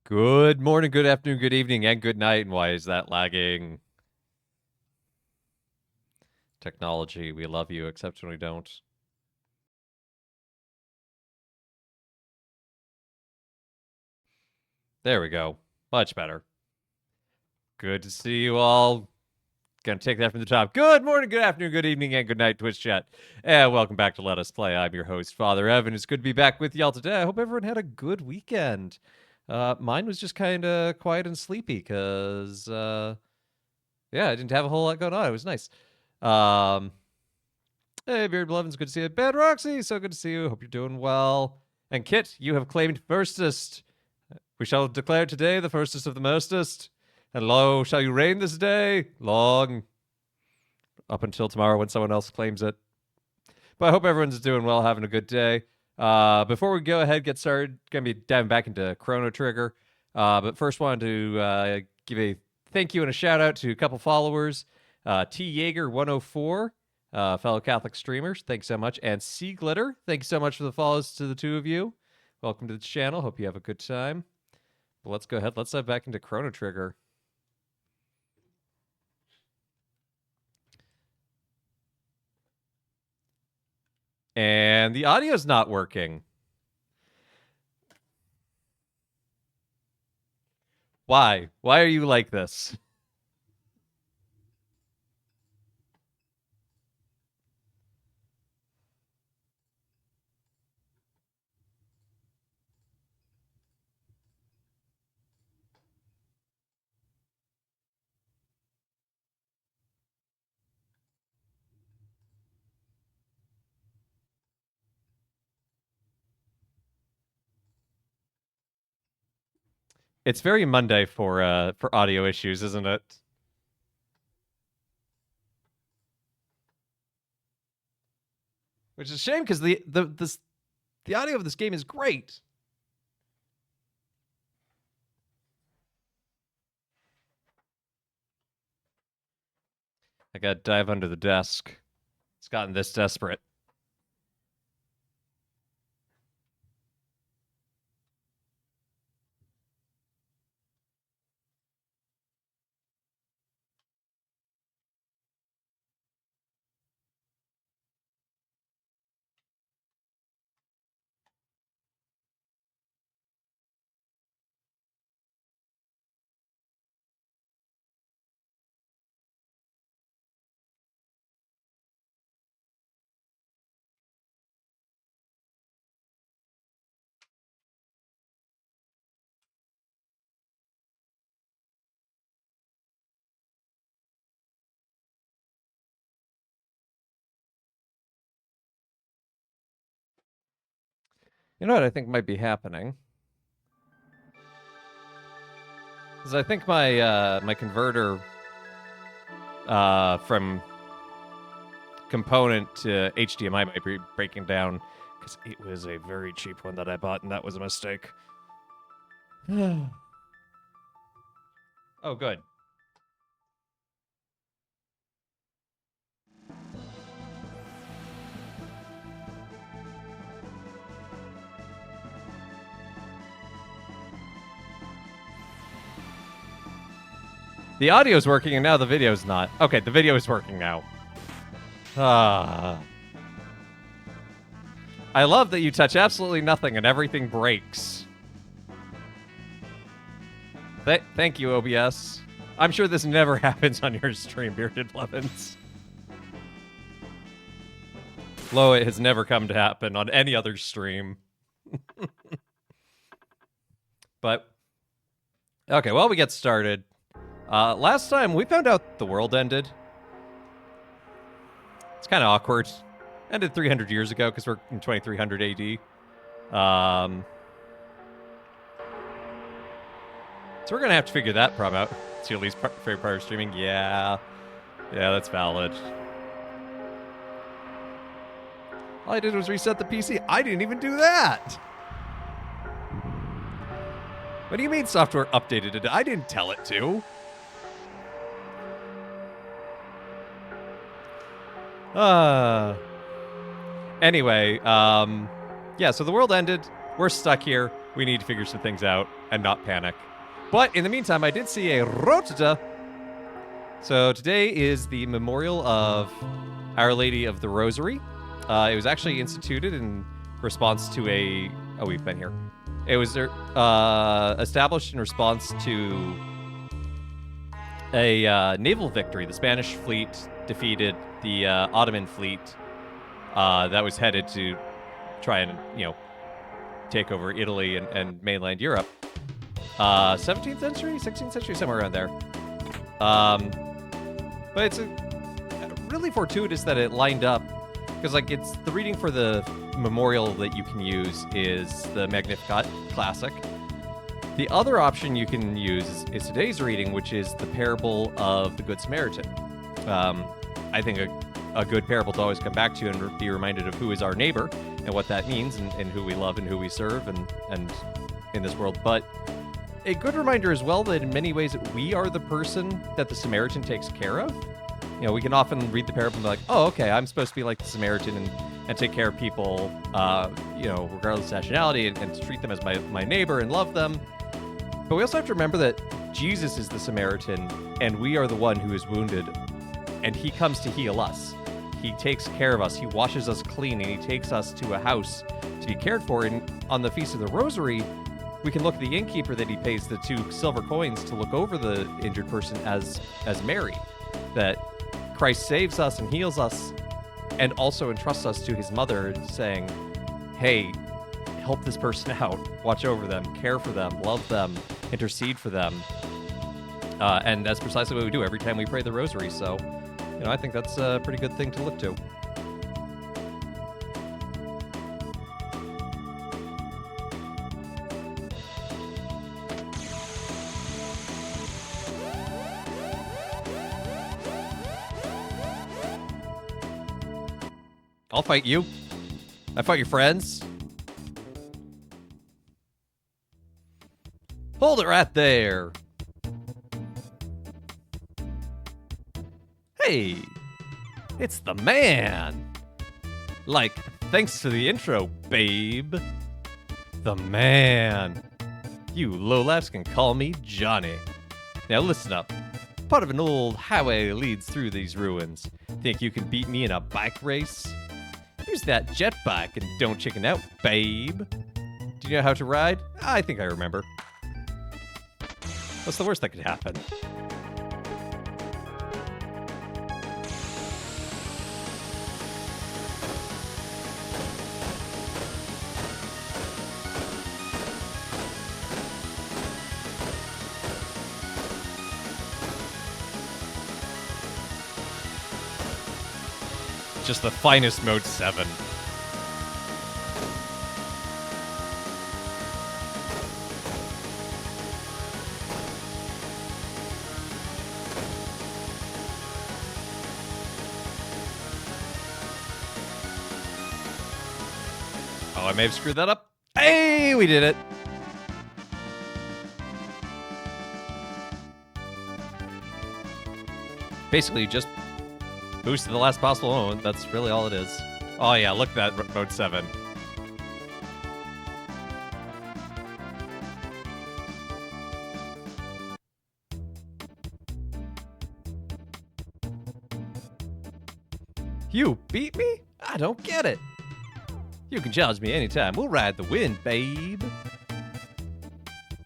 Good morning, good afternoon, good evening, and good night. And why is that lagging? Technology, we love you, except when we don't. There we go. Much better. Good to see you all. Gonna take that from the top. Good morning, good afternoon, good evening, and good night, Twitch chat. And welcome back to Let Us Play. I'm your host, Father Evan. It's good to be back with y'all today. I hope everyone had a good weekend. Mine was just kind of quiet and sleepy because, yeah, I didn't have a whole lot going on. It was nice. Um, Hey, Beard Blevins, good to see you. Bad Roxy, so good to see you. Hope you're doing well. And Kit, you have claimed firstest. We shall declare today the firstest of the mostest. And lo, shall you reign this day? Long. Up until tomorrow when someone else claims it. But I hope everyone's doing well, having a good day. Before we go ahead, get started, gonna be diving back into Chrono Trigger. But first, wanted to give a thank you and a shout out to a couple followers. T Jaeger 104, fellow Catholic streamers, thanks so much. And C Glitter, thanks so much for the follows to the two of you. Welcome to the channel. Hope you have a good time. But let's go ahead. Let's dive back into Chrono Trigger. And the audio's not working. Why? Why are you like this? It's very Monday for audio issues, isn't it? Which is a shame because the audio of this game is great. I gotta dive under the desk. It's gotten this desperate. You know what I think might be happening? Is I think my converter from component to HDMI might be breaking down because it was a very cheap one that I bought, and that was a mistake. Oh, good. The audio's working, and now the video's not. Okay, the video is working now. Ah. I love that you touch absolutely nothing and everything breaks. Thank you, OBS. I'm sure this never happens on your stream, Bearded Levins. Lo, it has never come to happen on any other stream. But, okay, well, we get started. Last time, we found out the world ended. It's kind of awkward. Ended 300 years ago, because we're in 2300 AD. So we're going to have to figure that problem out. It's your least favorite part of streaming? Yeah. Yeah, that's valid. All I did was reset the PC. I didn't even do that. What do you mean software updated it? I didn't tell it to. Anyway, yeah, so the world ended. We're stuck here. We need to figure some things out and not panic. But in the meantime, I did see a rotata. So today is the memorial of Our Lady of the Rosary. It was actually instituted in response to a... Oh, we've been here. It was established in response to a naval victory. The Spanish fleet defeated the Ottoman fleet that was headed to try and, take over Italy and mainland Europe. 17th century, 16th century, somewhere around there. But it's really fortuitous that it lined up, because it's the reading for the memorial that you can use is the Magnificat classic. The other option you can use is today's reading, which is the parable of the Good Samaritan. I think a good parable to always come back to and be reminded of who is our neighbor and what that means, and who we love and who we serve and in this world. But a good reminder as well that in many ways we are the person that the Samaritan takes care of. We can often read the parable and be like, oh, okay, I'm supposed to be like the Samaritan and take care of people, regardless of nationality, and to treat them as my neighbor and love them. But we also have to remember that Jesus is the Samaritan, and we are the one who is wounded, and he comes to heal us. He takes care of us. He washes us clean, and he takes us to a house to be cared for. And on the Feast of the Rosary, we can look at the innkeeper that he pays the 2 silver coins to look over the injured person as Mary, that Christ saves us and heals us and also entrusts us to his mother, saying, hey, help this person out, watch over them, care for them, love them, intercede for them. And that's precisely what we do every time we pray the rosary. So, I think that's a pretty good thing to look to. I'll fight you. I fight your friends. Hold it right there. Hey, it's the man. Thanks for the intro, babe. The man. You lowlifes can call me Johnny. Now listen up. Part of an old highway leads through these ruins. Think you can beat me in a bike race? Use that jet bike and don't chicken out, babe. Do you know how to ride? I think I remember. What's the worst that could happen? Just the finest mode 7. Oh, I may have screwed that up. Hey, we did it. Basically, just boost to the last possible moment. That's really all it is. Oh yeah, look at that mode 7. You beat me? I don't get it. You can challenge me anytime. We'll ride the wind, babe.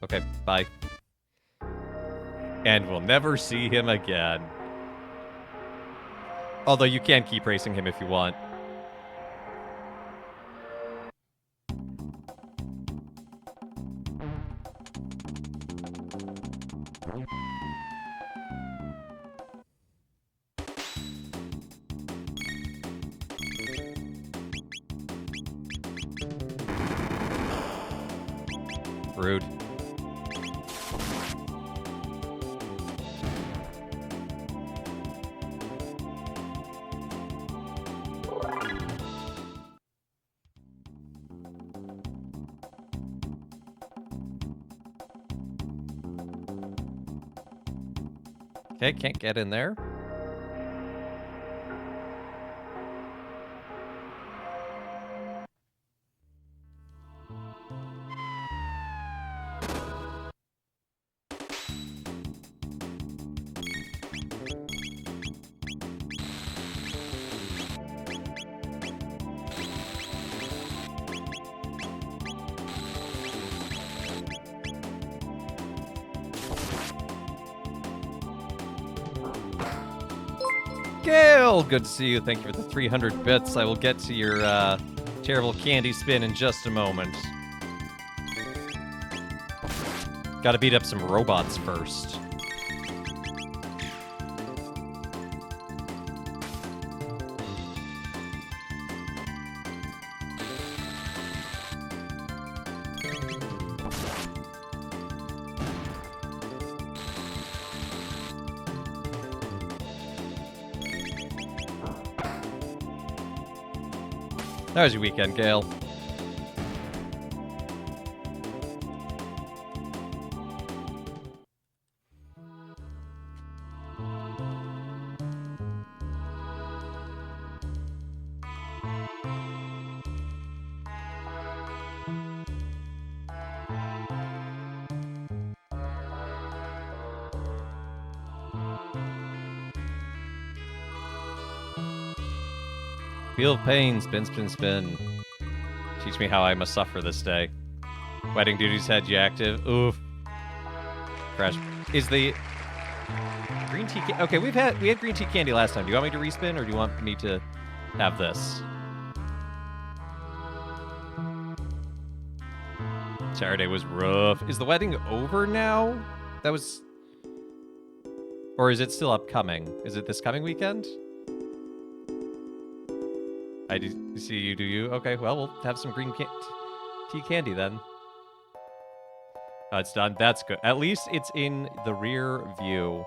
Okay, bye. And we'll never see him again. Although you can keep racing him if you want. Rude. Okay, can't get in there. Gail, good to see you. Thank you for the 300 bits. I will get to your terrible candy spin in just a moment. Gotta beat up some robots first. How was your weekend, Gail? Feel pain, spin, spin, spin. Teach me how I must suffer this day. Wedding duties had you active. Oof. Crash. Is the green tea? Okay, we had green tea candy last time. Do you want me to respin, or do you want me to have this? Saturday was rough. Is the wedding over now? That was, or is it still upcoming? Is it this coming weekend? I do see you, do you? Okay, well, we'll have some green tea candy then. It's done. That's good. At least it's in the rear view.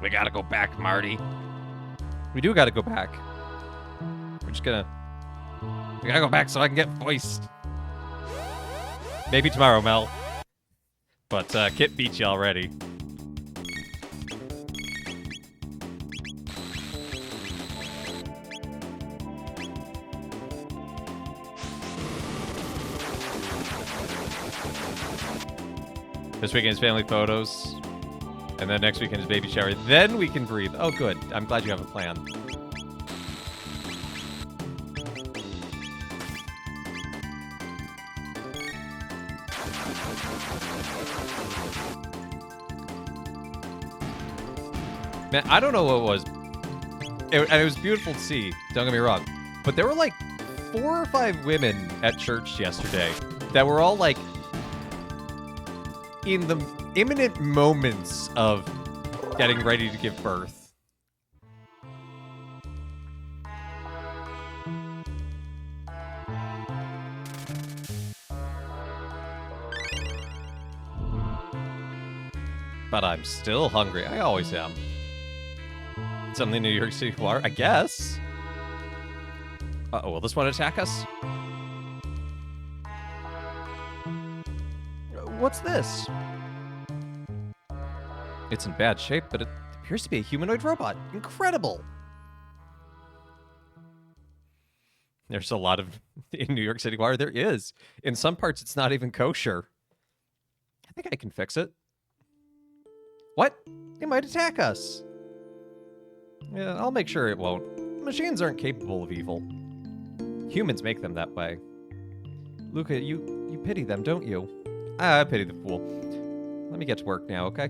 We gotta go back, Marty. We do gotta go back. We're just gonna... We gotta go back so I can get voiced. Maybe tomorrow, Mel. But Kit beat you already. This weekend is family photos. And then next weekend is baby shower. Then we can breathe. Oh, good. I'm glad you have a plan. Man, I don't know what it was. And it was beautiful to see. Don't get me wrong. But there were like 4 or 5 women at church yesterday that were all like in the imminent moments of getting ready to give birth. But I'm still hungry. I always am. Something New York City water, I guess. Uh-oh, will this one attack us? What's this? It's in bad shape, but it appears to be a humanoid robot. Incredible! There's a lot of... In New York City water, there is. In some parts, it's not even kosher. I think I can fix it. What? It might attack us. Yeah, I'll make sure it won't. Machines aren't capable of evil. Humans make them that way. Luca, you pity them, don't you? I pity the fool. Let me get to work now, okay?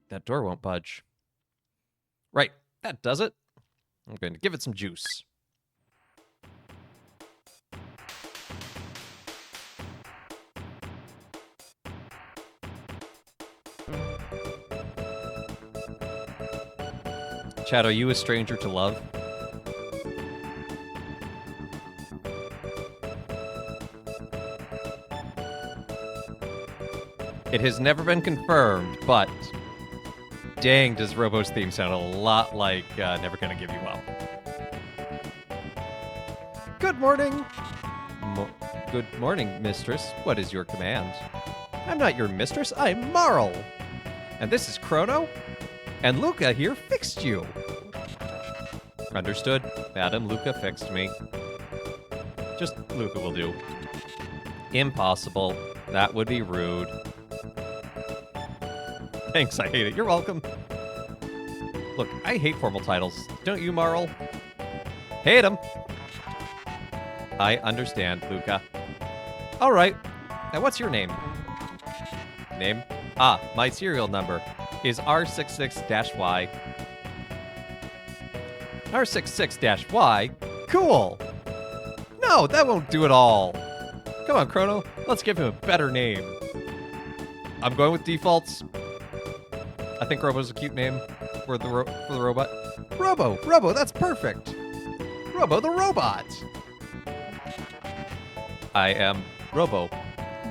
That door won't budge. Right, that does it. I'm going to give it some juice. Chad, are you a stranger to love? It has never been confirmed, but dang, does Robo's theme sound a lot like Never Gonna Give You Up. Good morning! Good morning, mistress. What is your command? I'm not your mistress, I'm Marl! And this is Chrono, and Luca here fixed you. Understood. Madam, Luca fixed me. Just Luca will do. Impossible. That would be rude. Thanks, I hate it. You're welcome. Look, I hate formal titles. Don't you, Marl? Hate them. I understand, Luca. All right. Now, what's your name? Name? Ah, my serial number is R66-Y. R66-Y? Cool! No, that won't do it all. Come on, Chrono. Let's give him a better name. I'm going with defaults. I think Robo's a cute name for the robot. Robo, that's perfect. Robo the robot. I am Robo.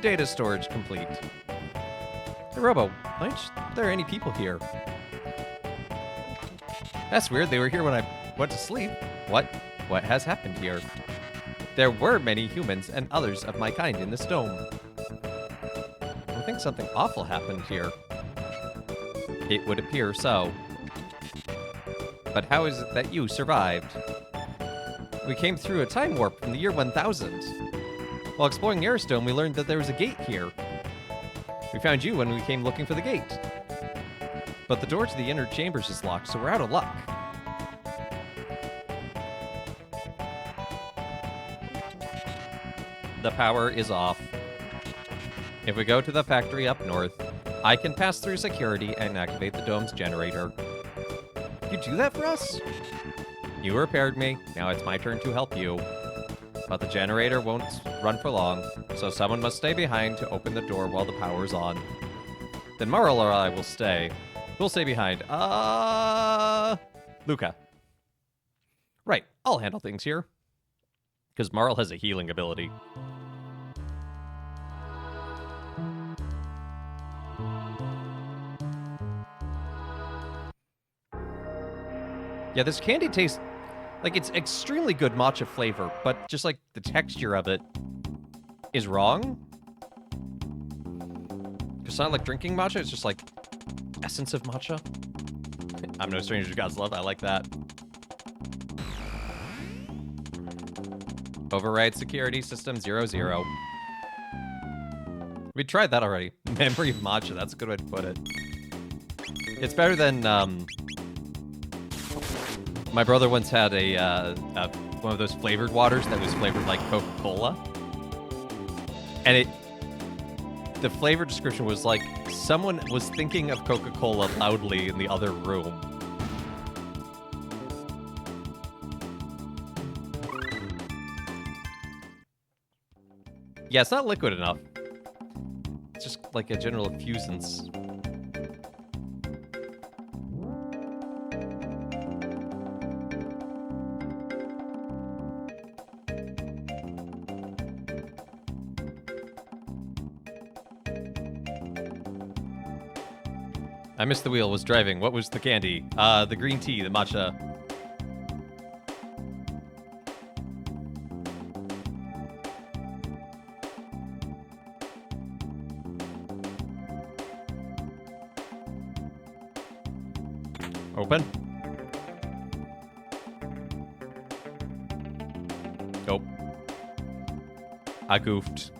Data storage complete. Hey, Robo, aren't there any people here? That's weird. They were here when I went to sleep. What has happened here? There were many humans and others of my kind in this dome. I think something awful happened here. It would appear so. But how is it that you survived? We came through a time warp from the year 1000. While exploring the Airstone, we learned that there was a gate here. We found you when we came looking for the gate. But the door to the inner chambers is locked, so we're out of luck. The power is off. If we go to the factory up north, I can pass through security and activate the dome's generator. You do that for us? You repaired me. Now it's my turn to help you. But the generator won't run for long, so someone must stay behind to open the door while the power's on. Then Marl or I will stay. We'll stay behind. Luca. Right, I'll handle things here. Because Marl has a healing ability. Yeah, this candy tastes like it's extremely good matcha flavor, but just like the texture of it is wrong. It's not like drinking matcha, it's just like essence of matcha. I'm no stranger to God's love, I like that. Override security system 00. We tried that already. Memory of matcha, that's a good way to put it. It's better than, my brother once had one of those flavored waters that was flavored like Coca-Cola. And the flavor description was like someone was thinking of Coca-Cola loudly in the other room. Yeah, it's not liquid enough. It's just like a general effusance. I missed the wheel, was driving. What was the candy? The green tea, the matcha. Open. Nope. I goofed.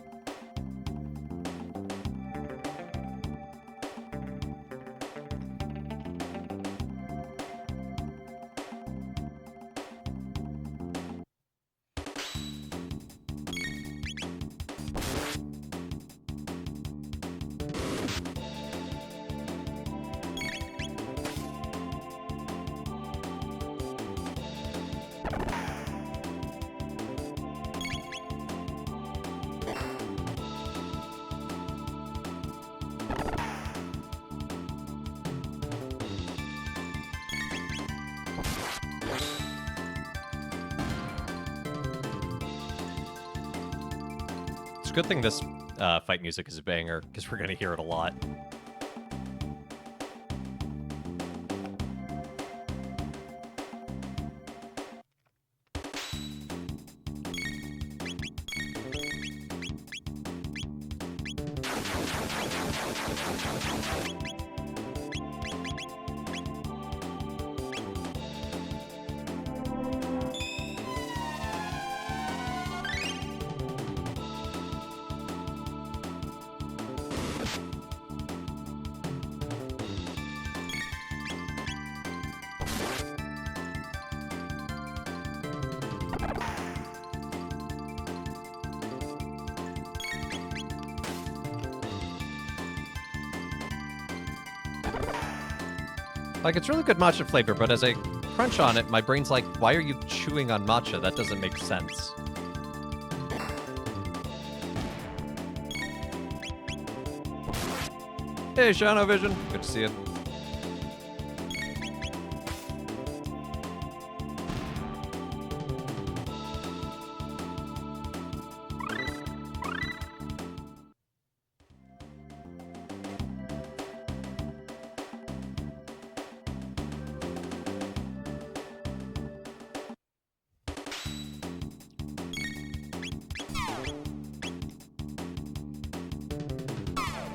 It's a good thing this fight music is a banger, because we're going to hear it a lot. Like, it's really good matcha flavor, but as I crunch on it, my brain's like, why are you chewing on matcha? That doesn't make sense. Hey, Chrono Vision. Good to see you.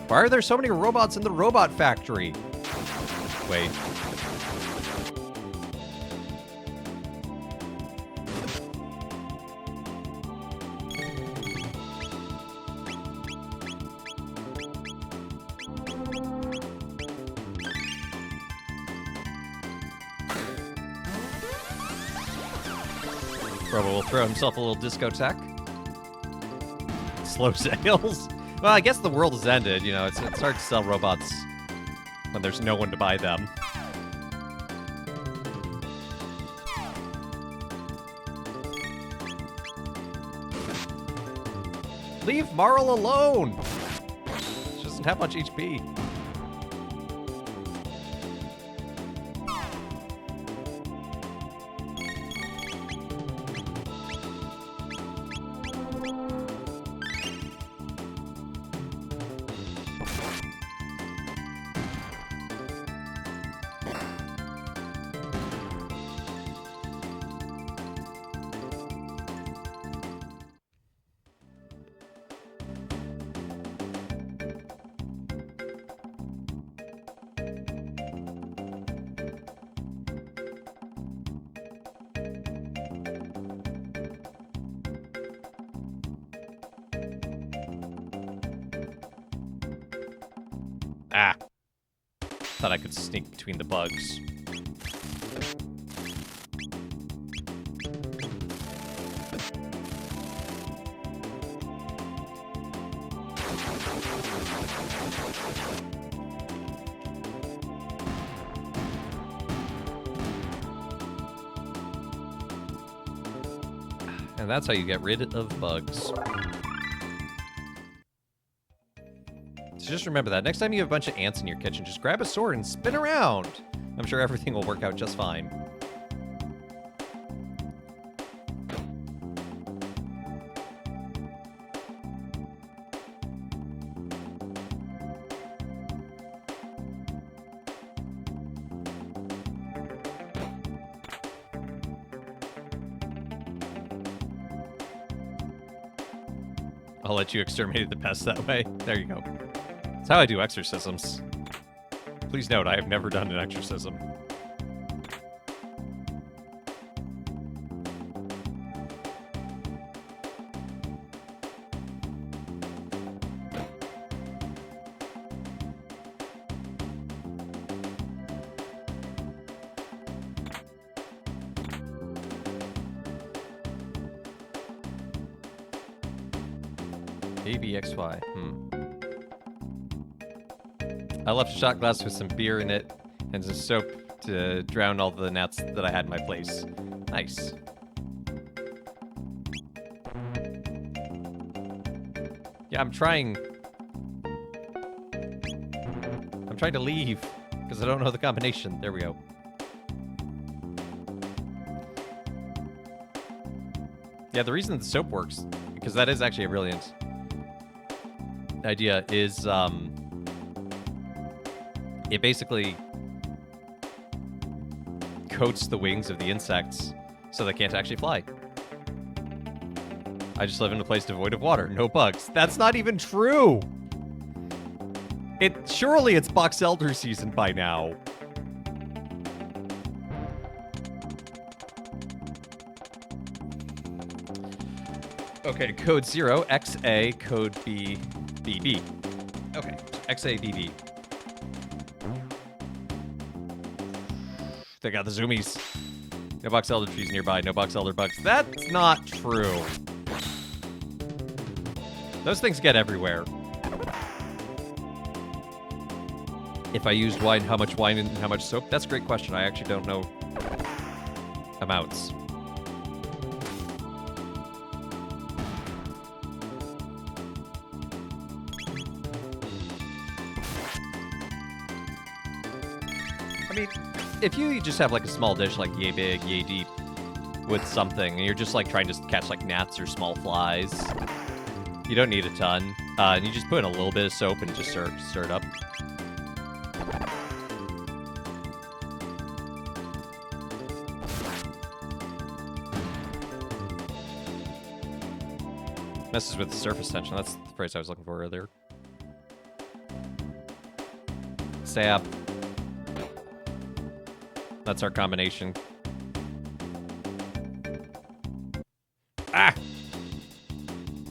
Why are there so many robots in the robot factory? Wait. Robo will throw himself a little discotheque. Slow sales. Well, I guess the world has ended. You know, it's hard to sell robots when there's no one to buy them. Leave Marl alone! She doesn't have much HP. Ah. Thought I could sneak between the bugs. And that's how you get rid of bugs. So just remember that. Next time you have a bunch of ants in your kitchen, just grab a sword and spin around. I'm sure everything will work out just fine. I'll let you exterminate the pests that way. There you go. That's how I do exorcisms. Please note, I have never done an exorcism. ABXY. I left a shot glass with some beer in it and some soap to drown all the gnats that I had in my place. Nice. Yeah, I'm trying to leave because I don't know the combination. There we go. Yeah, the reason the soap works, because that is actually a brilliant idea, is it basically coats the wings of the insects so they can't actually fly. I just live in a place devoid of water, no bugs. That's not even true! Surely it's Box Elder season by now. Okay, code 0, XA, code B, BB. Okay, XABB. They got the zoomies. No Box Elder trees nearby, no Box Elder bugs. That's not true. Those things get everywhere. If I used wine, how much wine and how much soap? That's a great question. I actually don't know amounts. I mean, if you just have like a small dish like yay big, yay deep with something, and you're just like trying to catch like gnats or small flies, you don't need a ton. And you just put in a little bit of soap and just stir it up. Messes with the surface tension. That's the phrase I was looking for earlier. Sap. That's our combination. Ah!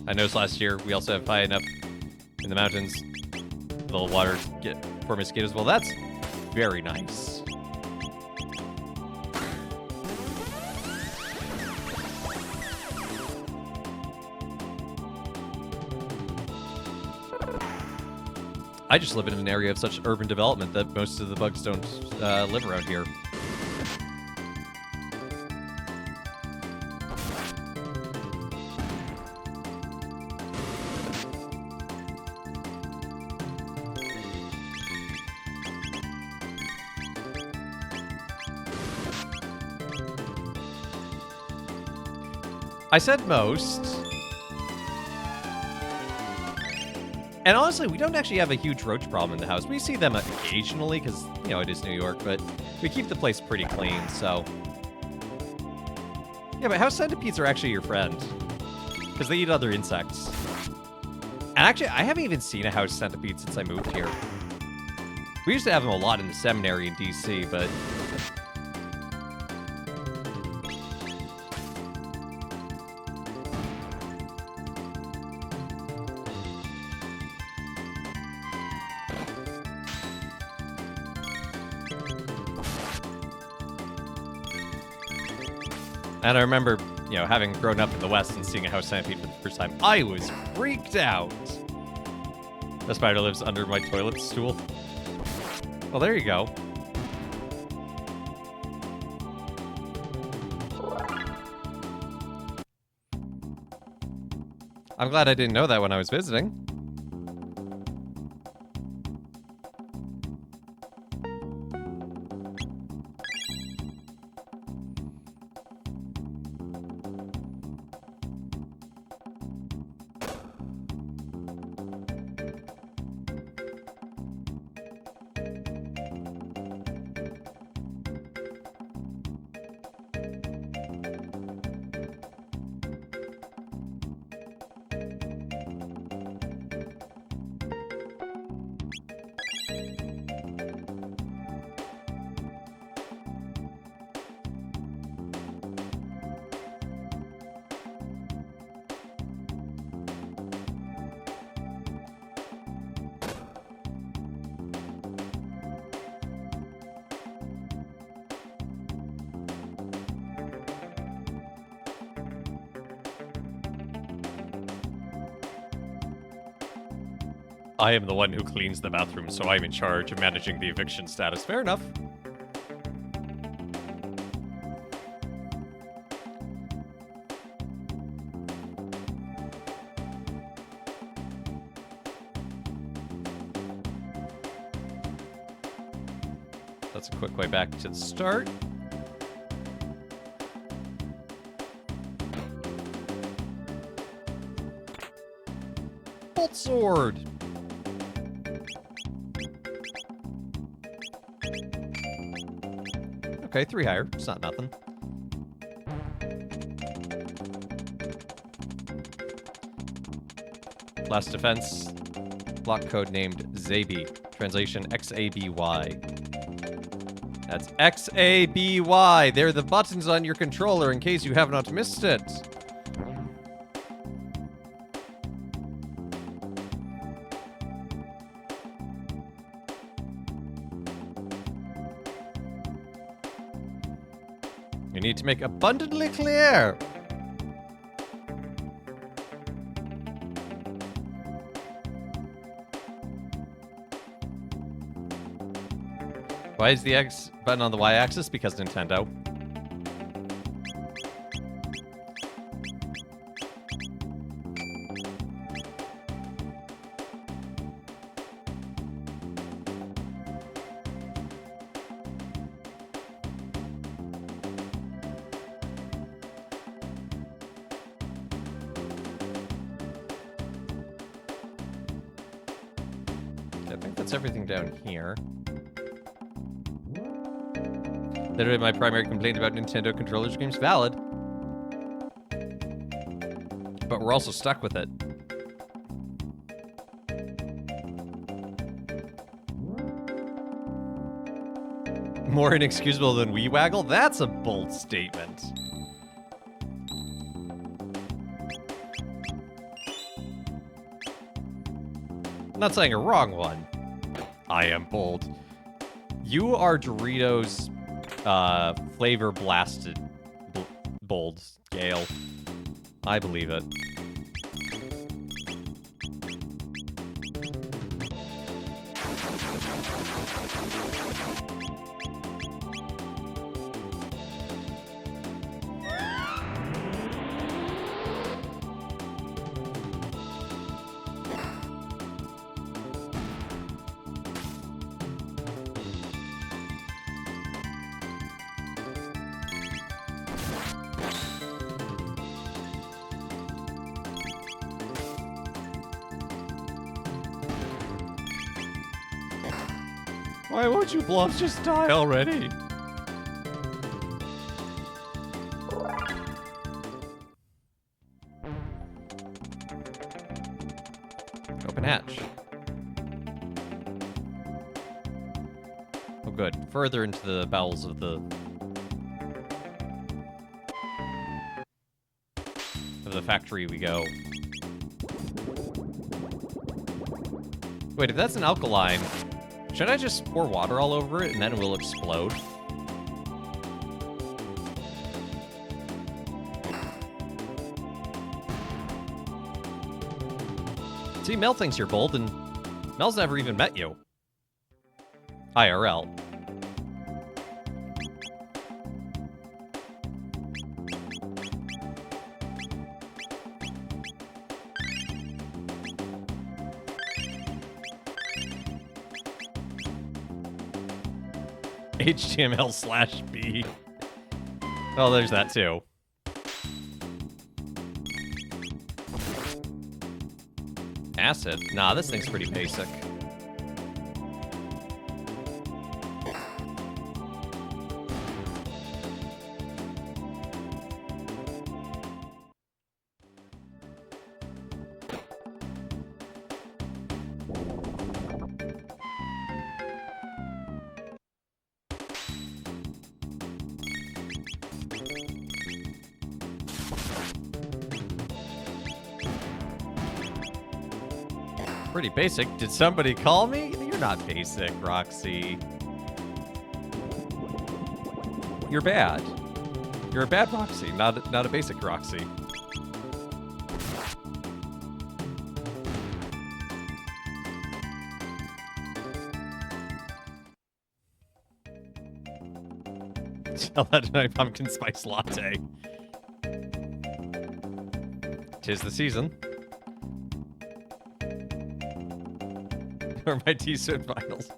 I noticed last year we also have high enough in the mountains the water get for mosquitoes. Well, that's very nice. I just live in an area of such urban development that most of the bugs don't live around here. I said most. And honestly, we don't actually have a huge roach problem in the house. We see them occasionally because, you know, it is New York, but we keep the place pretty clean, so. Yeah, but house centipedes are actually your friend because they eat other insects. And actually, I haven't even seen a house centipede since I moved here. We used to have them a lot in the seminary in DC, but and I remember, you know, having grown up in the West and seeing a house centipede for the first time, I was freaked out. The spider lives under my toilet stool. Well, there you go. I'm glad I didn't know that when I was visiting. I am the one who cleans the bathroom, so I'm in charge of managing the eviction status. Fair enough. That's a quick way back to the start. Bolt sword! Okay, 3 higher. It's not nothing. Last defense. Block code named Zaby. Translation XABY. That's XABY. They're the buttons on your controller in case you have not missed it. You need to make abundantly clear. Why is the X button on the Y-axis? Because Nintendo. I think that's everything down here. Literally, my primary complaint about Nintendo controller screens valid. But we're also stuck with it. More inexcusable than Wii Waggle? That's a bold statement. I'm not saying a wrong one. I am bold. You are Doritos flavor blasted bold, Gale. I believe it. Why won't you bluffs just die already? Open hatch. Oh good. Further into the bowels of the factory we go. Wait, if that's an alkaline, should I just pour water all over it and then it will explode? See, Mel thinks you're bold, and Mel's never even met you. IRL. HTML/B. Oh, there's that too. Acid? Nah, this thing's pretty basic. Pretty basic. Did somebody call me? You're not basic, Roxy. You're bad. You're a bad Roxy, not a basic Roxy. Tell that to my pumpkin spice latte. 'Tis the season. Or my T-Suit vinyls.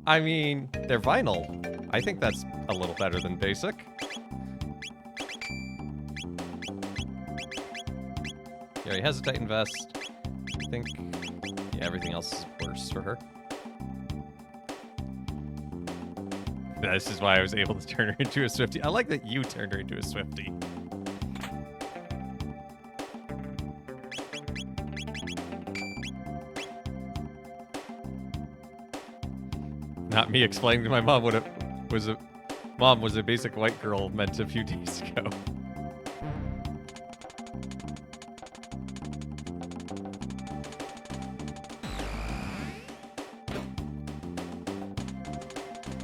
I mean, they're vinyl. I think that's a little better than basic. Yeah, he has a Titan vest. I think, yeah, everything else is worse for her. This is why I was able to turn her into a Swiftie. I like that you turned her into a Swiftie. Not me explaining to my mom what it was. Mom was a basic white girl meant a few days ago.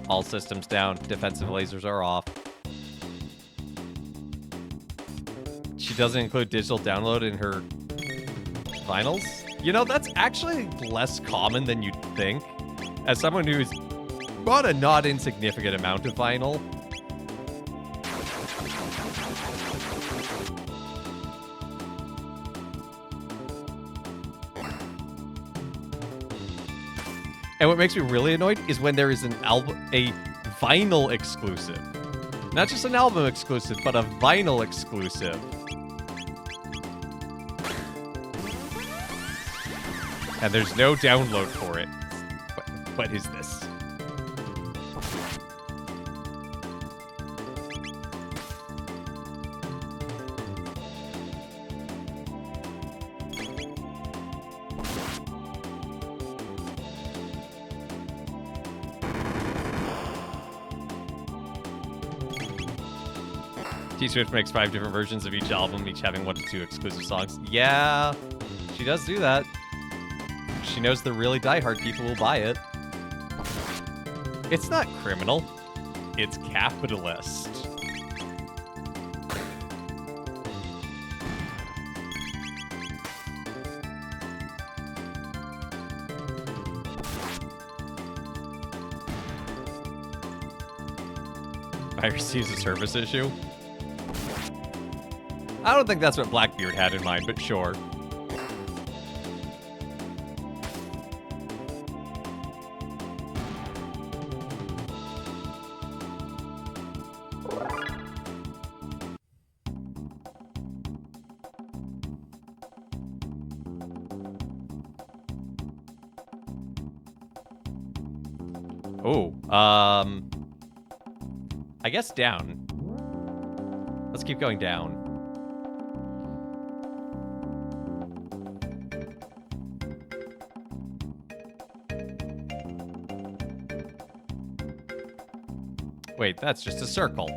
All systems down. Defensive lasers are off. She doesn't include digital download in her vinyls. You know, that's actually less common than you'd think. As someone who's bought a not insignificant amount of vinyl. And what makes me really annoyed is when there is a vinyl exclusive. Not just an album exclusive, but a vinyl exclusive. And there's no download for it. What is this? T-Swift makes 5 different versions of each album, each having 1 to 2 exclusive songs. Yeah, she does do that. She knows the really diehard people will buy it. It's not criminal. It's capitalist. I receives a service issue. I don't think that's what Blackbeard had in mind, but sure. Oh, I guess down. Let's keep going down. Wait, that's just a circle.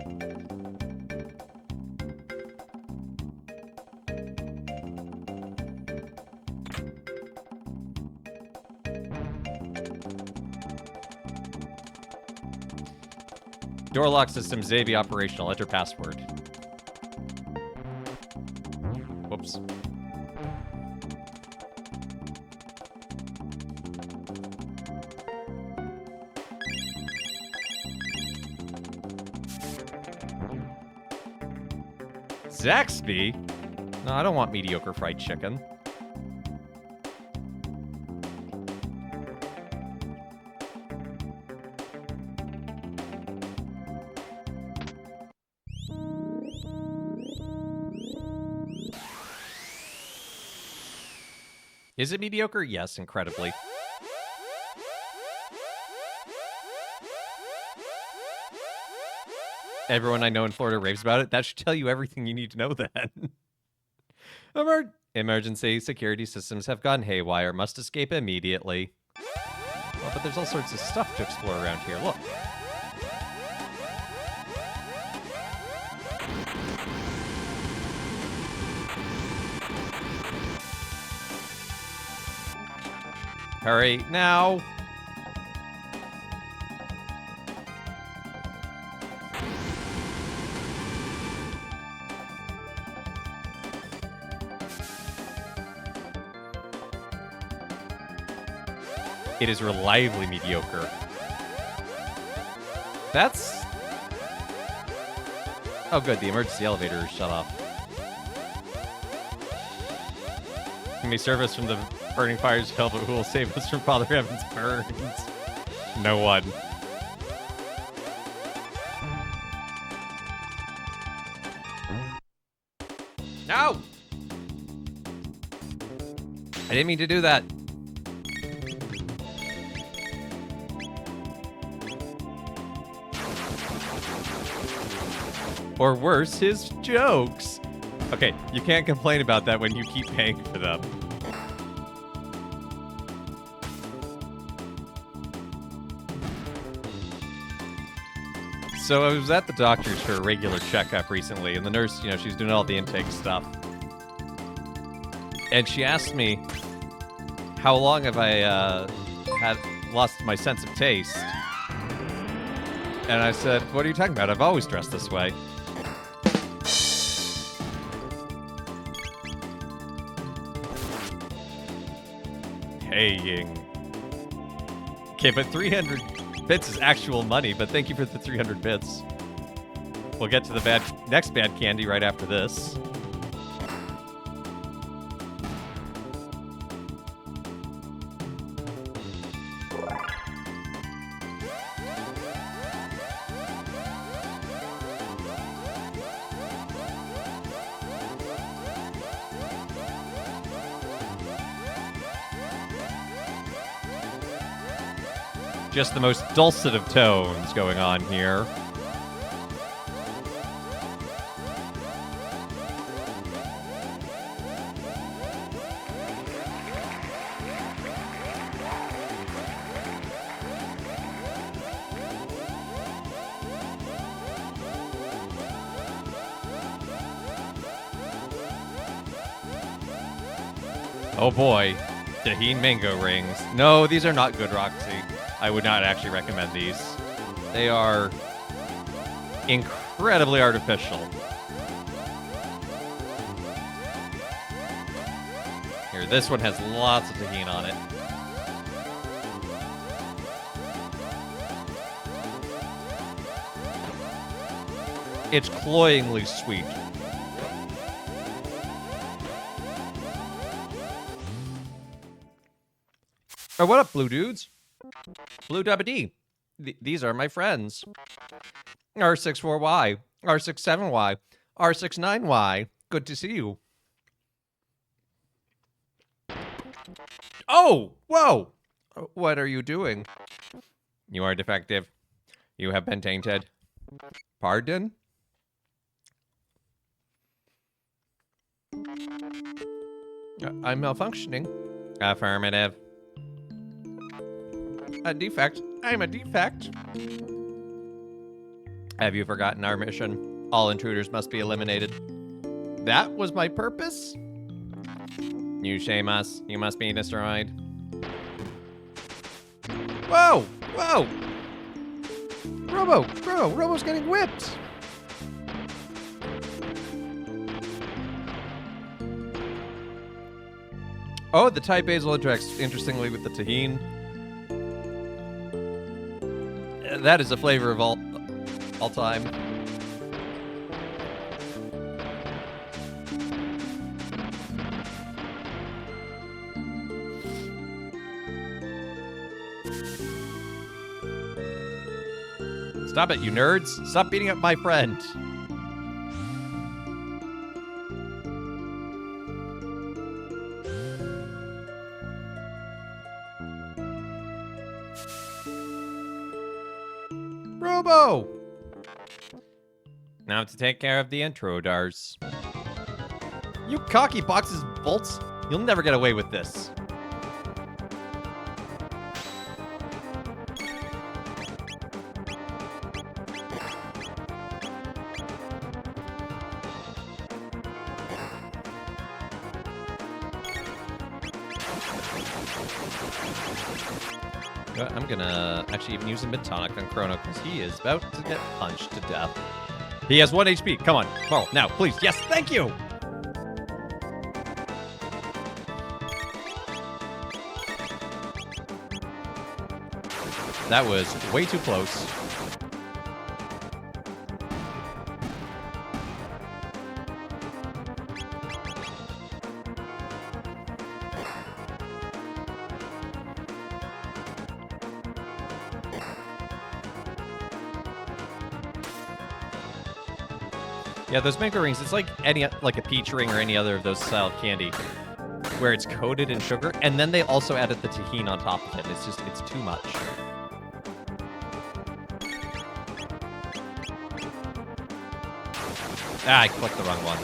Door lock system Xavi operational. Enter password. Whoops. Zaxby? No, I don't want mediocre fried chicken. Is it mediocre? Yes, incredibly. Everyone I know in Florida raves about it. That should tell you everything you need to know then. Emergency security systems have gone haywire. Must escape immediately. Well, but there's all sorts of stuff to explore around here. Look. Hurry, now! It is reliably mediocre. That's... Oh good, the emergency elevator is shut off. Can be service from the burning fires of hell, but who will save us from Father Heaven's burns? No one. No! I didn't mean to do that. Or worse, his jokes. Okay, you can't complain about that when you keep paying for them. So I was at the doctor's for a regular checkup recently, and the nurse, you know, she's doing all the intake stuff. And she asked me, how long have I had lost my sense of taste? And I said, what are you talking about? I've always dressed this way. Paying. Okay, but $300 bits is actual money, but thank you for the 300 bits. We'll get to the next bad candy right after this. Just the most dulcet of tones going on here. Oh boy, Tahine Mango Rings. No, these are not good, Roxy. I would not actually recommend these. They are incredibly artificial. Here, this one has lots of tahine on it. It's cloyingly sweet. Oh, what up, blue dudes? Blue WD. These are my friends. R64Y, R67Y, R69Y. Good to see you. Oh, whoa! What are you doing? You are defective. You have been tainted. Pardon? I'm malfunctioning. Affirmative. A defect. I'm a defect. Have you forgotten our mission? All intruders must be eliminated. That was my purpose? You shame us. You must be destroyed. Whoa! Whoa! Robo's getting whipped! Oh, the Thai basil interacts interestingly with the tahine. That is a flavor of all time. Stop it, you nerds. Stop beating up my friend. Robo! Now to take care of the intro, Dars. You cocky boxes bolts. You'll never get away with this. I'm gonna actually even use a mid-tonic on Chrono because he is about to get punched to death. He has 1 HP. Come on. Carl, now, please. Yes, thank you! That was way too close. Yeah, those mango rings, it's like a peach ring or any other of those style of candy where it's coated in sugar, and then they also added the tahine on top of it. It's too much. Ah, I clicked the wrong one.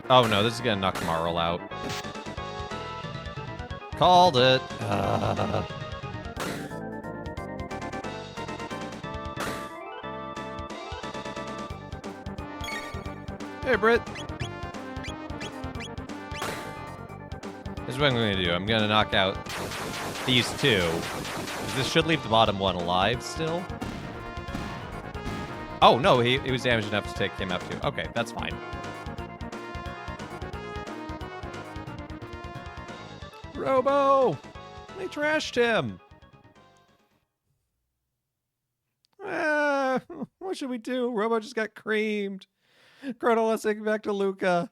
Oh no, this is gonna knock Marl out. Called it. Hey, Britt. This is what I'm gonna do. I'm gonna knock out these two. This should leave the bottom one alive still. Oh, no, he was damaged enough to take him out too. Okay, that's fine. Robo! They trashed him! What should we do? Robo just got creamed. Chrono, let's take it back to Luca.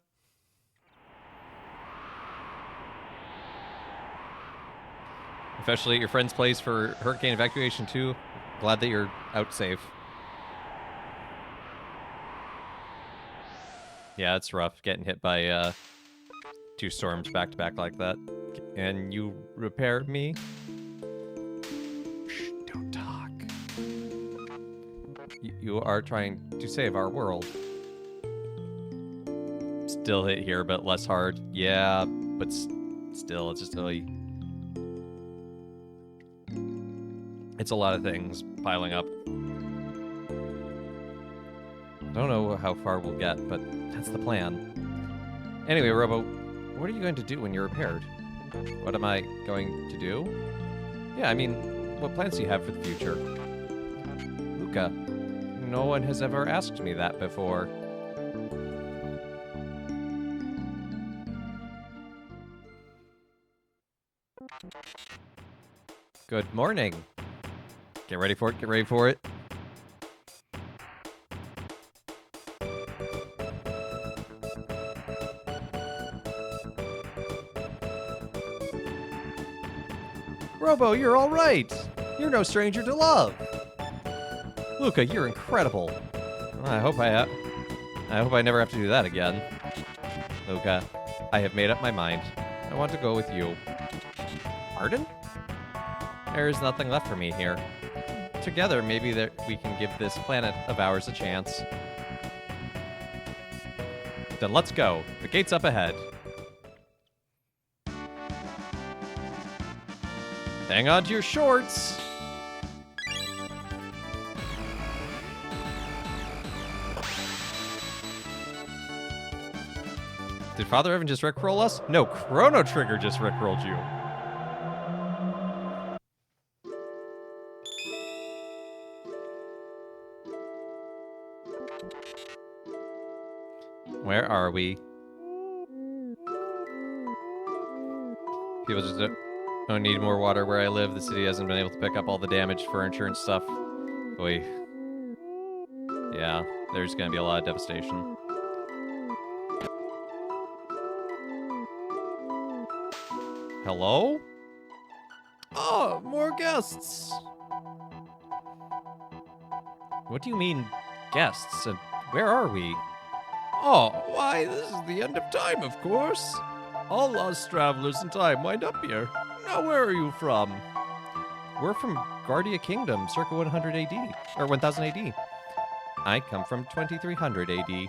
Especially at your friend's place for hurricane evacuation too. Glad that you're out safe. Yeah, it's rough getting hit by 2 storms back to back like that. And you repaired me? Shh, don't talk. You are trying to save our world. Still hit here, but less hard. Yeah, but still, it's just really... It's a lot of things piling up. I don't know how far we'll get, but that's the plan. Anyway, Robo, what are you going to do when you're repaired? What am I going to do? Yeah, I mean, what plans do you have for the future? Luca, no one has ever asked me that before. Good morning. Get ready for it, get ready for it. Robo, you're all right. You're no stranger to love. Luca, you're incredible. I hope I never have to do that again. Luca, I have made up my mind. I want to go with you. Pardon? There is nothing left for me here. Together, maybe we can give this planet of ours a chance. Then let's go. The gate's up ahead. Hang on to your shorts. Did Father Evan just rickroll us? No, Chrono Trigger just rickrolled you. Where are we? People just don't need more water where I live. The city hasn't been able to pick up all the damaged furniture and stuff. Boy. Yeah, there's gonna be a lot of devastation. Hello? Oh, more guests! What do you mean, guests? And where are we? Oh, why, this is the end of time, of course. All lost travelers in time wind up here. Now, where are you from? We're from Guardia Kingdom, circa 100 AD, or 1000 AD. I come from 2300 AD.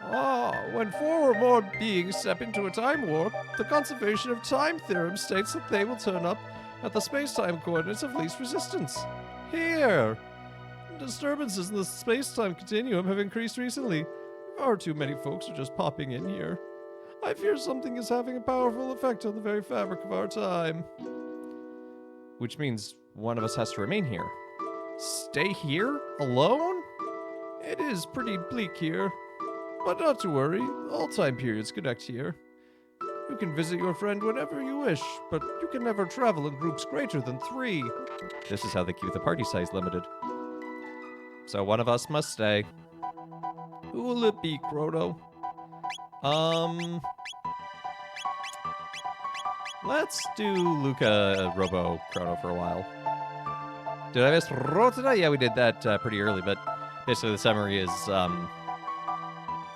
Ah, when 4 or more beings step into a time warp, the conservation of time theorem states that they will turn up at the space-time coordinates of least resistance. Here! Disturbances in the space-time continuum have increased recently. Far too many folks are just popping in here. I fear something is having a powerful effect on the very fabric of our time. Which means one of us has to remain here. Stay here? Alone? It is pretty bleak here. But not to worry, all time periods connect here. You can visit your friend whenever you wish, but you can never travel in groups greater than 3. This is how they keep the party size limited. So one of us must stay. Who will it be, Chrono? Let's do Luca, Robo, Chrono for a while. Did I miss Rota? Yeah, we did that pretty early, but basically the summary is,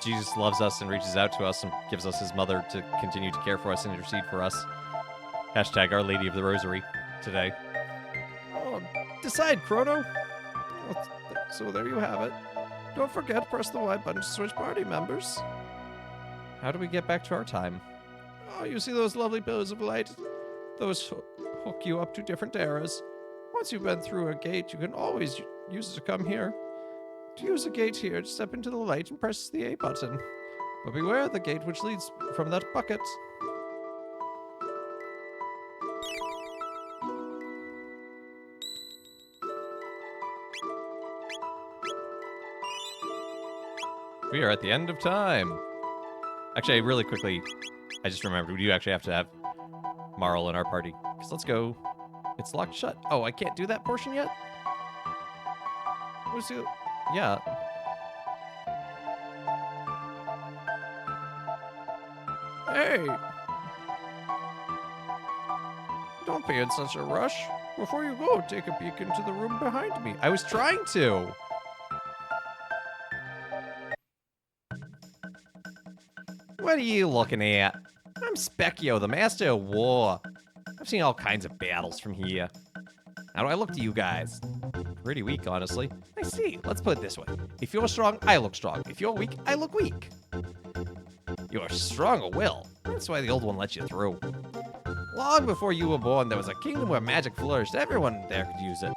Jesus loves us and reaches out to us and gives us his mother to continue to care for us and intercede for us. Hashtag Our Lady of the Rosary today. Oh, decide, Chrono. Oh, so there you have it. Don't forget, press the Y button to switch party members. How do we get back to our time? Oh, you see those lovely pillars of light? Those hook you up to different eras. Once you've been through a gate, you can always use it to come here. To use a gate here, step into the light and press the A button. But beware the gate which leads from that bucket. We are at the end of time. Actually, really quickly, I just remembered we do actually have to have Marl in our party. So let's go. It's locked shut. Oh, I can't do that portion yet? What's it? Yeah. Hey! Don't be in such a rush. Before you go, take a peek into the room behind me. I was trying to. What are you looking at? I'm Specchio, the Master of War. I've seen all kinds of battles from here. How do I look to you guys? Pretty weak, honestly. I see. Let's put it this way. If you're strong, I look strong. If you're weak, I look weak. You're strong of will. That's why the old one let you through. Long before you were born, there was a kingdom where magic flourished. Everyone there could use it.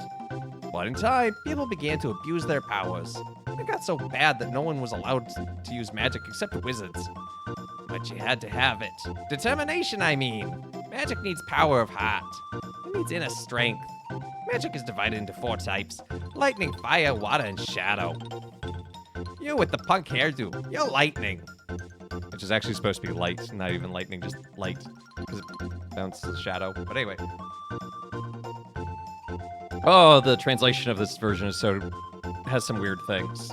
But in time, people began to abuse their powers. It got so bad that no one was allowed to use magic except wizards. But you had to have it. Determination, I mean. Magic needs power of heart. It needs inner strength. Magic is divided into 4 types. Lightning, fire, water, and shadow. You with the punk hairdo, you're lightning. Which is actually supposed to be light, not even lightning, just light. Because it bounces shadow. But anyway. Oh, the translation of this version is has some weird things.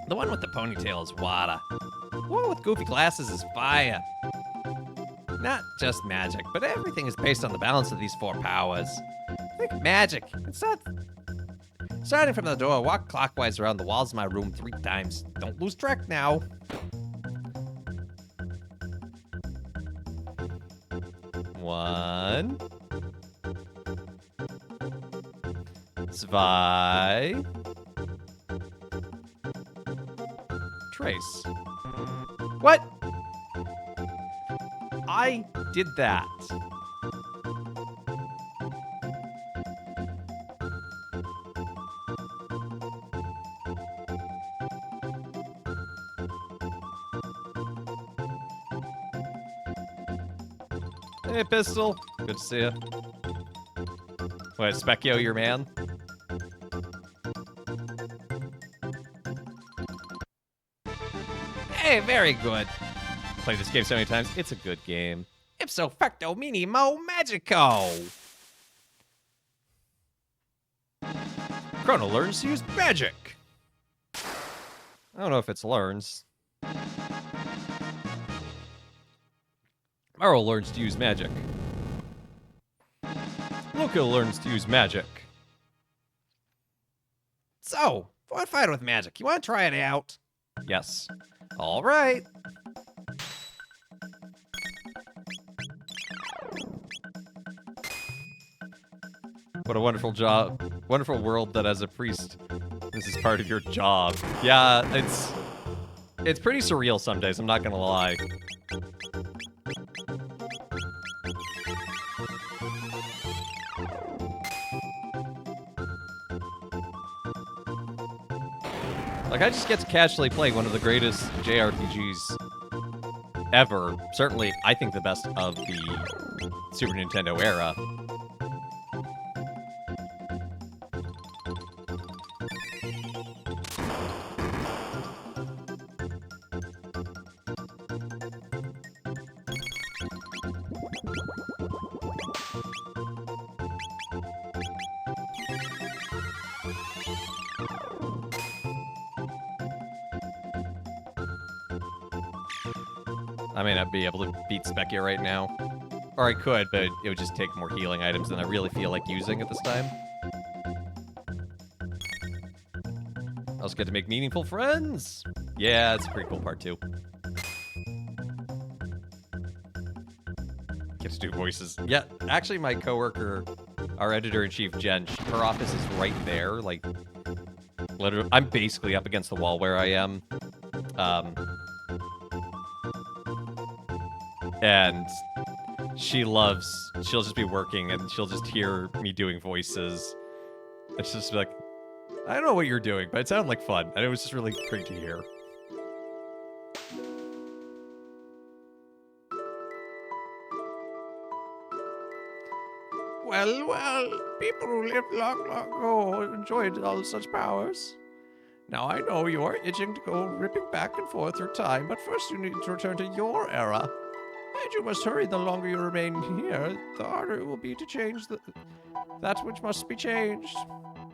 The one with the ponytail is water. The one with goofy glasses is fire. Not just magic, but everything is based on the balance of these 4 powers. Think magic. It's not... Starting from the door, walk clockwise around the walls of my room 3 times. Don't lose track now. 1, 2, trace. What? I did that. Hey, Pistol. Good to see you. What, Specchio, your man? Hey, very good. Played this game so many times. It's a good game. Ipso facto minimo magico. Chrono learns to use magic. I don't know if it's learns. Marl learns to use magic. Luca learns to use magic. So, fun fight with magic. You want to try it out? Yes. All right. What a wonderful job. Wonderful world that as a priest, this is part of your job. Yeah, it's pretty surreal some days, I'm not gonna lie. Like, I just get to casually play one of the greatest JRPGs ever. Certainly, I think the best of the Super Nintendo era. I may not be able to beat Specchia right now. Or I could, but it would just take more healing items than I really feel like using at this time. I also get to make meaningful friends. Yeah, it's a pretty cool part too. Get to do voices. Yeah, actually my coworker, our editor-in-chief, Jen, her office is right there. Like, literally, I'm basically up against the wall where I am. And she'll just be working and she'll just hear me doing voices. It's just like, I don't know what you're doing, but it sounded like fun. And it was just really great to hear. Well, people who lived long, long ago enjoyed all such powers. Now, I know you are itching to go ripping back and forth through time, but first you need to return to your era. And you must hurry. The longer you remain here, the harder it will be to change that which must be changed.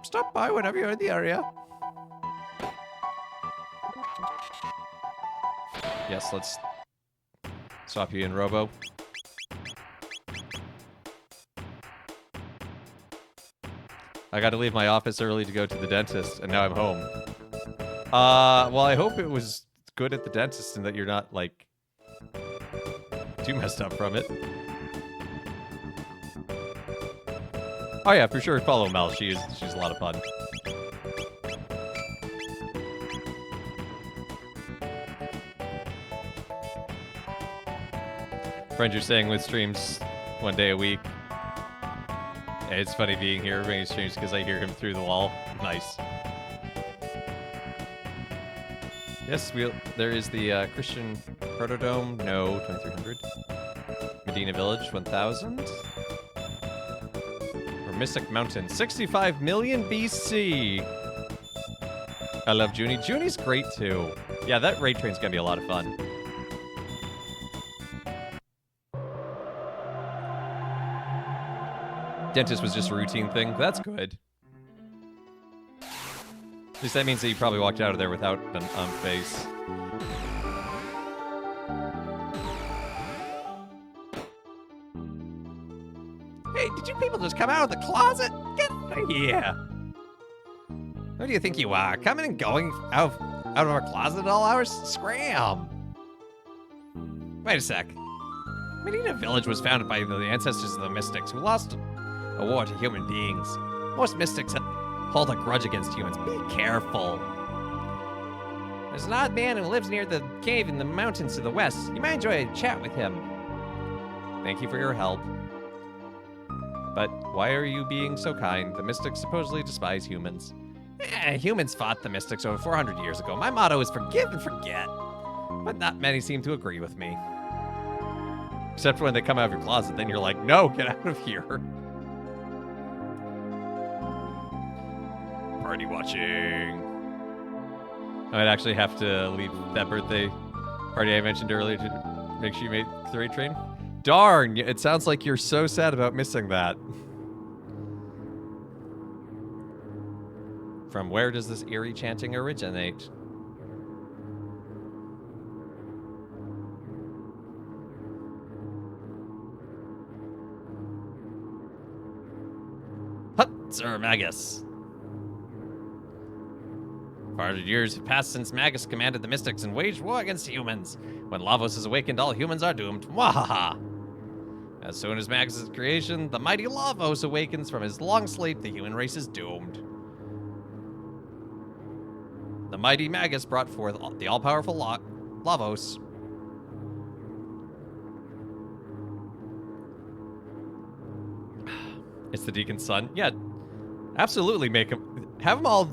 Stop by whenever you're in the area. Yes, let's swap you in, Robo. I got to leave my office early to go to the dentist, and now I'm home. Well, I hope it was good at the dentist and that you're not, like, too messed up from it. Oh yeah, for sure, follow Mel. She's a lot of fun. Friends you're staying with streams 1 day a week. It's funny being here when he streams because I hear him through the wall. Nice. Yes, there is the Christian Protodome. No, 2300. Medina Village, 1000. Or Mystic Mountain, 65 million BC. I love Junie. Junie's great too. Yeah, that raid train's gonna be a lot of fun. Dentist was just a routine thing. That's good. At least that means that you probably walked out of there without an face. Hey, did you people just come out of the closet? Get out of here! Who do you think you are? Coming and going out of our closet at all hours? Scram! Wait a sec. Medina Village was founded by the ancestors of the mystics who lost a war to human beings. Most mystics hold a grudge against humans. Be careful. There's an odd man who lives near the cave in the mountains to the west. You might enjoy a chat with him. Thank you for your help. But why are you being so kind? The mystics supposedly despise humans. Humans fought the mystics over 400 years ago. My motto is forgive and forget. But not many seem to agree with me. Except when they come out of your closet, then you're like, no, get out of here. Party watching. I might actually have to leave that birthday party I mentioned earlier to make sure you made the raid train. Darn, it sounds like you're so sad about missing that. From where does this eerie chanting originate? Hut, Sir Magus. 400 years have passed since Magus commanded the mystics and waged war against humans. When Lavos is awakened, all humans are doomed. Wahaha! As soon as Magus' creation, the mighty Lavos awakens from his long sleep, the human race is doomed. The mighty Magus brought forth the all-powerful Lavos. It's the Deacon's son. Yeah, absolutely make him... Have them all...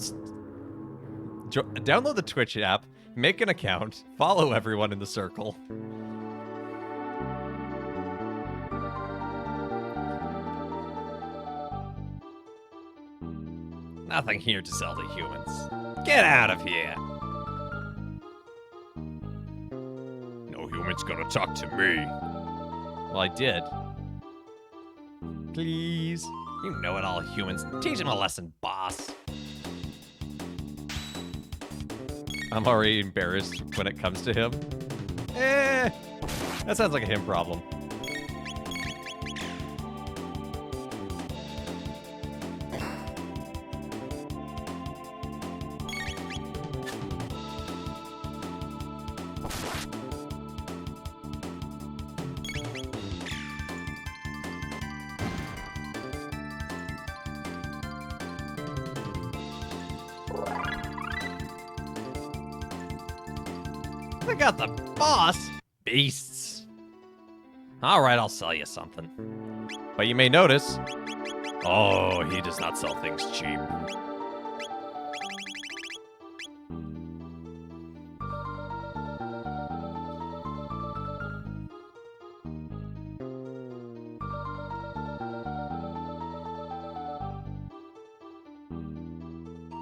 Download the Twitch app, make an account, follow everyone in the circle. Nothing here to sell to humans. Get out of here! No human's gonna talk to me. Well, I did. Please. You know it all, humans. Teach him a lesson, boss. I'm already embarrassed when it comes to him. That sounds like a him problem. I got the boss. Beasts. All right, I'll sell you something. But you may notice, oh, he does not sell things cheap.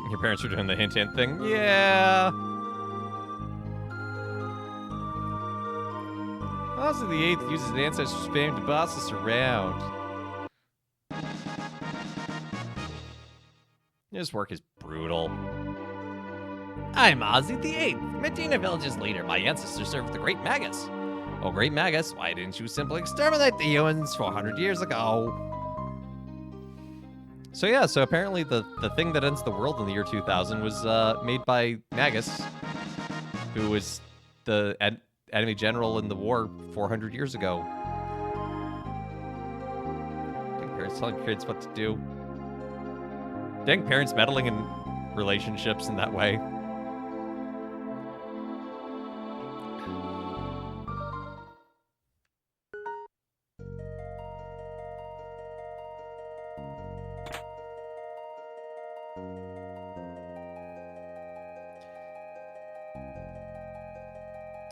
Your parents were doing the hint hint thing? Yeah. Ozzy the Eighth uses the ancestors' fame to boss us around. His work is brutal. I'm Ozzy the Eighth, Medina Village's leader. My ancestors served the Great Magus. Oh, Great Magus, why didn't you simply exterminate the humans 400 years ago? So yeah, so apparently the thing that ends the world in the year 2000 was made by Magus, who was the enemy general in the war 400 years ago. Dang parents telling kids what to do. Dang parents meddling in relationships in that way.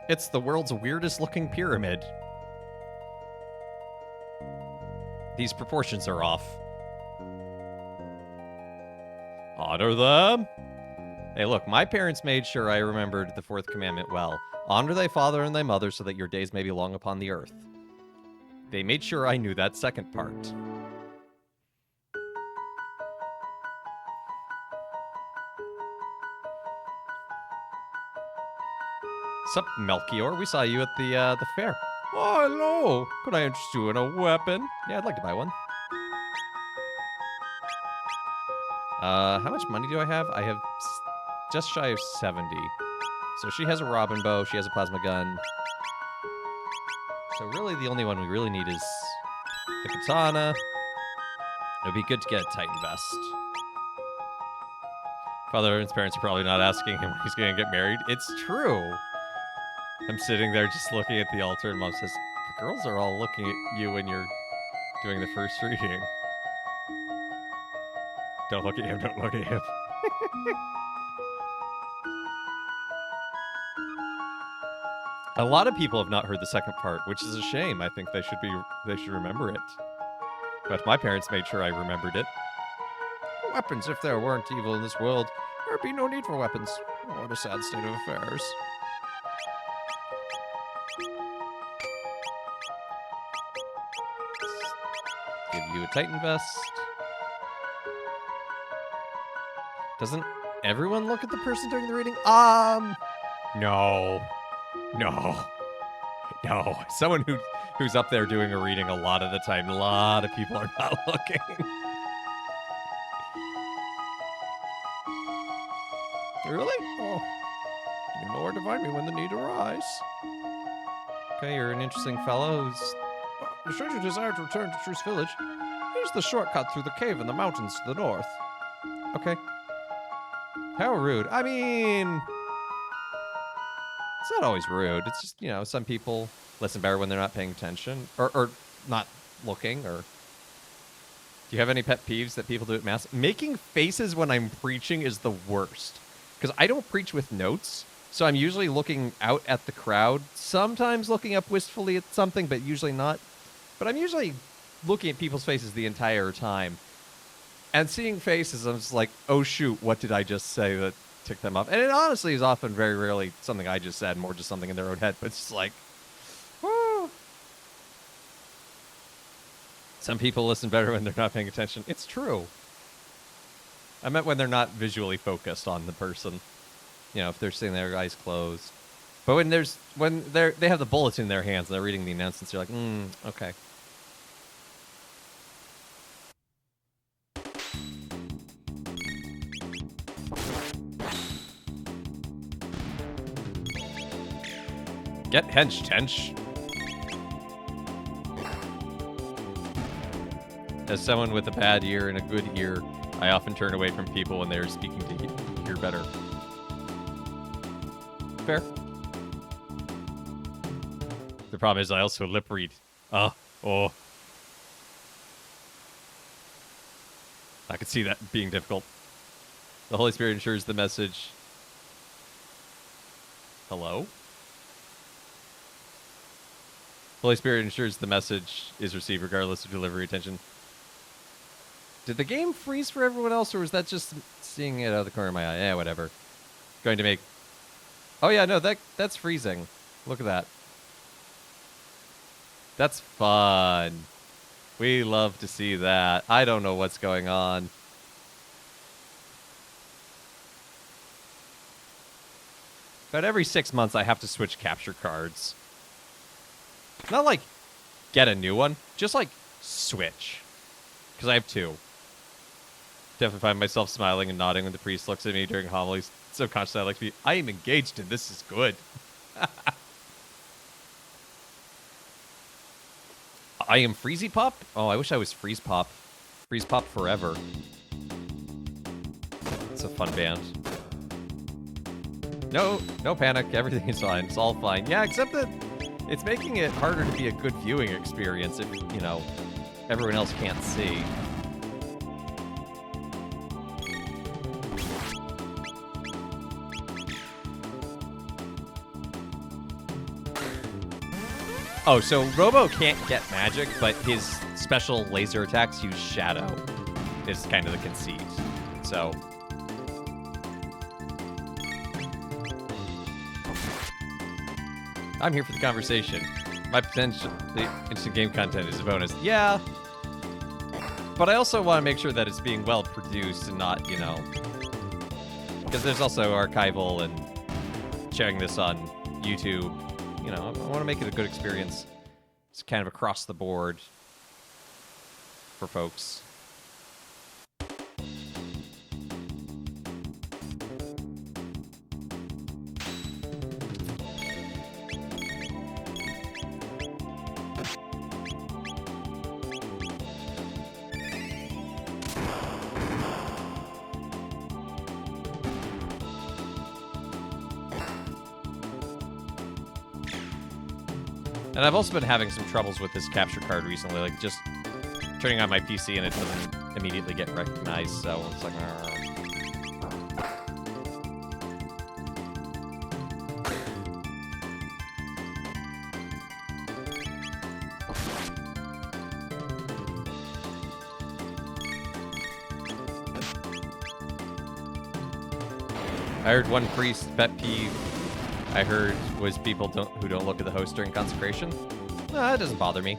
It's the world's weirdest looking pyramid. These proportions are off. Honor them. Hey, look, my parents made sure I remembered the fourth commandment well. Honor thy father and thy mother so that your days may be long upon the earth. They made sure I knew that second part. Sup, Melchior? We saw you at the fair. Oh, hello. Could I interest you in a weapon? Yeah, I'd like to buy one. How much money do I have? I have just shy of 70. So she has a robin bow, she has a plasma gun. So really the only one we really need is the katana. It would be good to get a Titan vest. Father and his parents are probably not asking him when he's going to get married. It's true. I'm sitting there just looking at the altar and Mom says, the girls are all looking at you when you're doing the first reading. Don't look at him, don't look at him. A lot of people have not heard the second part, which is a shame. I think they should remember it. But my parents made sure I remembered it. Weapons, if there weren't evil in this world, there'd be no need for weapons. What a sad state of affairs. Give you a Titan vest. Doesn't everyone look at the person during the reading? No. Someone who's up there doing a reading a lot of the time. A lot of people are not looking. Really? Oh. You know where to find me when the need arise. Okay, you're an interesting fellow who's... Should you desire to return to Truce Village, here's the shortcut through the cave in the mountains to the north. Okay. How rude. I mean... It's not always rude. It's just, you know, some people listen better when they're not paying attention. Or not looking, or... Do you have any pet peeves that people do at Mass? Making faces when I'm preaching is the worst. Because I don't preach with notes, so I'm usually looking out at the crowd. Sometimes looking up wistfully at something, but usually not. But I'm usually looking at people's faces the entire time. And seeing faces, I'm just like, oh shoot, what did I just say that ticked them off? And it honestly is often very rarely something I just said, more just something in their own head. But it's just like, whoo. Some people listen better when they're not paying attention. It's true. I meant when they're not visually focused on the person. You know, if they're sitting there, eyes closed. But when they have the bullets in their hands and they're reading the announcements, you're like, okay. Get hench, tench. As someone with a bad ear and a good ear, I often turn away from people when they're speaking to hear better. Fair. The problem is I also lip read. Oh. I could see that being difficult. The Holy Spirit ensures the message. Hello? Holy Spirit ensures the message is received regardless of delivery attention. Did the game freeze for everyone else, or was that just seeing it out of the corner of my eye. Yeah, whatever. Going to make... Oh, yeah, no, that's freezing. Look at that. That's fun. We love to see that. I don't know what's going on. But every 6 months, I have to switch capture cards. Not like get a new one, just like switch. Because I have 2. Definitely find myself smiling and nodding when the priest looks at me during homilies. Subconsciously, I like to be, I am engaged and this is good. I am Freezy Pop? Oh, I wish I was Freeze Pop. Freeze Pop forever. It's a fun band. No panic. Everything is fine. It's all fine. Yeah, except that it's making it harder to be a good viewing experience if, you know, everyone else can't see. Oh, so Robo can't get magic, but his special laser attacks use Shadow. Is kind of the conceit. So... I'm here for the conversation. My potential, the instant game content is a bonus. Yeah. But I also want to make sure that it's being well produced and not, you know... Because there's also archival and sharing this on YouTube. You know, I want to make it a good experience. It's kind of across the board for folks. And I've also been having some troubles with this capture card recently, like just turning on my PC and it doesn't immediately get recognized, so it's like... I heard one priest pet peeve I heard was people who don't look at the host during consecration. No, that doesn't bother me.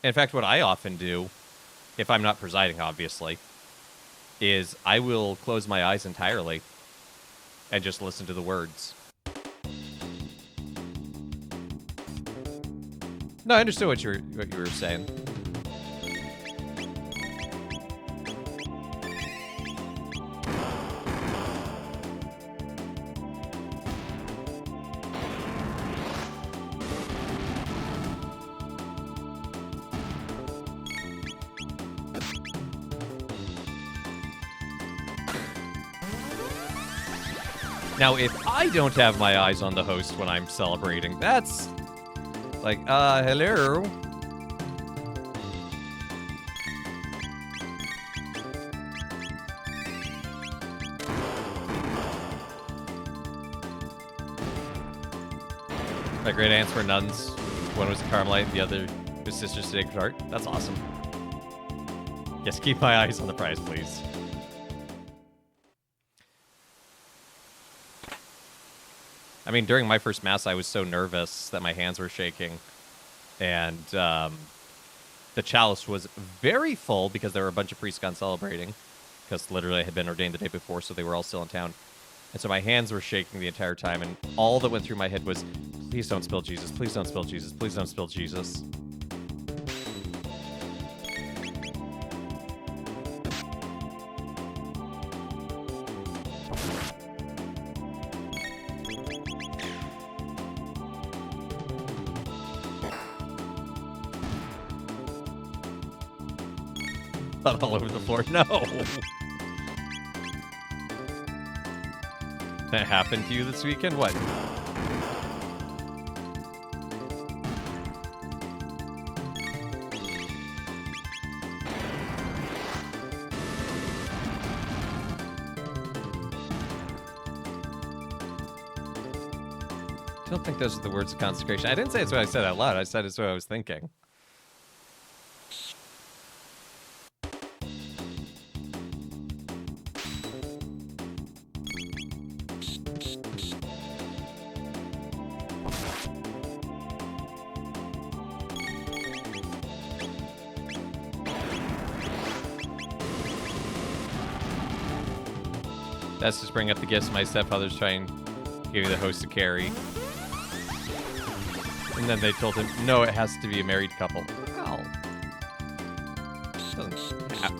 In fact, what I often do, if I'm not presiding, obviously, is I will close my eyes entirely and just listen to the words. No, I understood what you were saying. Now, if I don't have my eyes on the host when I'm celebrating, that's like, hello. My great aunts were nuns. One was a Carmelite, and the other was Sister Sacred Heart. That's awesome. Yes, keep my eyes on the prize, please. I mean, during my first mass, I was so nervous that my hands were shaking. And the chalice was very full because there were a bunch of priests gone celebrating. Because literally I had been ordained the day before, so they were all still in town. And so my hands were shaking the entire time. And all that went through my head was, please don't spill Jesus. Please don't spill Jesus. Please don't spill Jesus. All over the floor. No. That happened to you this weekend? What? I don't think those are the words of consecration. I didn't say it's what I said out loud. I said it's what I was thinking. That's just bring up the gifts my stepfather's trying to give you the host to carry. And then they told him, no, it has to be a married couple. Well, doesn't have.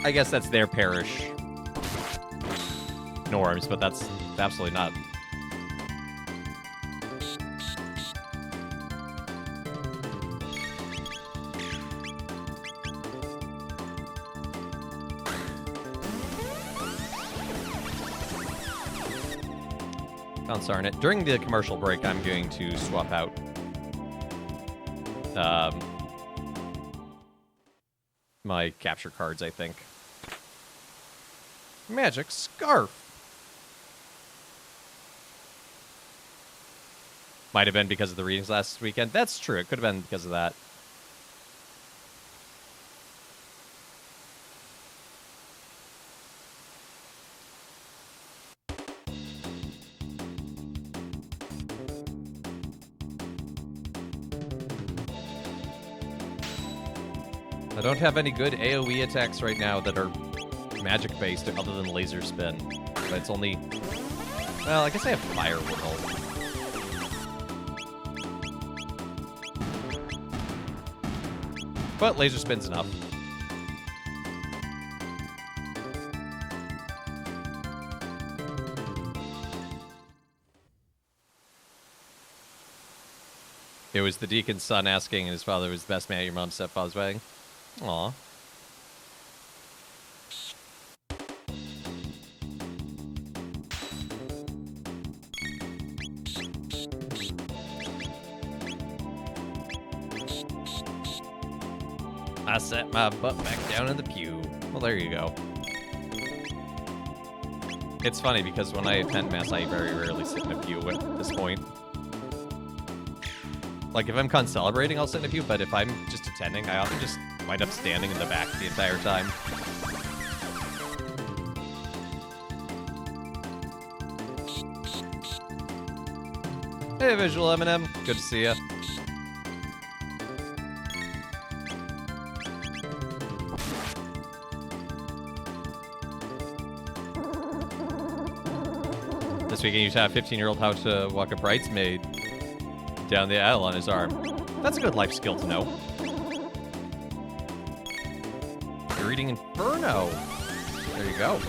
I guess that's their parish norms, but that's absolutely not. Darn it. During the commercial break, I'm going to swap out my capture cards, I think. Magic Scarf. Might have been because of the readings last weekend. That's true. It could have been because of that. I don't have any good AoE attacks right now that are magic-based other than Laser Spin. But it's only... Well, I guess I have Fire Whirl. But Laser Spin's enough. It was the deacon's son asking, and his father was the best man at your mom's stepfather's wedding. Aw. I sat my butt back down in the pew. Well, there you go. It's funny because when I attend Mass, I very rarely sit in a pew at this point. Like, if I'm concelebrating, I'll sit in a pew, but if I'm just attending, I often just wind up standing in the back the entire time. Hey, Visual Eminem. Good to see ya. This weekend, you taught a 15-year-old how to walk a bridesmaid down the aisle on his arm. That's a good life skill to know. You're reading Inferno. There you go.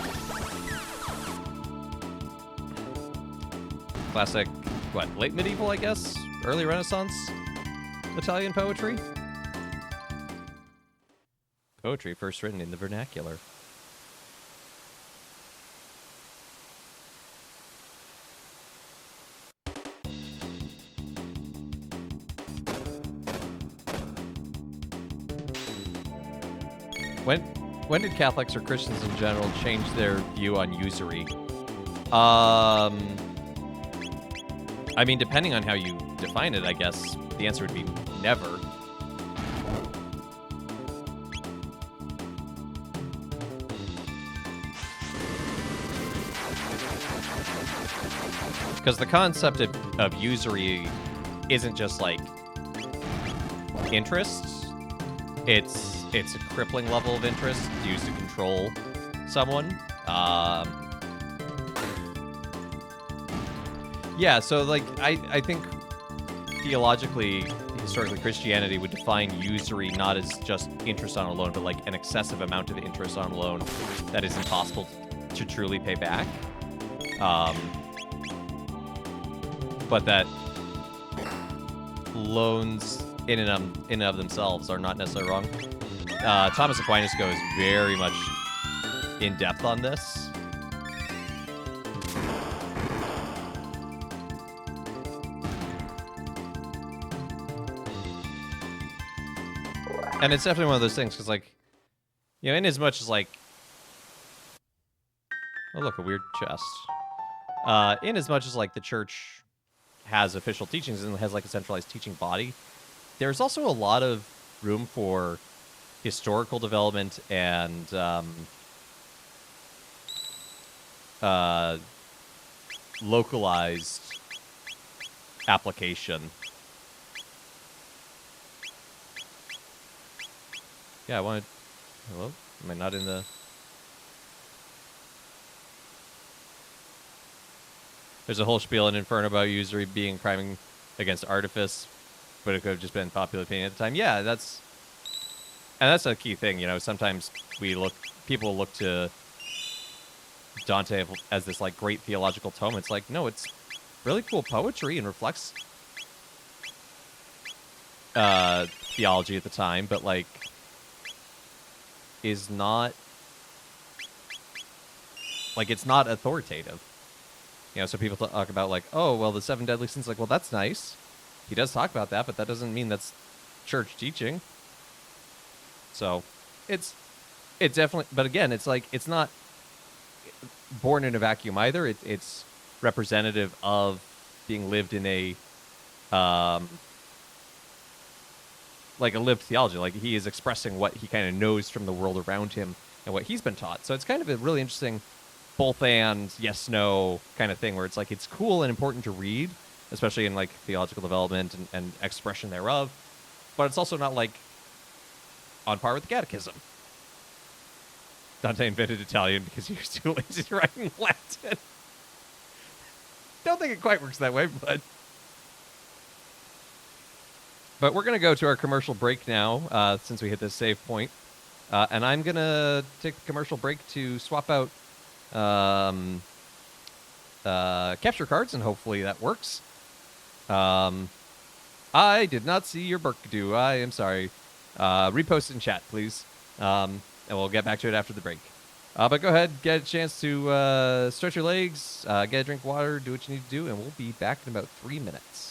Classic, what, late medieval, I guess? Early Renaissance Italian poetry? Poetry first written in the vernacular. When did Catholics or Christians in general change their view on usury? I mean, depending on how you define it, I guess the answer would be never. Because the concept of usury isn't just like interest. It's a crippling level of interest used to control someone. Yeah, so like I think theologically, historically, Christianity would define usury not as just interest on a loan, but like an excessive amount of interest on a loan that is impossible to truly pay back. But that loans in and of themselves are not necessarily wrong. Thomas Aquinas goes very much in depth on this. And it's definitely one of those things, because, like, you know, in as much as, like... Oh, look, a weird chest. In as much as, like, the church has official teachings and has, like, a centralized teaching body, there's also a lot of room for historical development and localized application. Yeah, I wanted... Hello? Am I not in the... There's a whole spiel in Inferno about usury being priming against artifice, but it could have just been popular opinion at the time. Yeah, that's a key thing. You know, sometimes people look to Dante as this like great theological tome. It's like, no, it's really cool poetry and reflects theology at the time, but like is not like, it's not authoritative. You know, so people talk about like, oh, well, the 7 deadly sins. Like, well, that's nice. He does talk about that, but that doesn't mean that's church teaching. So it's definitely, but again, it's like, it's not born in a vacuum either. It's representative of being lived in a like a lived theology. Like, he is expressing what he kind of knows from the world around him and what he's been taught. So it's kind of a really interesting both and yes no kind of thing, where it's like, it's cool and important to read, especially in like theological development and expression thereof, but it's also not like on par with the Catechism. Dante invented Italian because he was too lazy to write in Latin. Don't think it quite works that way, but we're going to go to our commercial break now, since we hit this save point. And I'm going to take the commercial break to swap out capture cards, and hopefully that works. I did not see your Burkadoo. I am sorry. Repost in chat, please. And we'll get back to it after the break. But go ahead, get a chance to stretch your legs, get a drink of water, do what you need to do, and we'll be back in about 3 minutes.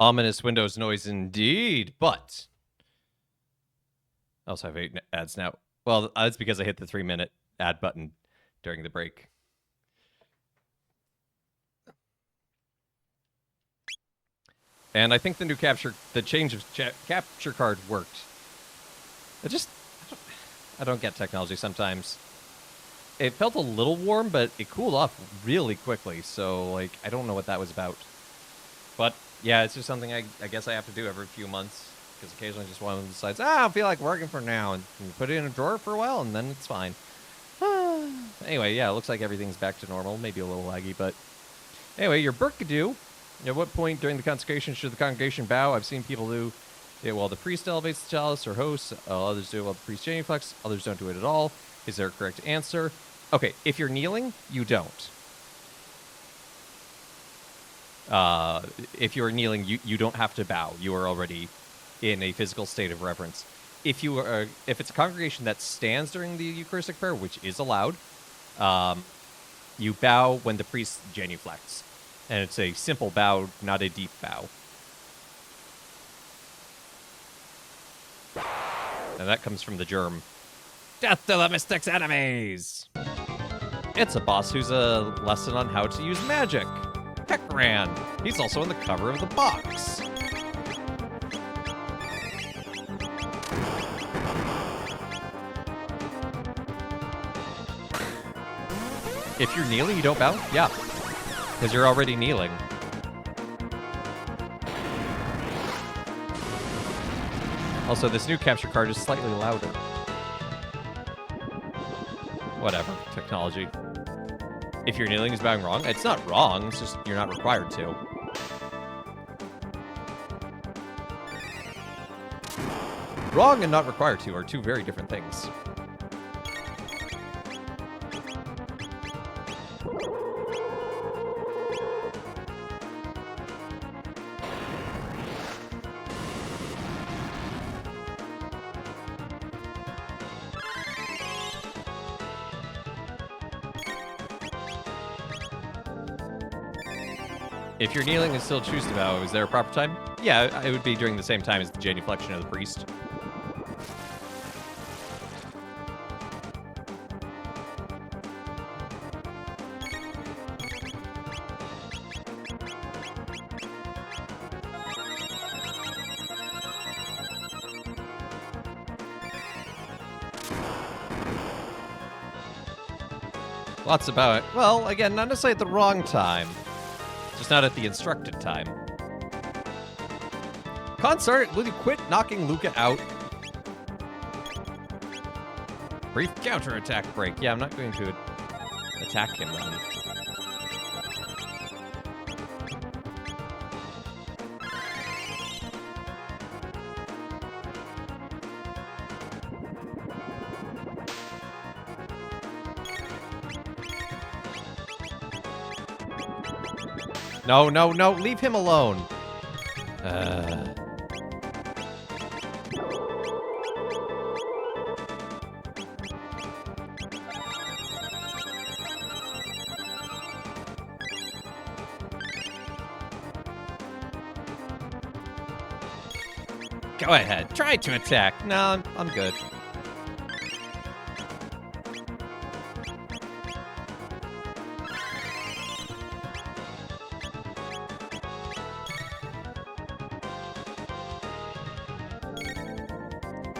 Ominous Windows noise indeed, but I also have 8 ads now. Well, that's because I hit the 3-minute ad button during the break. And I think the new change of capture card worked. I don't get technology sometimes. It felt a little warm, but it cooled off really quickly. So, like, I don't know what that was about. But, yeah, it's just something I guess I have to do every few months. Because occasionally just one of them decides, I don't feel like working for now. And you put it in a drawer for a while, and then it's fine. Anyway, yeah, it looks like everything's back to normal. Maybe a little laggy, but... Anyway, your Burkadoo. At what point during the consecration should the congregation bow? I've seen people do it while the priest elevates the chalice or hosts. Others do it while the priest genuflects. Others don't do it at all. Is there a correct answer? Okay, if you're kneeling, you don't. If you're kneeling, you don't have to bow. You are already in a physical state of reverence. If it's a congregation that stands during the Eucharistic prayer, which is allowed, you bow when the priest genuflects. And it's a simple bow, not a deep bow. And that comes from the germ. Death to the mystic's enemies! It's a boss who's a lesson on how to use magic. Heckran. He's also on the cover of the box. If you're kneeling, you don't bow? Yeah. Because you're already kneeling. Also, this new capture card is slightly louder. Whatever. Technology. If you're kneeling is bowing wrong, it's not wrong, it's just you're not required to. Wrong and not required to are two very different things. If you're kneeling and still choose to bow, is there a proper time? Yeah, it would be during the same time as the genuflection of the priest. Lots about it. Well, again, not necessarily at the wrong time. Just not at the instructed time. Consort, will you quit knocking Luca out? Brief counterattack break. Yeah, I'm not going to attack him then. No, no, no, leave him alone. Go ahead, try to attack. No, I'm good.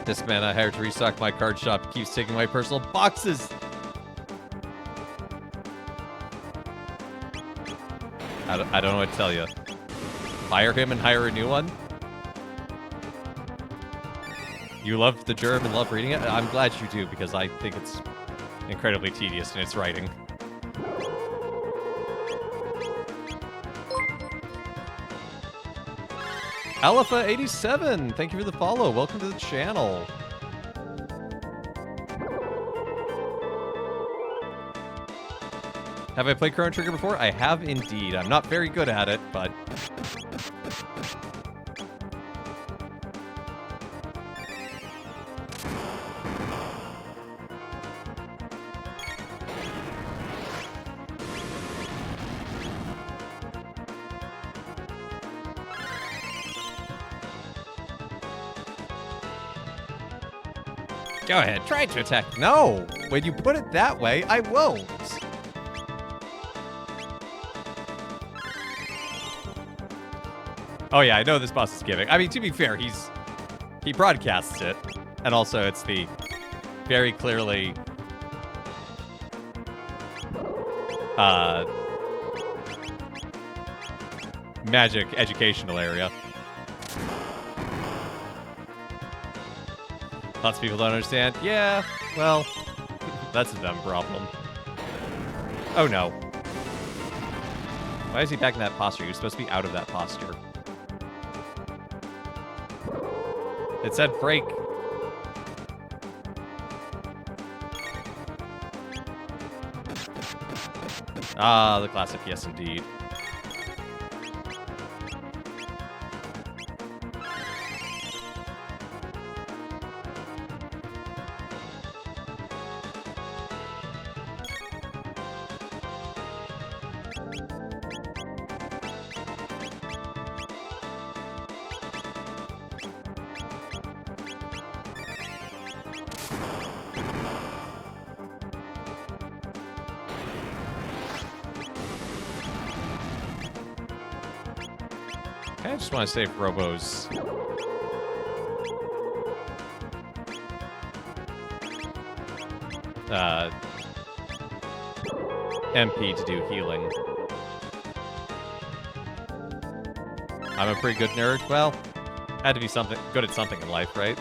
This man I hired to restock my card shop keeps taking my personal boxes. I don't know what to tell you. Fire him and hire a new one? You love the germ and love reading it? I'm glad you do, because I think it's incredibly tedious in its writing. Alpha87, thank you for the follow. Welcome to the channel. Have I played Chrono Trigger before? I have indeed. I'm not very good at it, but... Go ahead, try to attack. No! When you put it that way, I won't. Oh yeah, I know this boss is gimmick. I mean, to be fair, he broadcasts it. And also, it's the very clearly magic educational area. Lots of people don't understand. Yeah, well, that's a dumb problem. Oh no. Why is he back in that posture? You're supposed to be out of that posture. It said break. Ah, the classic, yes indeed. I just want to save Robo's MP to do healing. I'm a pretty good nerd. Well, had to be something good at something in life, right?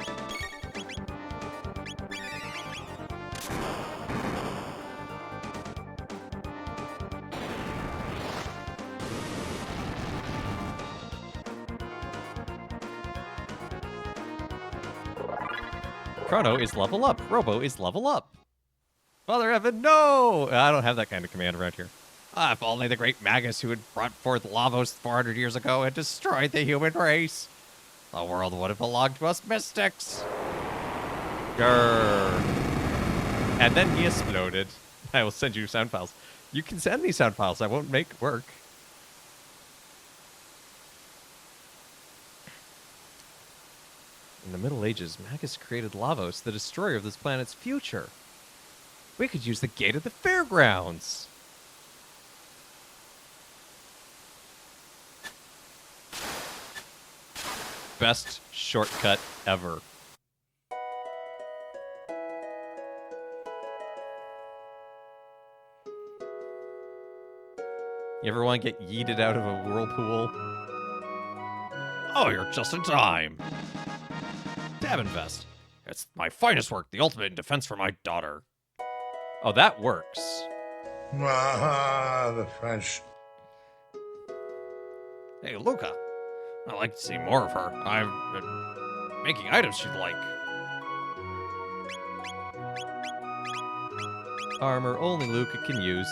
Chrono is level up. Robo is level up. Father Evan, no! I don't have that kind of command around here. Ah, if only the great Magus who had brought forth Lavos 400 years ago had destroyed the human race. The world would have belonged to us mystics. Grrr. And then he exploded. I will send you sound files. You can send me sound files. I won't make it work. In the Middle Ages, Magus created Lavos, the destroyer of this planet's future. We could use the gate at the fairgrounds. Best shortcut ever. You ever want to get yeeted out of a whirlpool? Oh, you're just in time. Dab Invest. It's my finest work, the ultimate in defense for my daughter. Oh, that works. Ah, the French. Hey, Luca. I'd like to see more of her. I'm making items she'd like. Armor only Luca can use.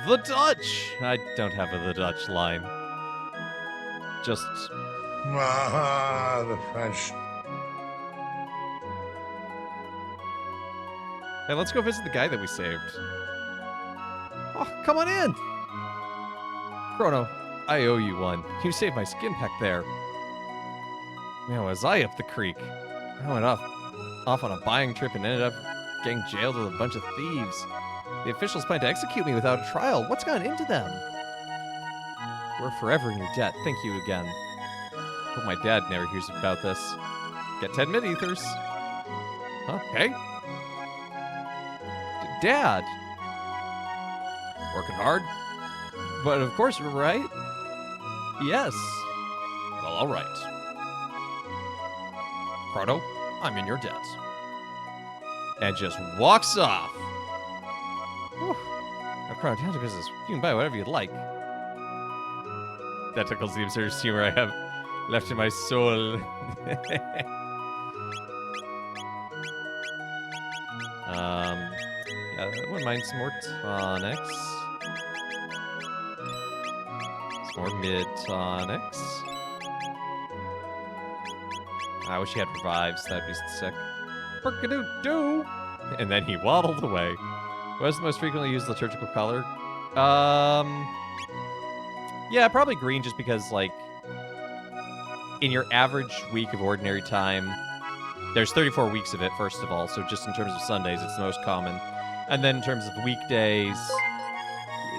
The Dutch! I don't have the Dutch line. Just... Ah, the French. Hey, let's go visit the guy that we saved. Oh, come on in! Chrono, I owe you one. You saved my skin pack there. Man, was I up the creek. I went off on a buying trip and ended up getting jailed with a bunch of thieves. The officials plan to execute me without a trial. What's gone into them? We're forever in your debt. Thank you again. Hope my dad never hears about this. Get 10 mid-ethers. Huh? Hey? Dad! Working hard? But of course, right? Yes. Well, all right. Chrono, I'm in your debt. And just walks off. Whew. Now, Chrono, down to business. You can buy whatever you'd like. That tickles the absurd humor I have left in my soul. Yeah, I wouldn't mind some more tonics. Some more mid-tonics. I wish he had revives. That'd be sick. Burkadoo-doo! And then he waddled away. What is the most frequently used liturgical color? Yeah, probably green, just because, like, in your average week of ordinary time, There's 34 weeks of it, first of all, so just in terms of Sundays, it's the most common. And then in terms of weekdays,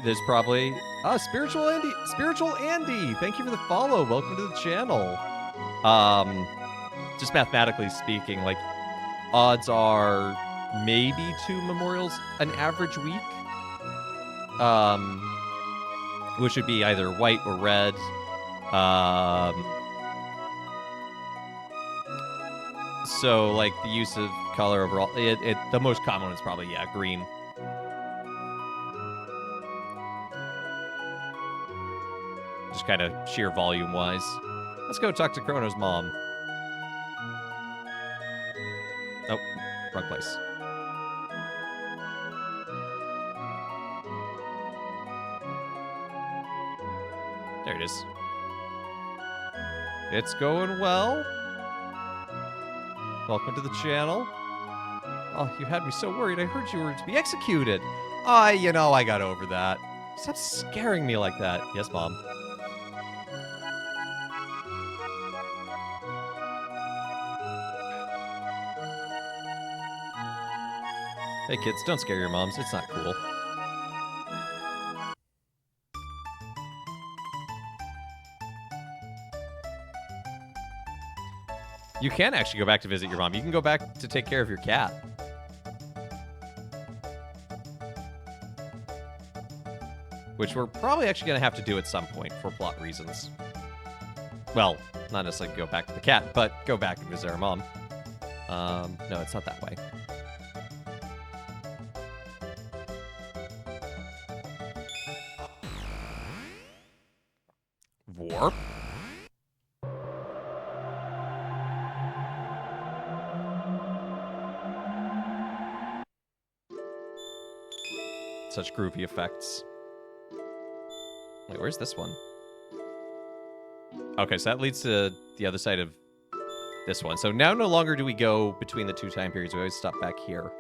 there's probably Spiritual Andy. Spiritual Andy, thank you for the follow. Welcome to the channel. Just mathematically speaking, like odds are maybe 2 memorials an average week. Which would be either white or red. So like the use of color overall, the most common is probably green. Just kind of sheer volume wise. Let's go talk to Chrono's mom. Oh, wrong place. There it is. It's going well. Welcome to the channel. Oh, you had me so worried. I heard you were to be executed. You know, I got over that. Stop scaring me like that. Yes, Mom. Hey, kids, don't scare your moms. It's not cool. You can actually go back to visit your mom. You can go back to take care of your cat. Which we're probably actually going to have to do at some point for plot reasons. Well, not necessarily go back to the cat, but go back and visit our mom. No, it's not that way. Warp. Such groovy effects. Wait, where's this one? Okay, so that leads to the other side of this one. So now no longer do we go between the 2 time periods. We always stop back here.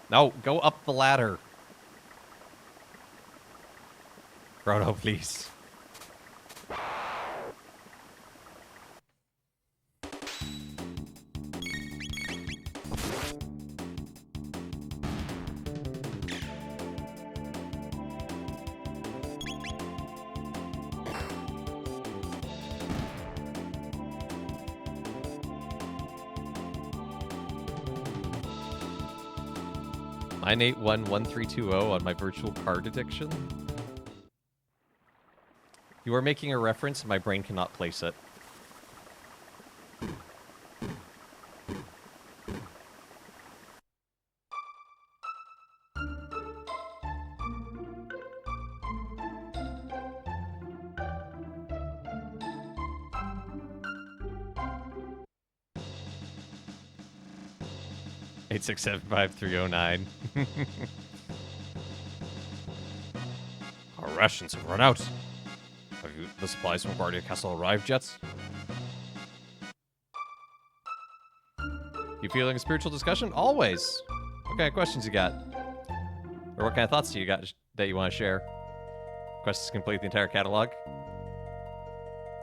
No, go up the ladder. Chrono, please. Nine 9811320 on my virtual card addiction. You are making a reference and my brain cannot place it. Eight six seven five 309. Our rations have run out. Have the supplies from Guardia Castle arrived yet? You feeling a spiritual discussion? Always. What kind of questions you got? Or what kind of thoughts do you got that you want to share? Quests to complete the entire catalog?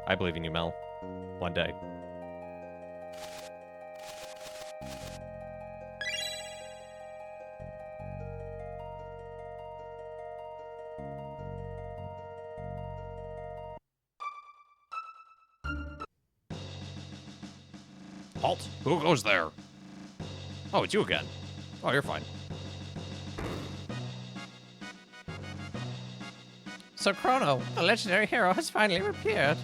I believe in you, Mel. One day. Halt! Who goes there? Oh, it's you again. Oh, you're fine. So Chrono, the legendary hero, has finally appeared.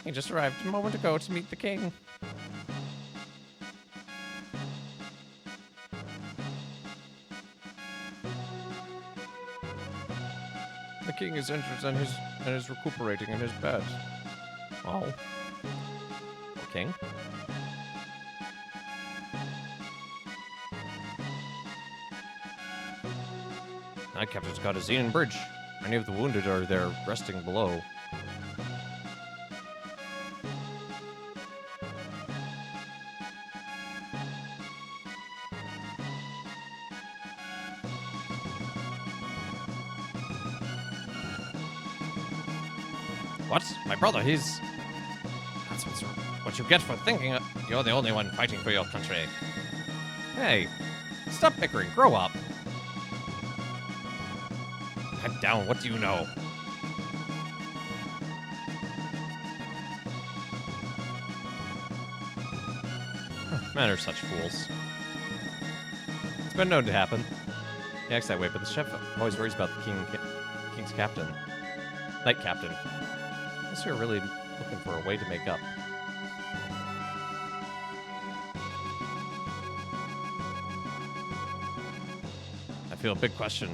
He just arrived a moment ago to meet the king. The king is injured and is recuperating in his bed. Oh. King? Night Captain's got a Xenon bridge. Many of the wounded are there resting below. What? My brother, he's... That's what you get for thinking you're the only one fighting for your country. Hey, stop bickering, grow up. Head down, what do you know? Men are such fools. It's been known to happen. He acts that way, but the chef always worries about the king's captain. Knight captain. Unless you're really looking for a way to make up. I feel a big question.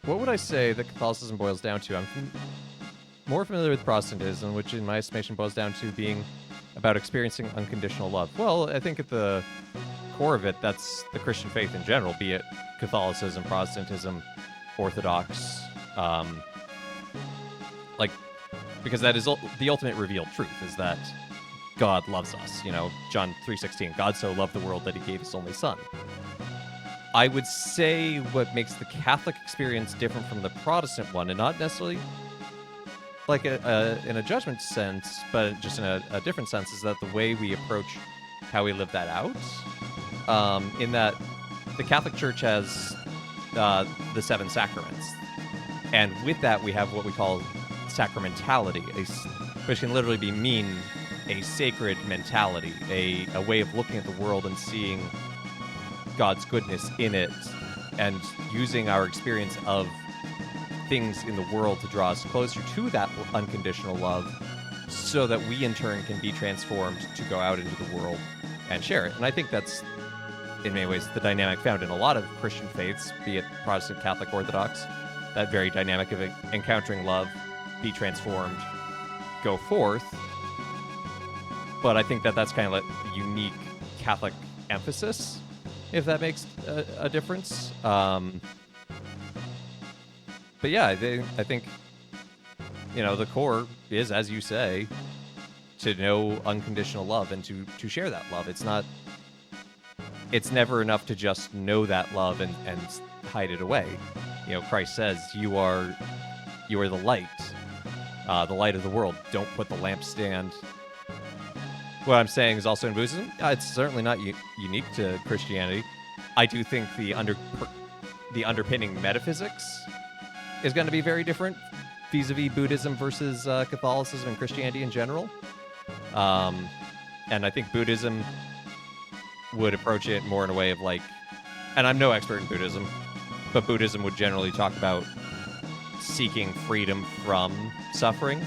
What would I say that Catholicism boils down to? I'm more familiar with Protestantism, which in my estimation boils down to being about experiencing unconditional love. Well, I think at the core of it, that's the Christian faith in general, be it Catholicism, Protestantism, Orthodox, because that is the ultimate revealed truth, is that God loves us. You know, John 3:16, God so loved the world that he gave his only son. I would say what makes the Catholic experience different from the Protestant one, and not necessarily like in a judgment sense, but just in a different sense, is that the way we approach how we live that out. In that the Catholic Church has the 7 sacraments, and with that we have what we call sacramentality, which can literally mean a sacred mentality, a way of looking at the world and seeing God's goodness in it, and using our experience of things in the world to draw us closer to that unconditional love, so that we in turn can be transformed to go out into the world and share it. And I think that's in many ways the dynamic found in a lot of Christian faiths, be it Protestant, Catholic, Orthodox, that very dynamic of encountering love, be transformed, go forth. But I think that that's kind of like the unique Catholic emphasis, if that makes a difference. But yeah, I think, you know, the core is, as you say, to know unconditional love and to share that love. It's never enough to just know that love and hide it away. You know, Christ says, you are the light of the world. Don't put the lampstand. What I'm saying is also in Buddhism. It's certainly not unique to Christianity. I do think the underpinning metaphysics is going to be very different vis-a-vis Buddhism versus Catholicism and Christianity in general. And I think Buddhism would approach it more in a way of like, and I'm no expert in Buddhism, but Buddhism would generally talk about seeking freedom from suffering,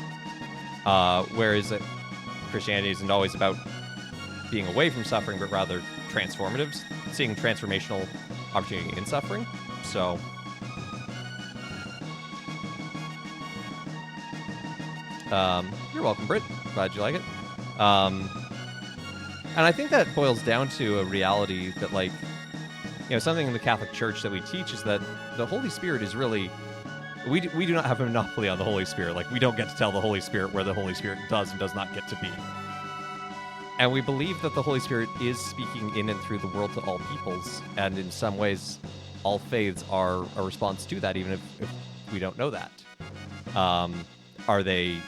whereas Christianity isn't always about being away from suffering, but rather transformative, seeing transformational opportunity in suffering. So, you're welcome, Britt. Glad you like it. And I think that boils down to a reality that, like, you know, something in the Catholic Church that we teach is that the Holy Spirit is really, we do not have a monopoly on the Holy Spirit. Like, we don't get to tell the Holy Spirit where the Holy Spirit does and does not get to be. And we believe that the Holy Spirit is speaking in and through the world to all peoples, and in some ways, all faiths are a response to that, even if we don't know that. Are they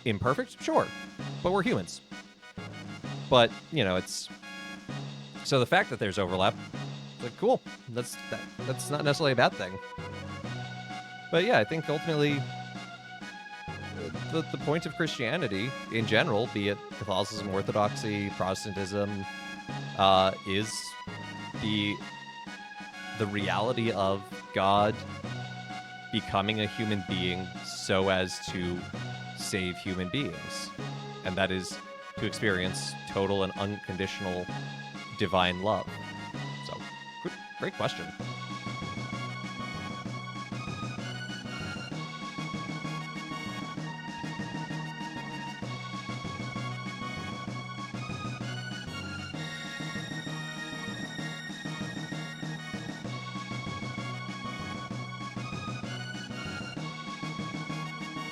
imperfect? Sure. But we're humans. But, you know, it's... So the fact that there's overlap, like, cool. That's not necessarily a bad thing. But yeah, I think ultimately the point of Christianity in general, be it Catholicism, Orthodoxy, Protestantism, is the reality of God becoming a human being so as to save human beings. And that is to experience total and unconditional divine love. So, great question.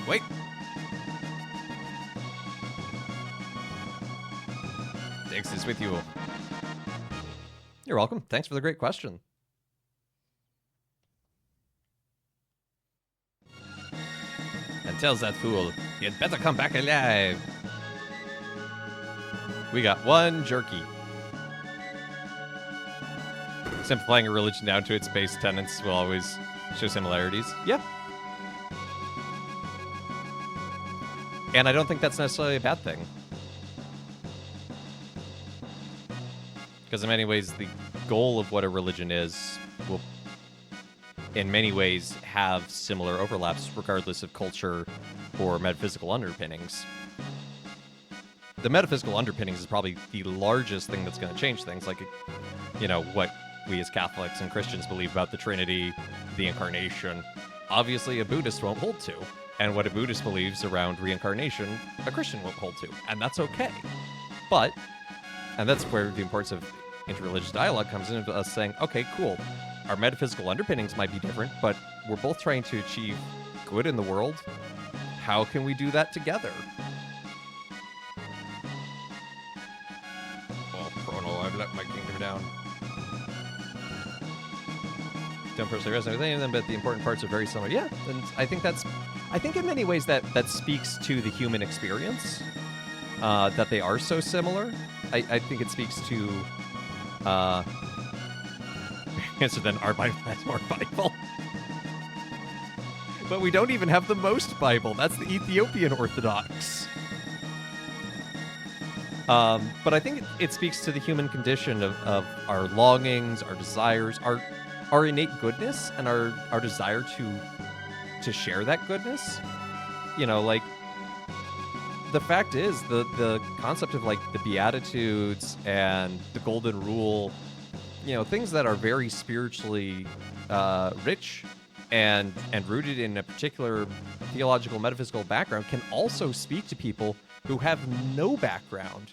Wait. Dix is with you. You're welcome. Thanks for the great question. And tells that fool, you'd better come back alive. We got one jerky. Simplifying a religion down to its base tenets will always show similarities. Yeah. And I don't think that's necessarily a bad thing. Because in many ways, the goal of what a religion is will, in many ways, have similar overlaps regardless of culture or metaphysical underpinnings. The metaphysical underpinnings is probably the largest thing that's going to change things. Like, you know, what we as Catholics and Christians believe about the Trinity, the Incarnation. Obviously, a Buddhist won't hold to. And what a Buddhist believes around reincarnation, a Christian won't hold to. And that's okay. But, and that's where the importance of interreligious dialogue comes in, us saying, okay, cool. Our metaphysical underpinnings might be different, but we're both trying to achieve good in the world. How can we do that together? Well, Chrono, I've let my kingdom down. Don't personally resonate with any of them, but the important parts are very similar. Yeah, and I think in many ways that speaks to the human experience, that they are so similar. I think it speaks to, answer then our Bible has more Bible. But we don't even have the most Bible. That's the Ethiopian Orthodox. But I think it speaks to the human condition of our longings, our desires, our innate goodness, and our desire to share that goodness. You know, like, the fact is, the concept of, like, the Beatitudes and the Golden Rule, you know, things that are very spiritually rich and rooted in a particular theological, metaphysical background, can also speak to people who have no background,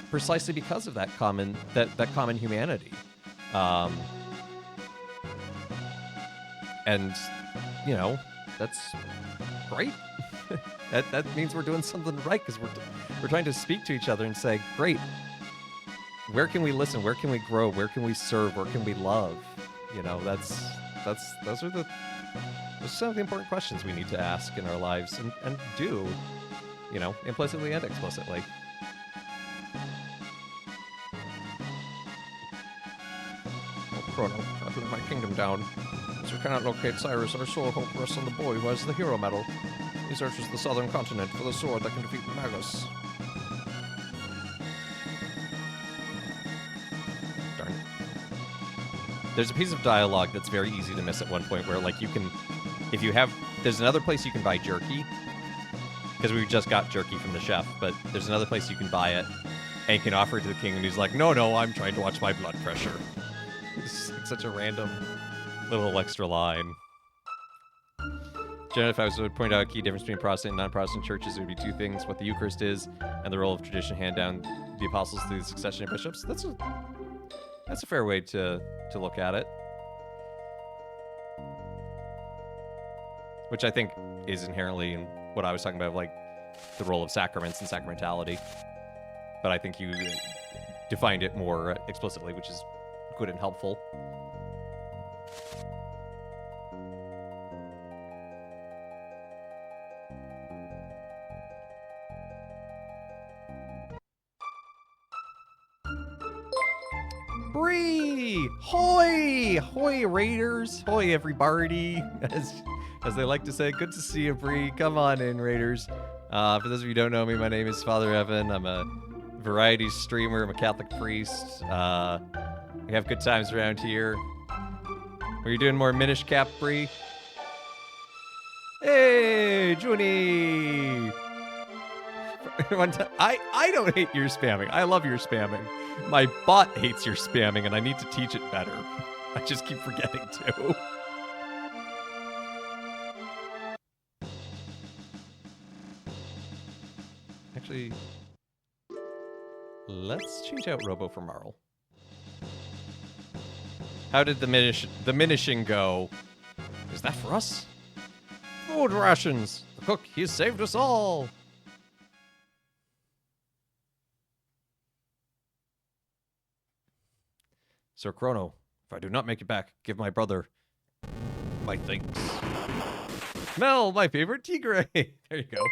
precisely because of that common humanity. And, you know, that's great. that means we're doing something right, because we're trying to speak to each other and say, great, where can we listen? Where can we grow? Where can we serve? Where can we love? You know, those are some of the important questions we need to ask in our lives and do, you know, implicitly and explicitly. Oh, Chrono, I've let my kingdom down. As we cannot locate Cyrus, our sole hope rests on the boy who has the hero medal. He searches the southern continent for the sword that can defeat Magus. Darn it. There's a piece of dialogue that's very easy to miss at one point where, like, you can, if you have, there's another place you can buy jerky, because we just got jerky from the chef, but there's another place you can buy it, and you can offer it to the king, and he's like, no, I'm trying to watch my blood pressure. It's like such a random little extra line. Generally, if I was to point out a key difference between Protestant and non-Protestant churches, it would be two things: what the Eucharist is, and the role of tradition hand down the apostles through the succession of bishops. That's a fair way to look at it. Which I think is inherently in what I was talking about, like the role of sacraments and sacramentality. But I think you defined it more explicitly, which is good and helpful. Bree! Hoy! Hoy, Raiders! Hoy, everybody! As they like to say, good to see you, Bree. Come on in, Raiders. For those of you who don't know me, my name is Father Evan. I'm a variety streamer. I'm a Catholic priest. We have good times around here. Were you doing more Minish Cap, Bree? Hey, Junie! I don't hate your spamming. I love your spamming. My bot hates your spamming, and I need to teach it better. I just keep forgetting to. Actually, let's change out Robo for Marl. How did the minishing go? Is that for us? Food rations. The cook, he has saved us all. Sir Chrono, if I do not make it back, give my brother my thanks. Mel, my favorite tigre. There you go.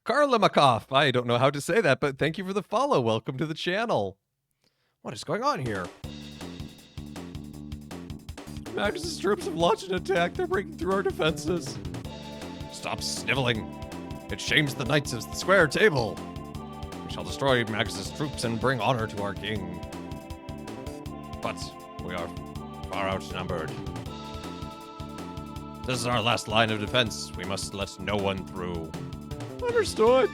Karlamakov. I don't know how to say that, but thank you for the follow. Welcome to the channel. What is going on here? Magnus's troops have launched an attack. They're breaking through our defenses. Stop sniveling. It shames the knights of the square table. We shall destroy Magnus's troops and bring honor to our king. But we are far outnumbered. This is our last line of defense. We must let no one through. Understood.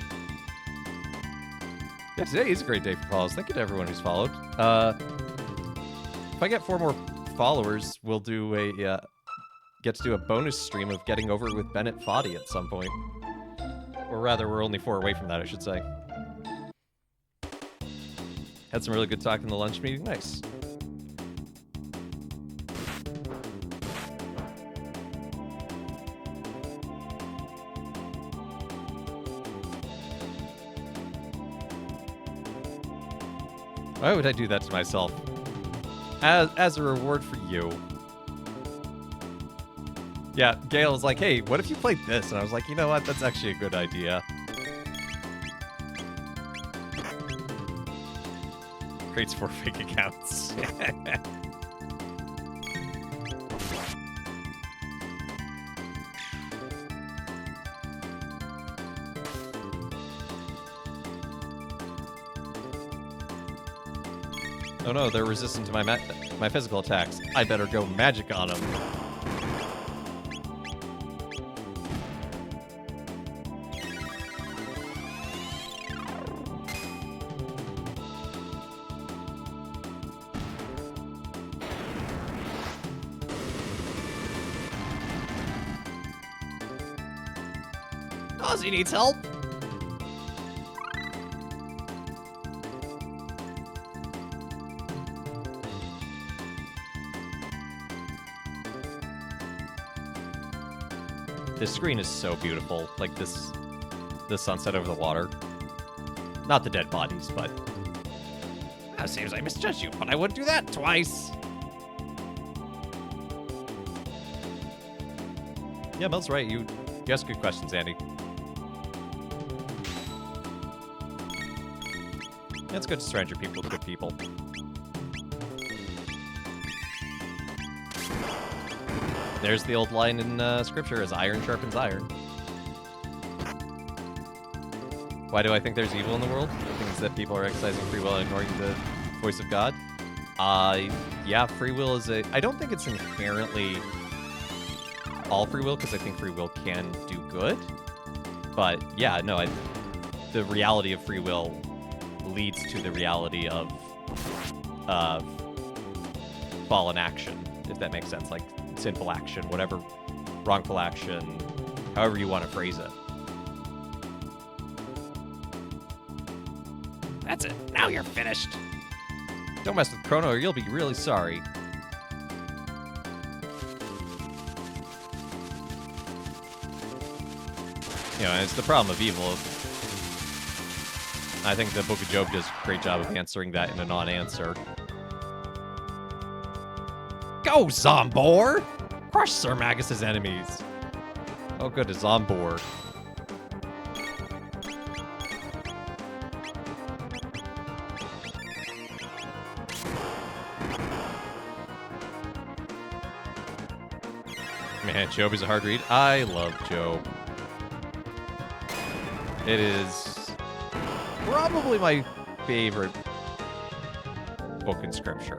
Yeah, today is a great day for follows. Thank you to everyone who's followed. If I get 4 more followers, we'll do a get to do a bonus stream of getting over it with Bennett Foddy at some point. Or rather, we're only 4 away from that, I should say. Had some really good talk in the lunch meeting. Nice. Why would I do that to myself? As a reward for you. Yeah, Gail was like, hey, what if you played this? And I was like, you know what? That's actually a good idea. Creates 4 fake accounts. Oh no, they're resistant to my physical attacks. I better go magic on them. Ozzy needs help. This screen is so beautiful. Like this sunset over the water. Not the dead bodies, but... It seems I misjudged you, but I wouldn't do that twice. Yeah, Mel's right. You ask good questions, Andy. It's good to surround your people with good people. There's the old line in scripture, as iron sharpens iron. Why do I think there's evil in the world? I think it's that people are exercising free will and ignoring the voice of God. Yeah, free will is I don't think it's inherently all free will, because I think free will can do good. But yeah, no, the reality of free will leads to the reality of fallen action, if that makes sense. Like, sinful action, whatever, wrongful action, however you want to phrase it. That's it. Now you're finished. Don't mess with Chrono or you'll be really sorry. You know, it's the problem of evil. I think the Book of Job does a great job of answering that in a non-answer. Go, Zombor! Crush Sir Magus's enemies. Oh, good, it's on board. Man, Job is a hard read. I love Job. It is probably my favorite book in scripture.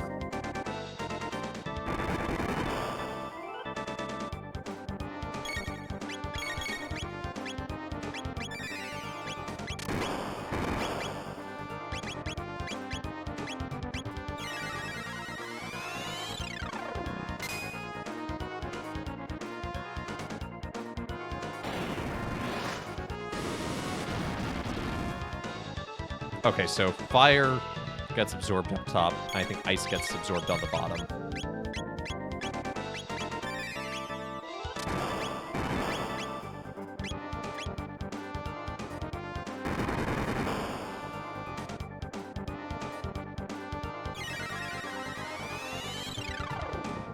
Okay, so fire gets absorbed up top. I think ice gets absorbed on the bottom.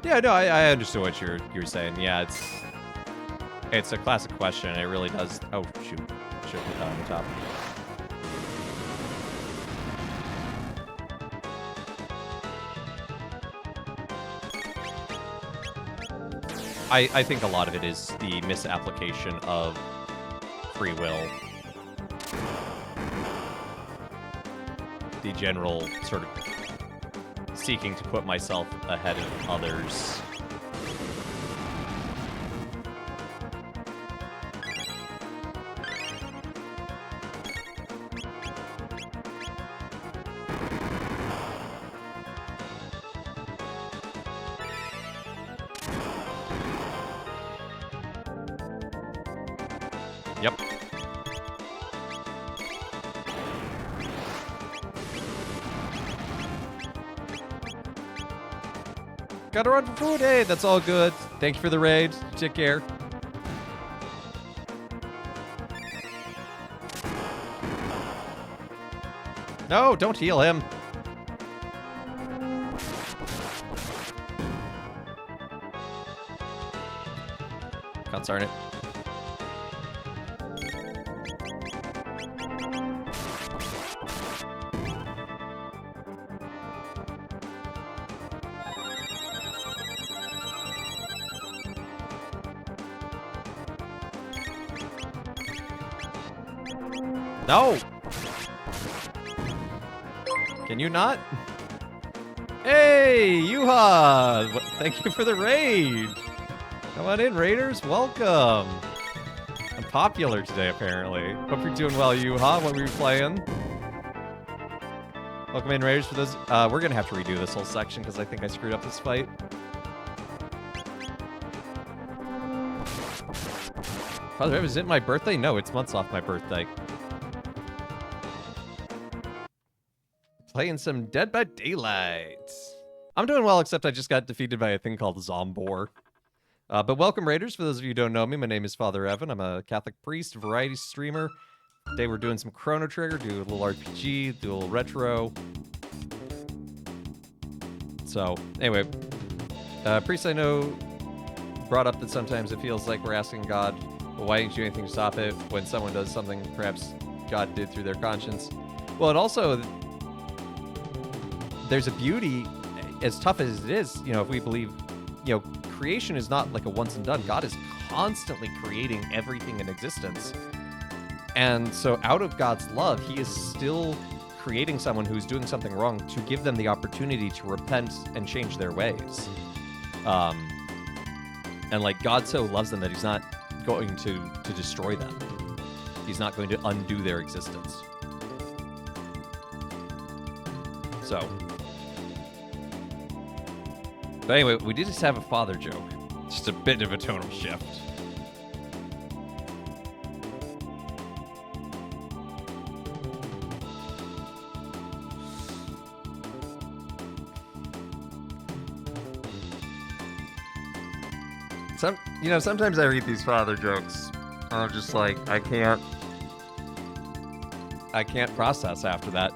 Yeah, no, I understood what you're saying. Yeah, it's a classic question. It really does. Oh shoot, should be on the top. I think a lot of it is the misapplication of free will. The general sort of seeking to put myself ahead of others. Yep. Gotta run for food. Hey, that's all good. Thank you for the raid. Take care. No, don't heal him. Concern it. No! Can you not? Hey, Yuha! Thank you for the raid! Come on in, raiders. Welcome! I'm popular today, apparently. Hope you're doing well, Yuha. What were you playing? Welcome in, raiders. For those, we're gonna have to redo this whole section because I think I screwed up this fight. Father Evan, is it my birthday? No, it's months off my birthday. Playing some Dead by Daylight. I'm doing well, except I just got defeated by a thing called Zombor. But welcome, Raiders. For those of you who don't know me, my name is Father Evan. I'm a Catholic priest, variety streamer. Today we're doing some Chrono Trigger, do a little RPG, do a little retro. So, anyway. Priest, I know, brought up that sometimes it feels like we're asking God, well, why didn't you do anything to stop it when someone does something perhaps God did through their conscience? Well, it also... there's a beauty, as tough as it is, you know, if we believe, you know, creation is not like a once and done. God is constantly creating everything in existence. And so out of God's love, he is still creating someone who's doing something wrong to give them the opportunity to repent and change their ways. And like God so loves them that he's not going to destroy them. He's not going to undo their existence. So... but anyway, we did just have a father joke. Just a bit of a tonal shift. Sometimes I read these father jokes, and I'm just like, I can't process after that.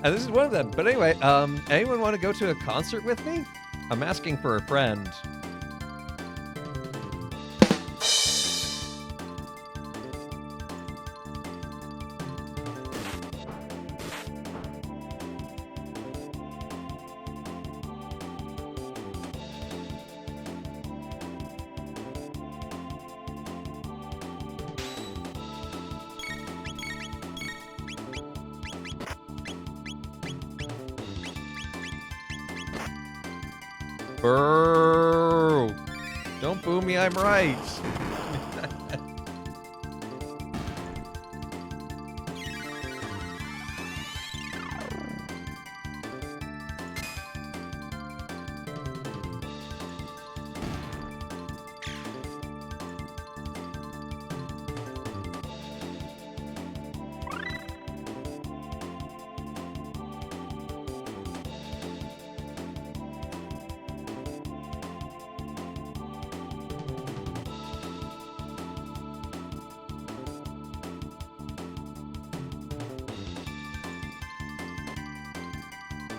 And this is one of them. But anyway, anyone want to go to a concert with me? I'm asking for a friend. Boo! Don't boo me, I'm right.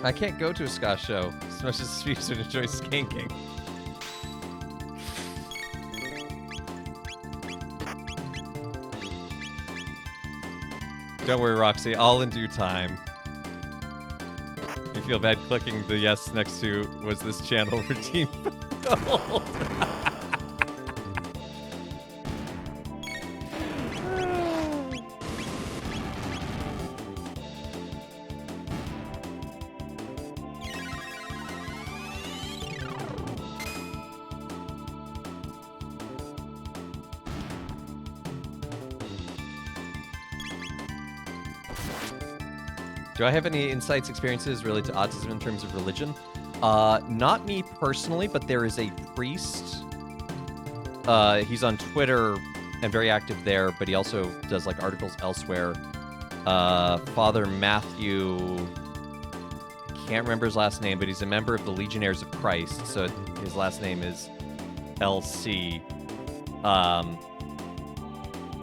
I can't go to a ska show as much as we used to enjoy skanking. Don't worry, Roxy. All in due time. You feel bad clicking the yes next to was this channel routine. Do I have any insights, experiences related to autism in terms of religion? Not me personally, but there is a priest. He's on Twitter and very active there, but he also does like articles elsewhere. Father Matthew, can't remember his last name, but he's a member of the Legionnaires of Christ. So his last name is LC.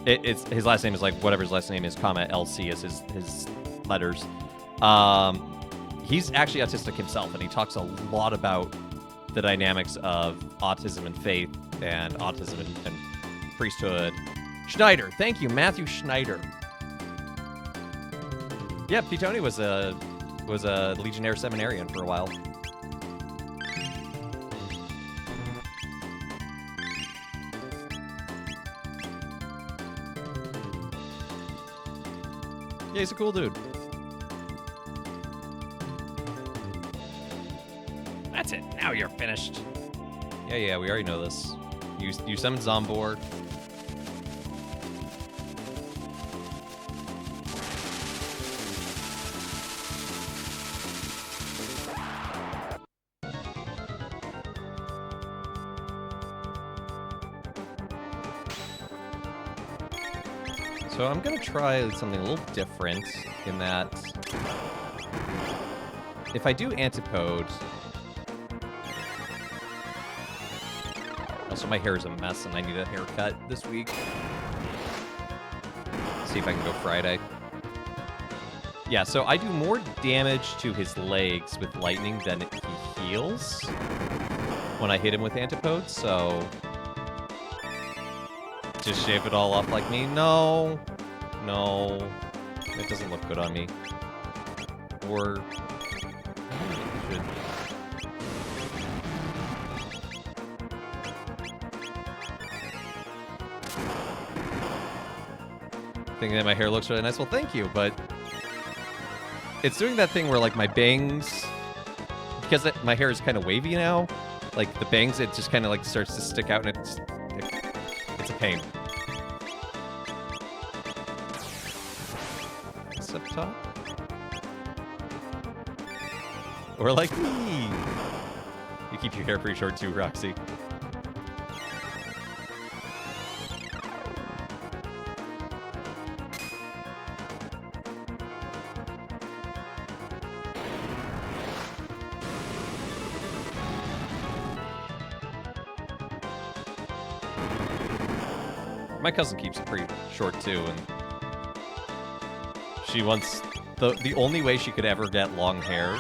His last name is like whatever his last name is, comma LC is his letters. He's actually autistic himself, and he talks a lot about the dynamics of autism and faith, and autism and priesthood. Schneider, thank you, Matthew Schneider. Yeah, P-Tony was a Legionnaire seminarian for a while. Yeah, he's a cool dude. That's it. Now you're finished. Yeah, we already know this. You summoned Zombor. So I'm gonna try something a little different in that if I do Antipode. Also, my hair is a mess and I need a haircut this week. See if I can go Friday. Yeah, so I do more damage to his legs with lightning than he heals when I hit him with Antipode, so just shave it all off like me? No. It doesn't look good on me. Or I should. Thinking that my hair looks really nice. Well, thank you, but it's doing that thing where like my bangs, because my hair is kind of wavy now, like the bangs, it just kind of like starts to stick out, and it's a pain. It's up top. Or like me. You keep your hair pretty short too, Roxy. My cousin keeps it pretty short too, and she once the only way she could ever get long hair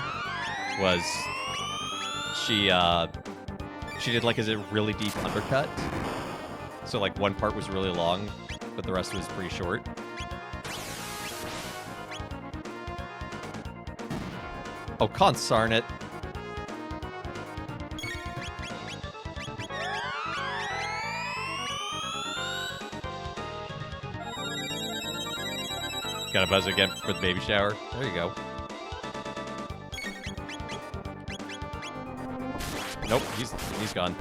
was she did like a really deep undercut. So like one part was really long, but the rest was pretty short. Oh, consarn it. Got a buzz again for the baby shower. There you go. Nope, he's gone.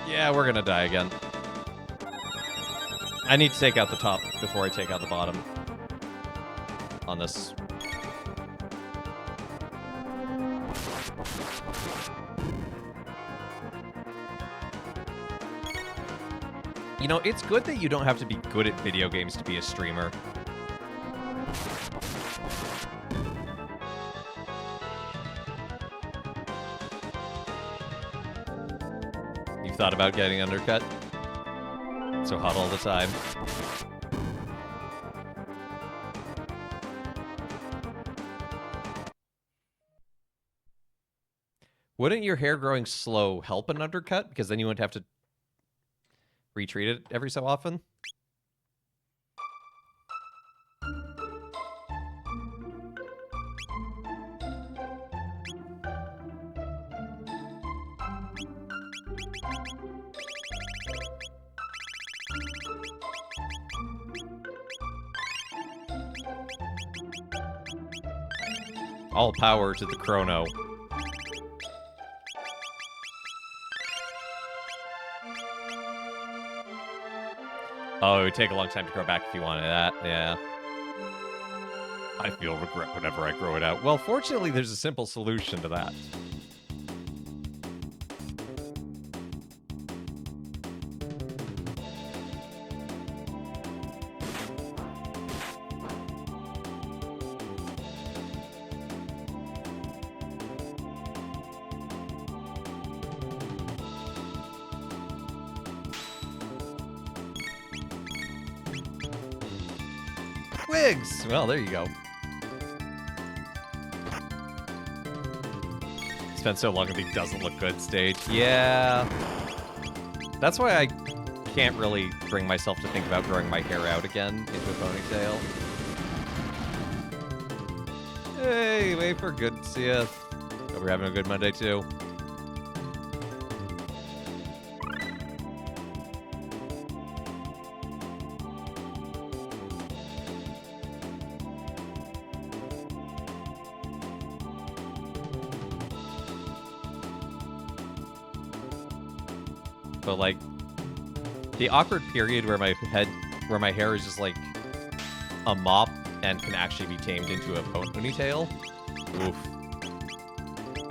Yeah, we're gonna die again. I need to take out the top before I take out the bottom on this. You know, it's good that you don't have to be good at video games to be a streamer. You've thought about getting undercut? So hot all the time. Wouldn't your hair growing slow help an undercut? Because then you wouldn't have to retreat it every so often? All power to the Chrono. Oh, it would take a long time to grow back if you wanted that. Yeah. I feel regret whenever I grow it out. Well, fortunately, there's a simple solution to that. Wigs! Well, there you go. Spent so long on the doesn't look good stage. Yeah. That's why I can't really bring myself to think about growing my hair out again into a ponytail. Hey, Wafer, good to see you. Hope you're having a good Monday, too. But like the awkward period where my hair is just like a mop and can actually be tamed into a ponytail. Oof.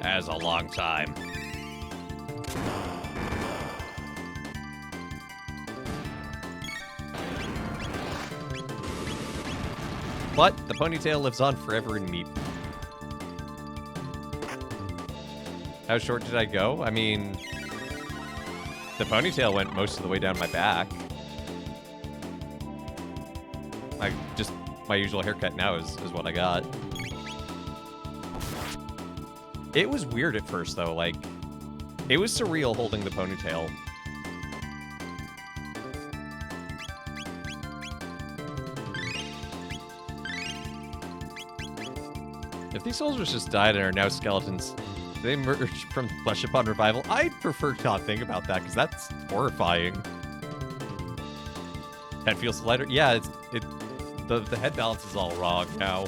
That is a long time. But the ponytail lives on forever in me. How short did I go? I mean, the ponytail went most of the way down my back. My usual haircut now is what I got. It was weird at first, though. Like, it was surreal holding the ponytail. If these soldiers just died and are now skeletons, they emerge from flesh upon revival. I'd prefer to not think about that, because that's horrifying. Head feels lighter. Yeah, the head balance is all wrong now.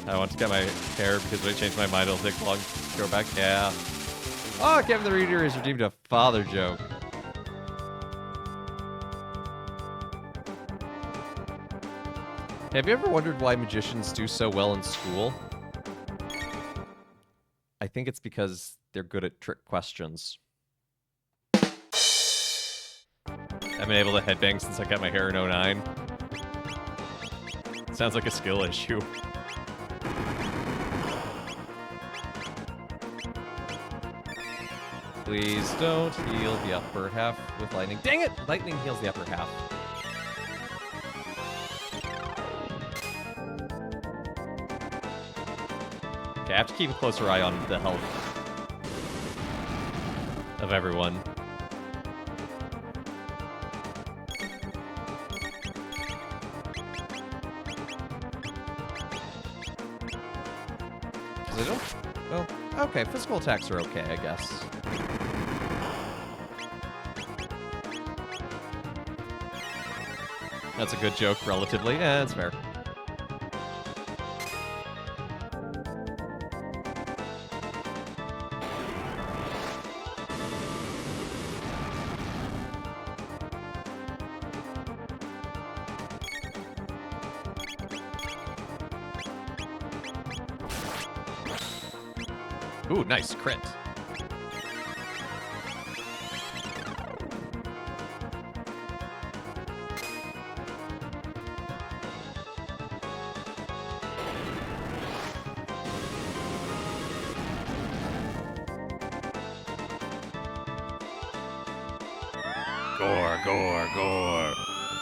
I want to cut my hair because when I change my mind, it'll take long to grow back. Yeah. Oh, Kevin the Reader is redeemed a father joke. Have you ever wondered why magicians do so well in school? I think it's because they're good at trick questions. I've been able to headbang since I cut my hair in 09. Sounds like a skill issue. Please don't heal the upper half with lightning. Dang it! Lightning heals the upper half. Okay, I have to keep a closer eye on the health of everyone. Because I don't... Well, okay, physical attacks are okay, I guess. That's a good joke, relatively. Yeah, that's fair. Ooh, nice crit. Gore, gore, gore.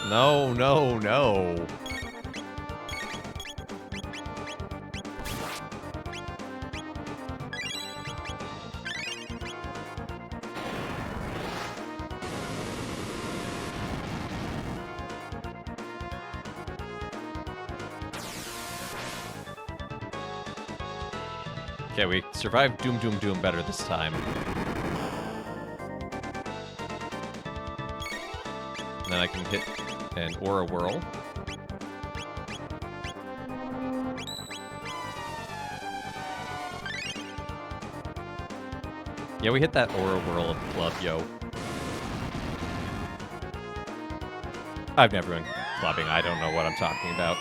No, no, no. Okay, we survived Doom, Doom, Doom better this time. And then I can hit an Aura Whirl. Yeah, we hit that Aura Whirl of the club, yo. I've never been clubbing. I don't know what I'm talking about.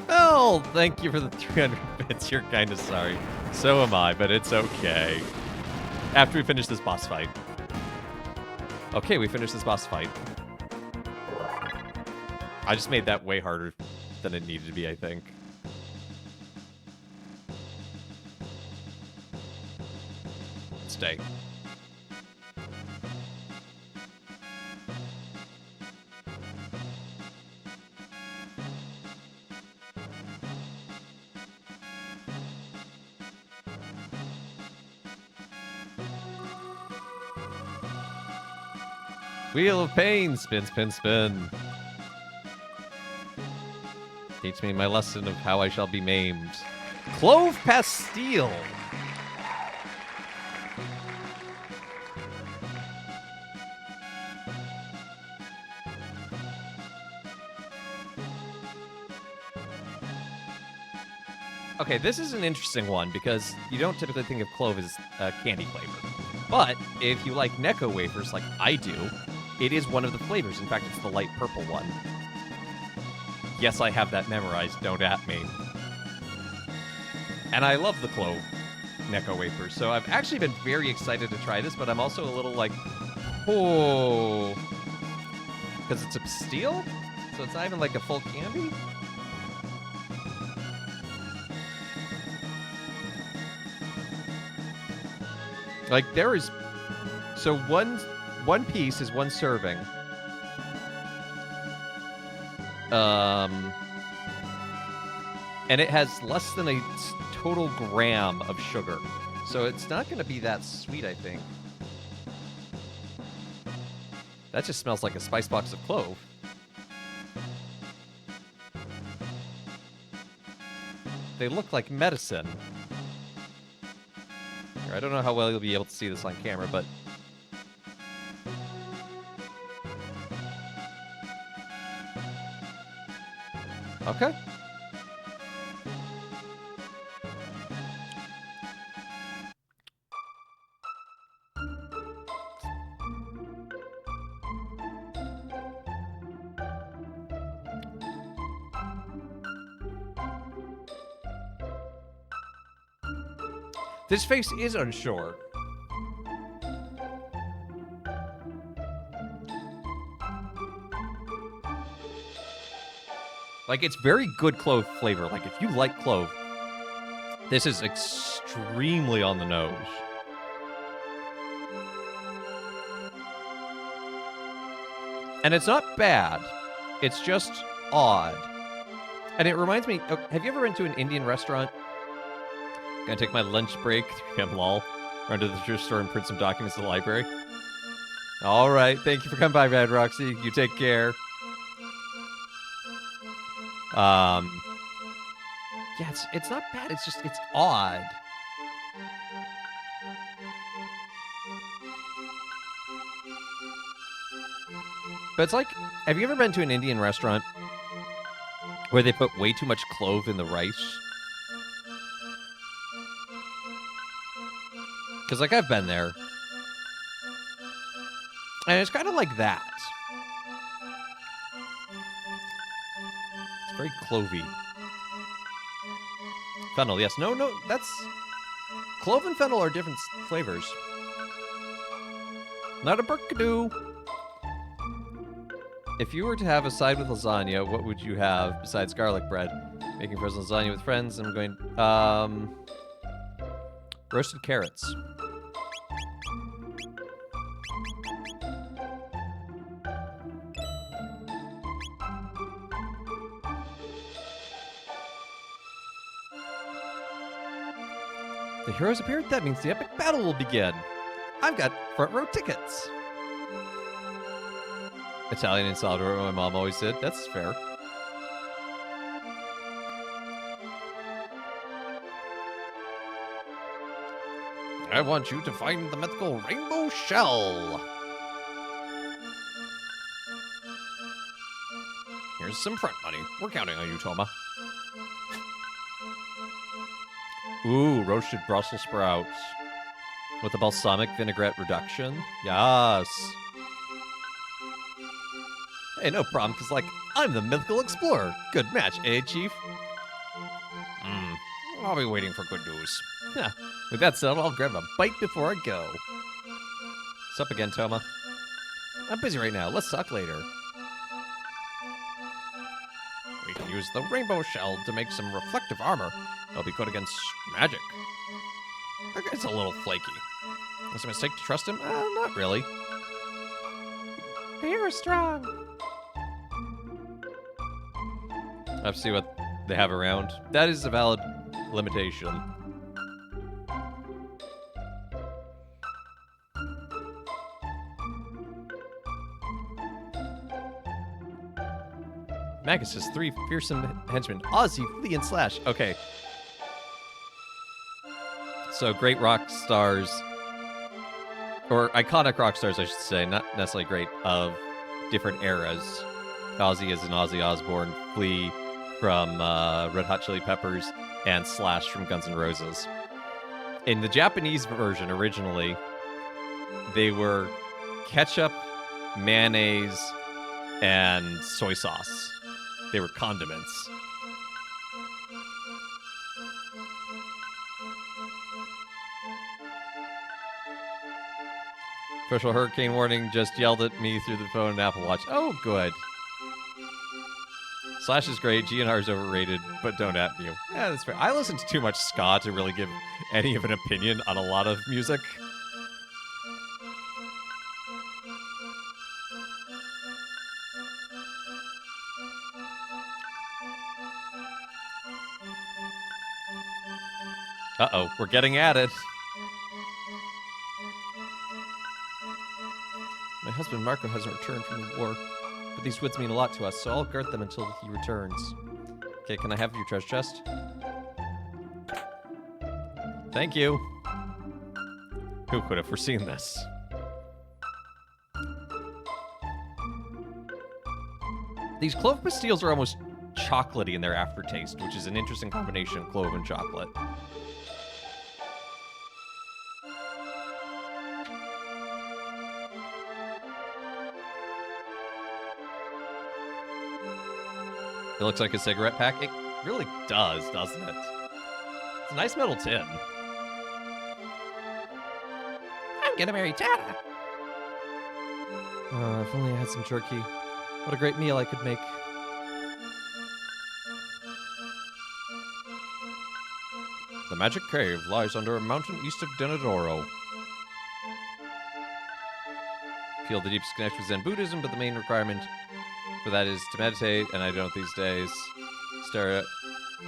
Well, thank you for the 300 bits. You're kind of sorry. So am I, but it's okay. After we finish this boss fight. Okay, we finished this boss fight. I just made that way harder than it needed to be, I think. Stay. Wheel of Pain! Spin, spin, spin. Teach me my lesson of how I shall be maimed. Clove Pastille! Okay, this is an interesting one because you don't typically think of clove as candy flavor. But if you like Necco wafers like I do, it is one of the flavors. In fact, it's the light purple one. Yes, I have that memorized, don't at me. And I love the clove Necco wafers, so I've actually been very excited to try this, but I'm also a little like, oh, because it's a pastille? So it's not even like a full candy? Like, there is... So one piece is one serving. And it has less than a total gram of sugar. So it's not going to be that sweet, I think. That just smells like a spice box of clove. They look like medicine. I don't know how well you'll be able to see this on camera, but... Okay. This face is unsure. Like, it's very good clove flavor. Like, if you like clove, this is extremely on the nose. And it's not bad. It's just odd. And it reminds me, have you ever been to an Indian restaurant? Gonna take my lunch break, 3 p.m. lol. Run to the thrift store and print some documents at the library. All right, thank you for coming by, Red Roxy. You take care. Yeah, it's not bad. It's just, it's odd. But it's like, have you ever been to an Indian restaurant where they put way too much clove in the rice? Because, like, I've been there. And it's kind of like that. It's very clovey. Fennel, yes. No, that's... Clove and fennel are different flavors. Not a burkadoo. If you were to have a side with lasagna, what would you have besides garlic bread? Making frozen lasagna with friends. I'm going, roasted carrots. The heroes appeared. That means the epic battle will begin. I've got front row tickets. Italian and Salvador, my mom always did. That's fair. I want you to find the mythical rainbow shell. Here's some front money. We're counting on you, Toma. Ooh, roasted Brussels sprouts. With a balsamic vinaigrette reduction. Yes. Hey, no problem, because, like, I'm the mythical explorer. Good match, eh, Chief? I'll be waiting for good news. Yeah. With that said, I'll grab a bite before I go. What's up again, Toma? I'm busy right now. Let's talk later. We can use the rainbow shell to make some reflective armor. It'll be good against magic. That guy's a little flaky. Was it a mistake to trust him? Not really. You're strong. I have to see what they have around. That is a valid limitation. Magus has 3 fearsome henchmen. Ozzy, Flea, and Slash. Okay. So great rock stars, or iconic rock stars, I should say, not necessarily great, of different eras. Ozzy is an Ozzy Osbourne, Flea from Red Hot Chili Peppers, and Slash from Guns N' Roses. In the Japanese version, originally, they were ketchup, mayonnaise, and soy sauce. They were condiments. Official hurricane warning just yelled at me through the phone and Apple Watch. Oh, good. Slash is great. GNR is overrated, but don't at you. Yeah, that's fair. I listen to too much ska to really give any of an opinion on a lot of music. Uh-oh, we're getting at it. My husband Marco hasn't returned from the war, but these woods mean a lot to us, so I'll guard them until he returns. Okay, can I have your treasure chest? Thank you. Who could have foreseen this? These clove pastilles are almost chocolatey in their aftertaste, which is an interesting combination of clove and chocolate. It looks like a cigarette pack. It really does, doesn't it? It's a nice metal tin. I'm gonna marry Tana. If only I had some jerky. What a great meal I could make. The magic cave lies under a mountain east of Denadoro. Feel the deepest connection with Zen Buddhism, but the main requirement for that is to meditate, and I don't these days. I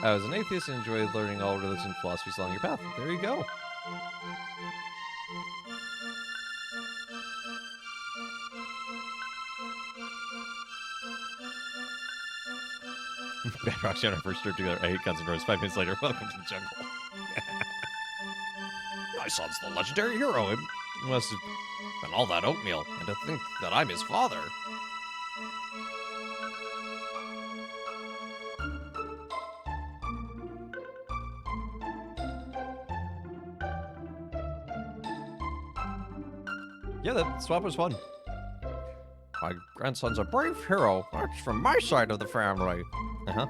was an atheist and enjoyed learning all religions and philosophies along your path. There you go. Bedrock Shadow first started together. I hate Guns N' Roses. 5 minutes later, welcome to the jungle. My son's the legendary hero. It must have been all that oatmeal, and to think that I'm his father. Yeah, that swap was fun. My grandson's a brave hero. That's from my side of the family. Uh-huh.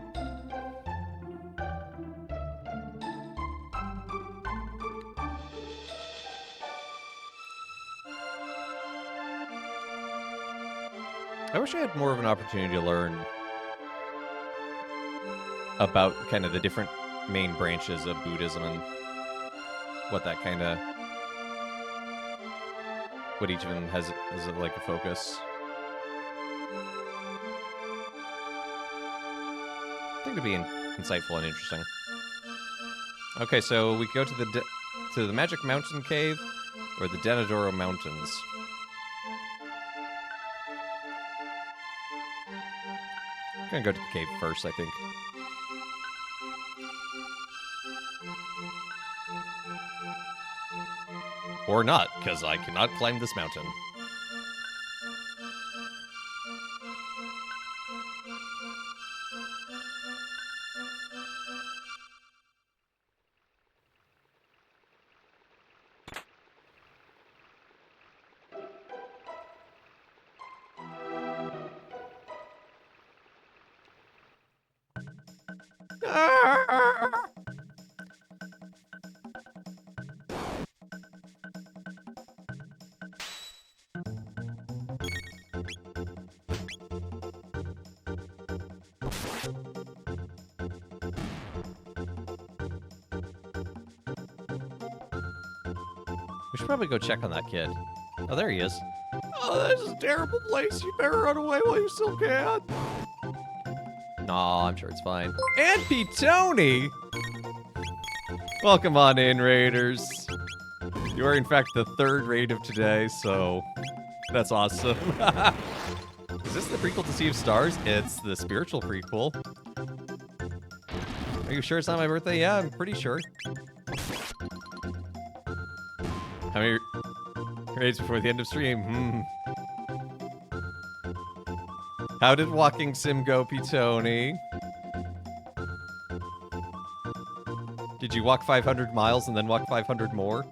I wish I had more of an opportunity to learn about kind of the different main branches of Buddhism and what that kind of, what each of them has like a focus. I think it'd be insightful and interesting. Okay, so we go to the Magic Mountain Cave or the Denadoro Mountains. I'm gonna go to the cave first, I think. Or not, because I cannot climb this mountain. We should probably go check on that kid. Oh, there he is. Oh, this is a terrible place. You better run away while you still can. Nah, I'm sure it's fine. And Tony! Welcome on in, Raiders. You are, in fact, the third raid of today, so that's awesome. Is this the prequel to Sea of Stars? It's the spiritual prequel. Are you sure it's not my birthday? Yeah, I'm pretty sure. How many raids before the end of stream? How did walking sim go, Tony? Did you walk 500 miles and then walk 500 more?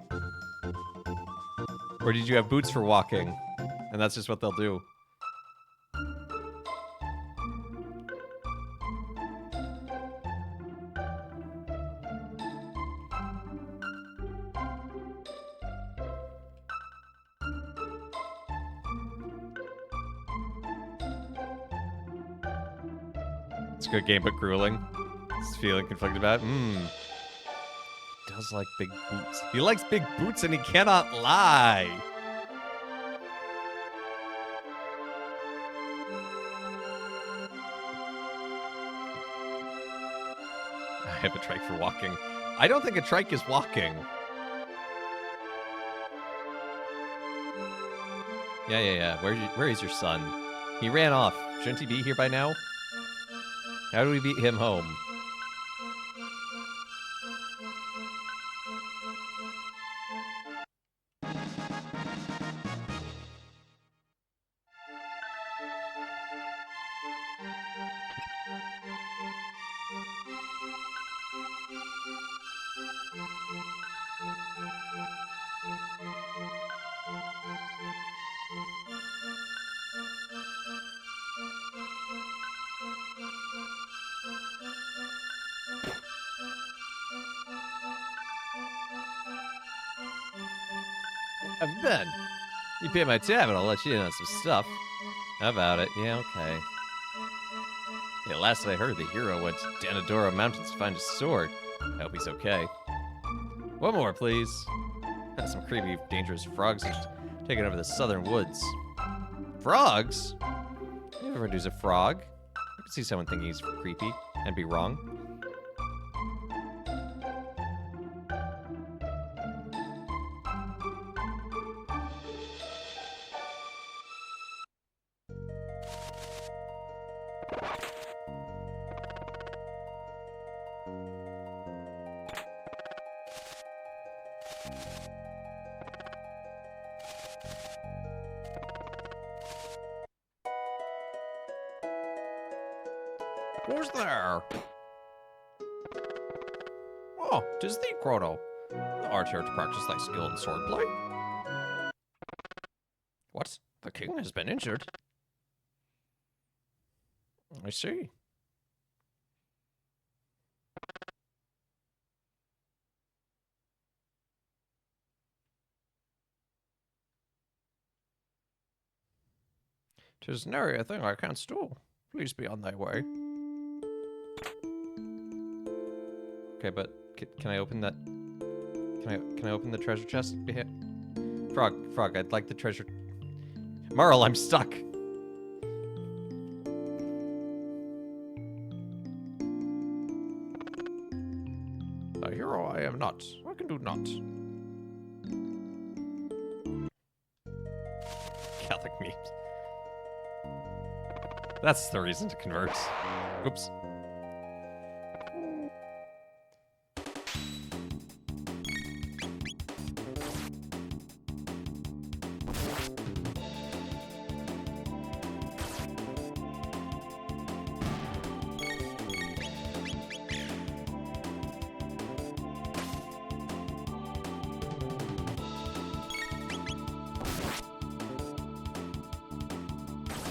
Or did you have boots for walking? And that's just what they'll do. It's a good game, but grueling. Just feeling conflicted about it. Does like big boots. He likes big boots and he cannot lie. I have a trike for walking. I don't think a trike is walking. Yeah. Where is your son? He ran off. Shouldn't he be here by now? How do we beat him home? Ben, you pay my tab and I'll let you in on some stuff. How about it? Yeah, okay. Yeah, last I heard, the hero went to Denadoro Mountains to find a sword. I hope he's okay. One more, please. Some creepy, dangerous frogs are taking over the southern woods. Frogs? You ever introduce a frog? I could see someone thinking he's creepy and be wrong. Who's there? Oh, 'tis thee, Chrono. Thou art here to practice thy skill in swordplay? What? The king has been injured? I see. 'Tis nary a thing I canst do. Please be on thy way. Okay, but can I open that? Can I open the treasure chest? Frog, I'd like the treasure. Marl, I'm stuck. A hero I am not. I can do not. Catholic memes. That's the reason to convert. Oops.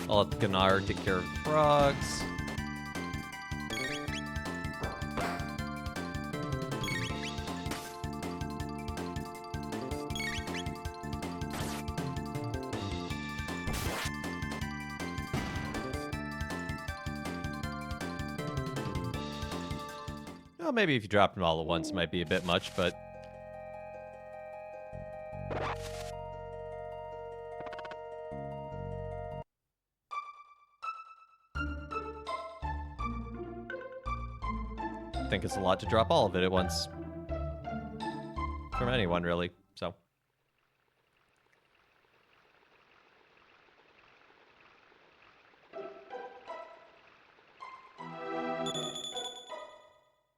I'll let the Gnar take care of the frogs. Well, maybe if you dropped them all at once, it might be a bit much, but... I think it's a lot to drop all of it at once. From anyone, really, so...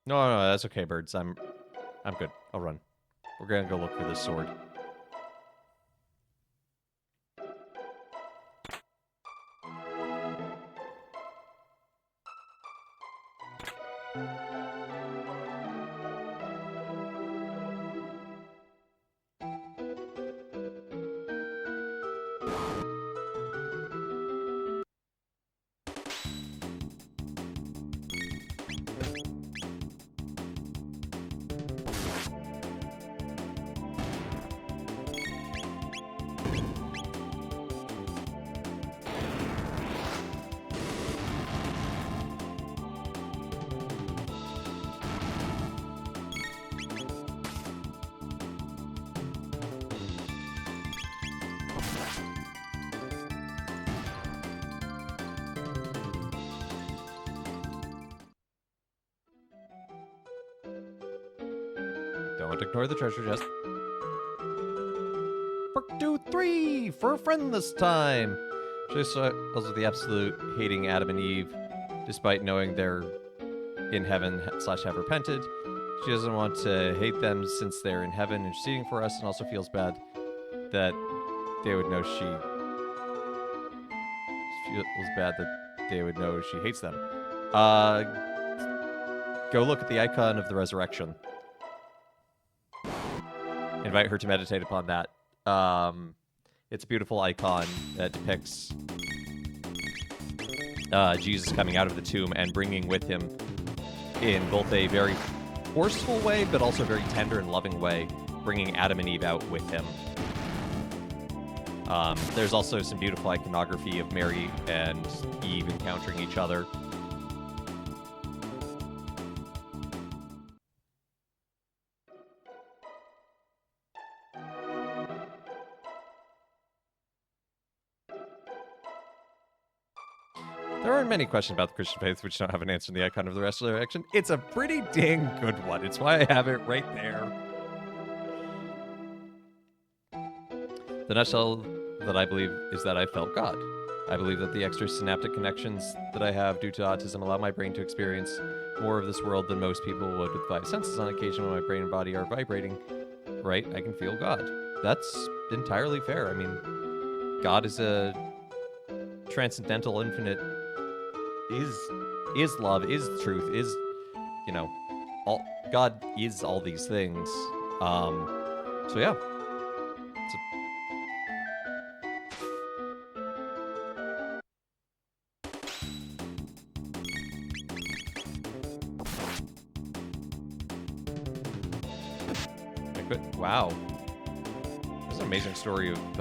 No, that's okay, birds. I'm good. I'll run. We're gonna go look for this sword. Don't ignore the treasure chest. Part 2, 3 for a friend this time. Just also the absolute hating Adam and Eve, despite knowing they're in heaven / have repented. She doesn't want to hate them since they're in heaven interceding for us, and also feels bad that they would know she feels bad that they would know she hates them. Go look at the icon of the resurrection. Invite her to meditate upon that. It's a beautiful icon that depicts Jesus coming out of the tomb and bringing with him, in both a very forceful way, but also a very tender and loving way, bringing Adam and Eve out with him. There's also some beautiful iconography of Mary and Eve encountering each other. There aren't many questions about the Christian faith which don't have an answer in the icon of the resurrection. It's a pretty dang good one. It's why I have it right there. The nutshell that I believe is that I felt God. I believe that the extrasynaptic connections that I have due to autism allow my brain to experience more of this world than most people would with 5 senses. On occasion, when my brain and body are vibrating, right, I can feel God. That's entirely fair. I mean, God is a transcendental, infinite, is love, is truth, is, you know, all God is all these things. So yeah. Wow. This is an amazing story of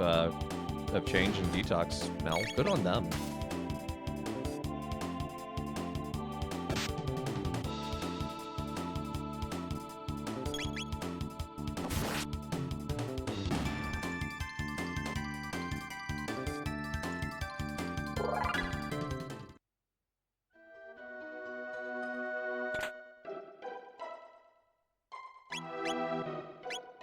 of change and detox, Mel. Good on them.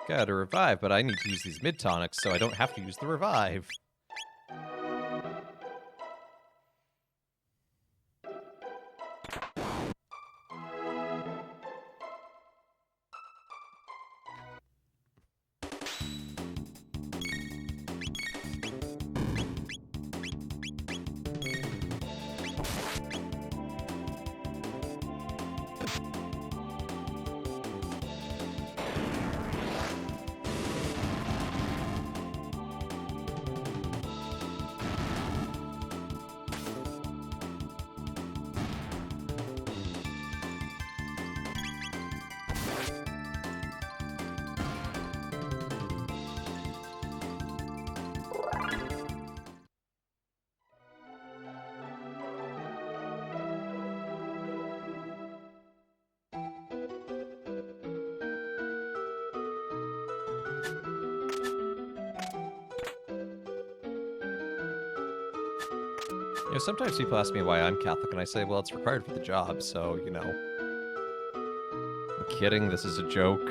Gotta revive, but I need to use these mid tonics so I don't have to use the revive. You know, sometimes people ask me why I'm Catholic, and I say, well, it's required for the job, so, you know. I'm kidding, this is a joke.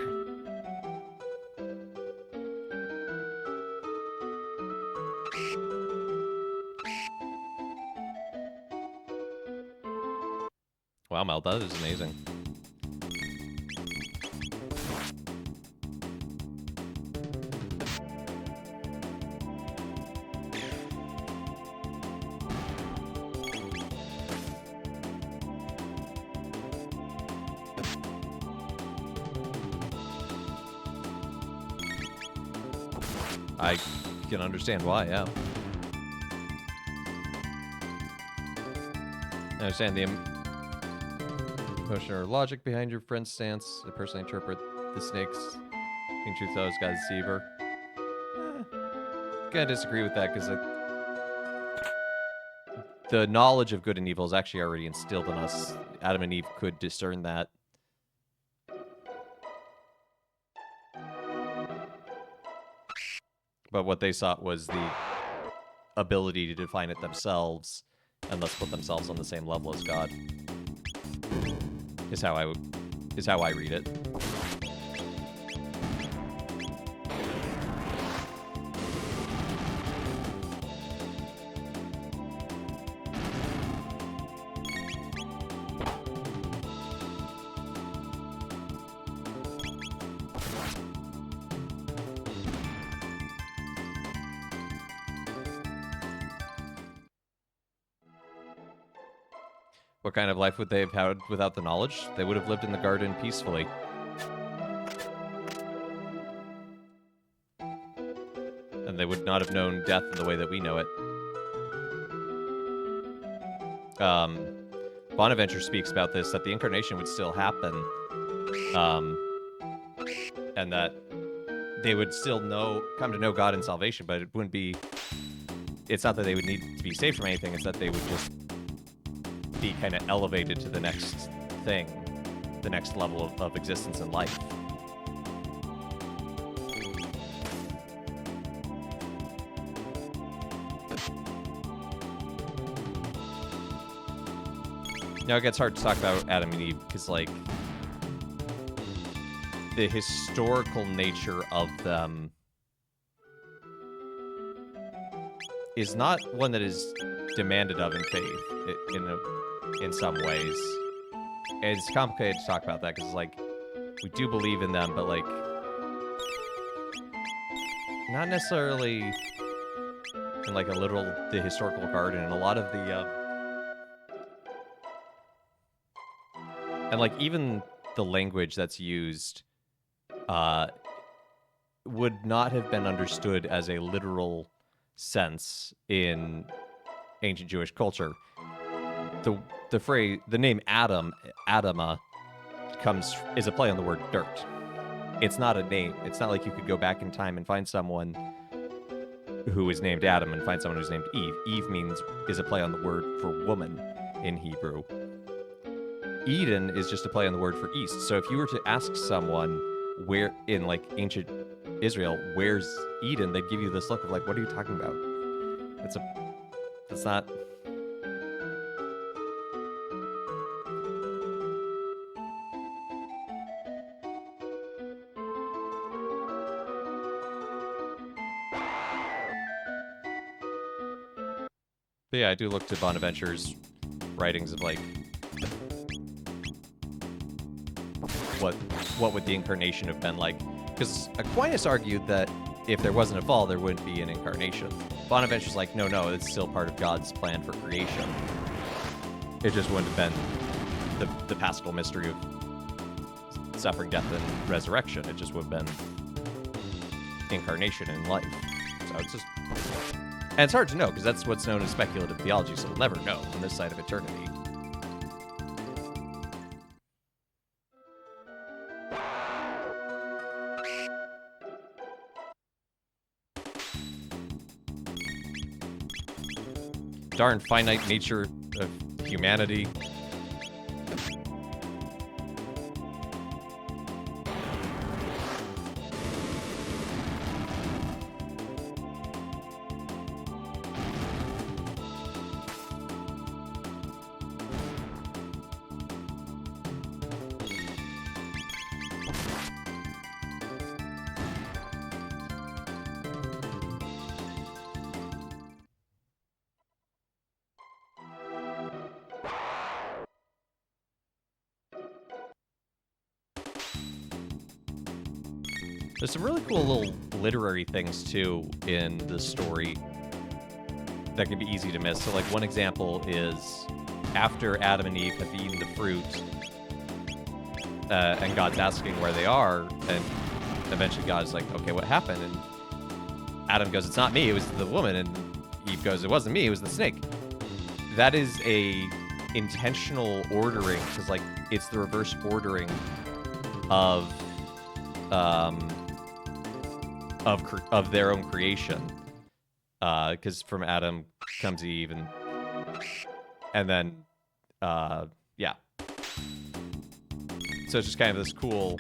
Wow, Mel, that is amazing. I can understand why, yeah. I understand the emotion or logic behind your friend's stance. I personally interpret the snakes being truth always got to deceive her. Gotta disagree with that, because the knowledge of good and evil is actually already instilled in us. Adam and Eve could discern that. But what they sought was the ability to define it themselves and thus put themselves on the same level as God. Is how I read it. What kind of life would they have had without the knowledge? They would have lived in the garden peacefully. And they would not have known death in the way that we know it. Bonaventure speaks about this, that the incarnation would still happen, and that they would still come to know God and salvation, but it wouldn't be... It's not that they would need to be saved from anything, it's that they would just be kind of elevated to the next thing, the next level of existence in life. Now it gets hard to talk about Adam and Eve because, like, the historical nature of them is not one that is demanded of in faith in some ways. And it's complicated to talk about that because, like, we do believe in them, but, like, not necessarily in, like, the historical garden, and a lot of the and, like, even the language that's used would not have been understood as a literal sense in ancient Jewish culture. The name Adam, Adama, is a play on the word dirt. It's not a name. It's not like you could go back in time and find someone who is named Adam and find someone who's named Eve. Eve is a play on the word for woman in Hebrew. Eden is just a play on the word for east. So if you were to ask someone where in like ancient Israel, where's Eden, they'd give you this look of like, what are you talking about? That's not. But yeah, I do look to Bonaventure's writings of like what would the incarnation have been like? Because Aquinas argued that if there wasn't a fall, there wouldn't be an incarnation. Bonaventure's like, no, it's still part of God's plan for creation. It just wouldn't have been the paschal mystery of suffering, death, and resurrection. It just would have been incarnation in life. So it's just... And it's hard to know, because that's what's known as speculative theology, so we'll never know on this side of eternity. Darn finite nature of humanity. There's some really cool little literary things, too, in the story that can be easy to miss. So, like, one example is after Adam and Eve have eaten the fruit, and God's asking where they are, and eventually God's like, okay, what happened? And Adam goes, it's not me, it was the woman. And Eve goes, it wasn't me, it was the snake. That is a intentional ordering, because, like, it's the reverse ordering of their own creation, because from Adam comes Eve, and then yeah. So it's just kind of this cool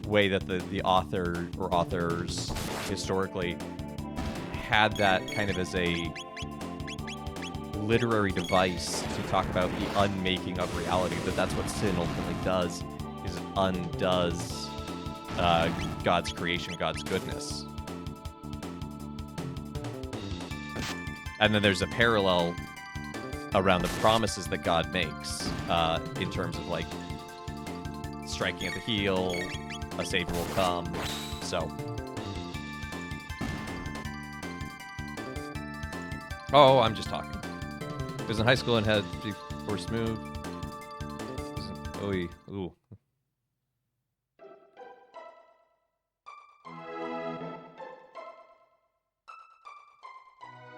way that the author or authors historically had that kind of as a literary device to talk about the unmaking of reality. That's what sin ultimately does, is it undoes God's creation, God's goodness. And then there's a parallel around the promises that God makes, in terms of like striking at the heel, a savior will come. So, oh, I'm just talking. I was in high school and had force move. Ooh.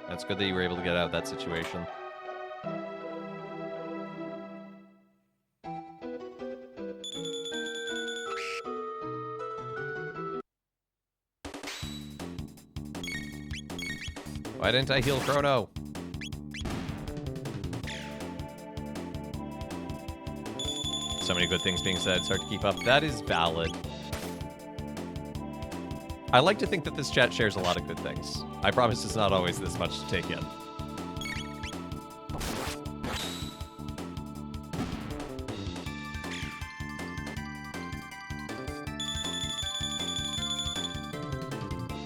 That's good that you were able to get out of that situation. Why didn't I heal Chrono? So many good things being said. It's hard to keep up. That is valid. I like to think that this chat shares a lot of good things. I promise it's not always this much to take in.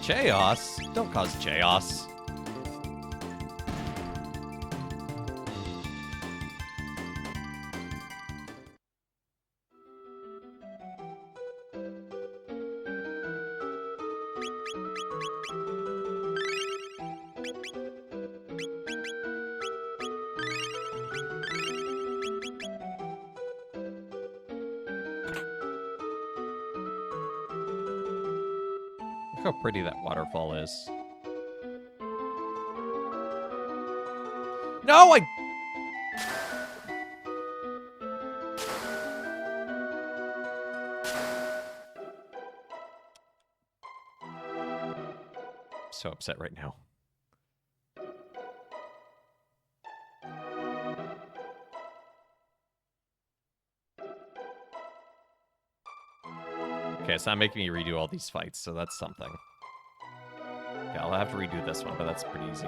Chaos? Don't cause chaos. Look how pretty that waterfall is. No, so upset right now. Okay, it's not making me redo all these fights, so that's something. Yeah, I'll have to redo this one, but that's pretty easy.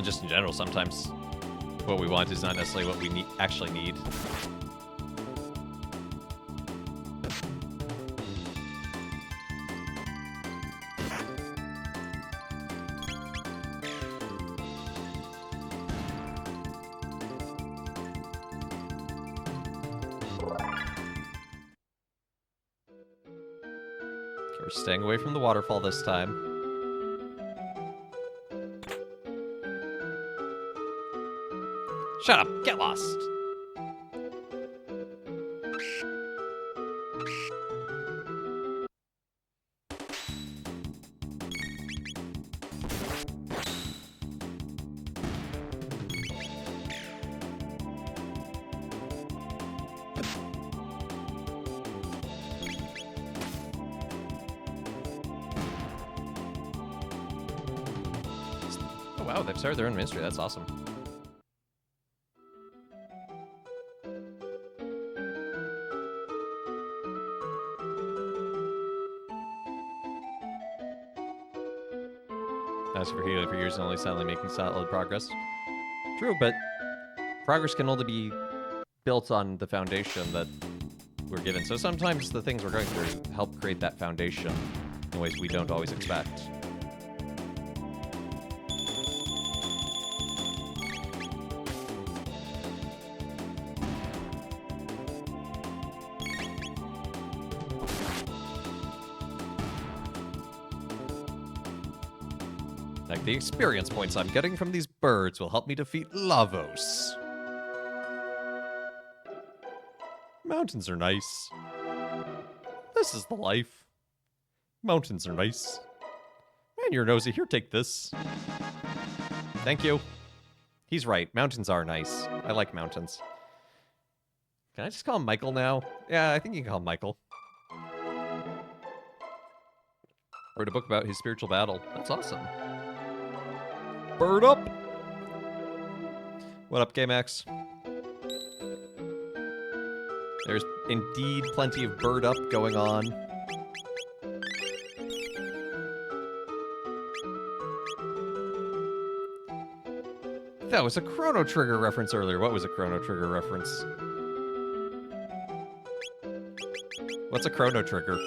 Just in general, sometimes what we want is not necessarily what we actually need. We're staying away from the waterfall this time. Shut up! Get lost! Oh wow, they've started their own ministry. That's awesome. As for healing for years and only silently making solid progress. True, but progress can only be built on the foundation that we're given. So sometimes the things we're going through help create that foundation in ways we don't always expect. Like the experience points I'm getting from these birds will help me defeat Lavos. Mountains are nice. This is the life. Mountains are nice. Man, you're nosy. Here, take this. Thank you. He's right. Mountains are nice. I like mountains. Can I just call him Michael now? Yeah, I think you can call him Michael. Wrote a book about his spiritual battle. That's awesome. Bird up! What up, K-Max? There's indeed plenty of bird up going on. That was a Chrono Trigger reference earlier. What was a Chrono Trigger reference? What's a Chrono Trigger?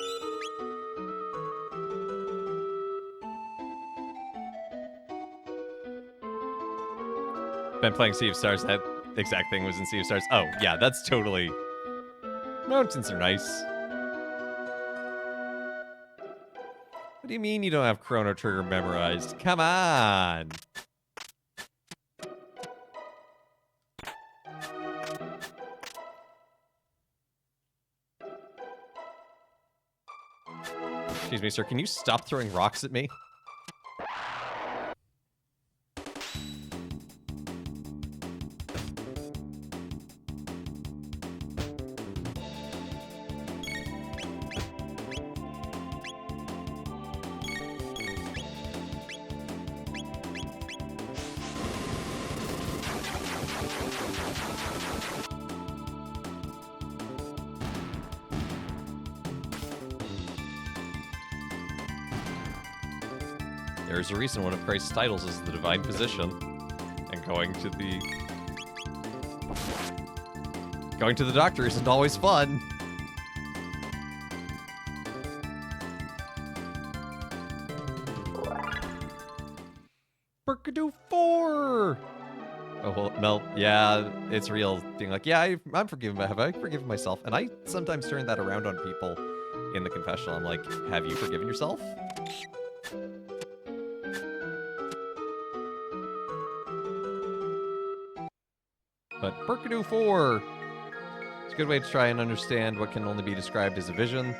Been playing Sea of Stars. That exact thing was in Sea of Stars. Oh, yeah, that's totally... Mountains are nice. What do you mean you don't have Chrono Trigger memorized? Come on! Excuse me, sir. Can you stop throwing rocks at me? There's a reason one of Christ's titles is the divine position. And going to the doctor isn't always fun. Burkadoo 4! Oh, well, no, yeah, it's real. Being like, yeah, I'm forgiven. Have I forgiven myself? And I sometimes turn that around on people in the confessional. I'm like, have you forgiven yourself? But Burkadoo 4, It's a good way to try and understand what can only be described as a vision.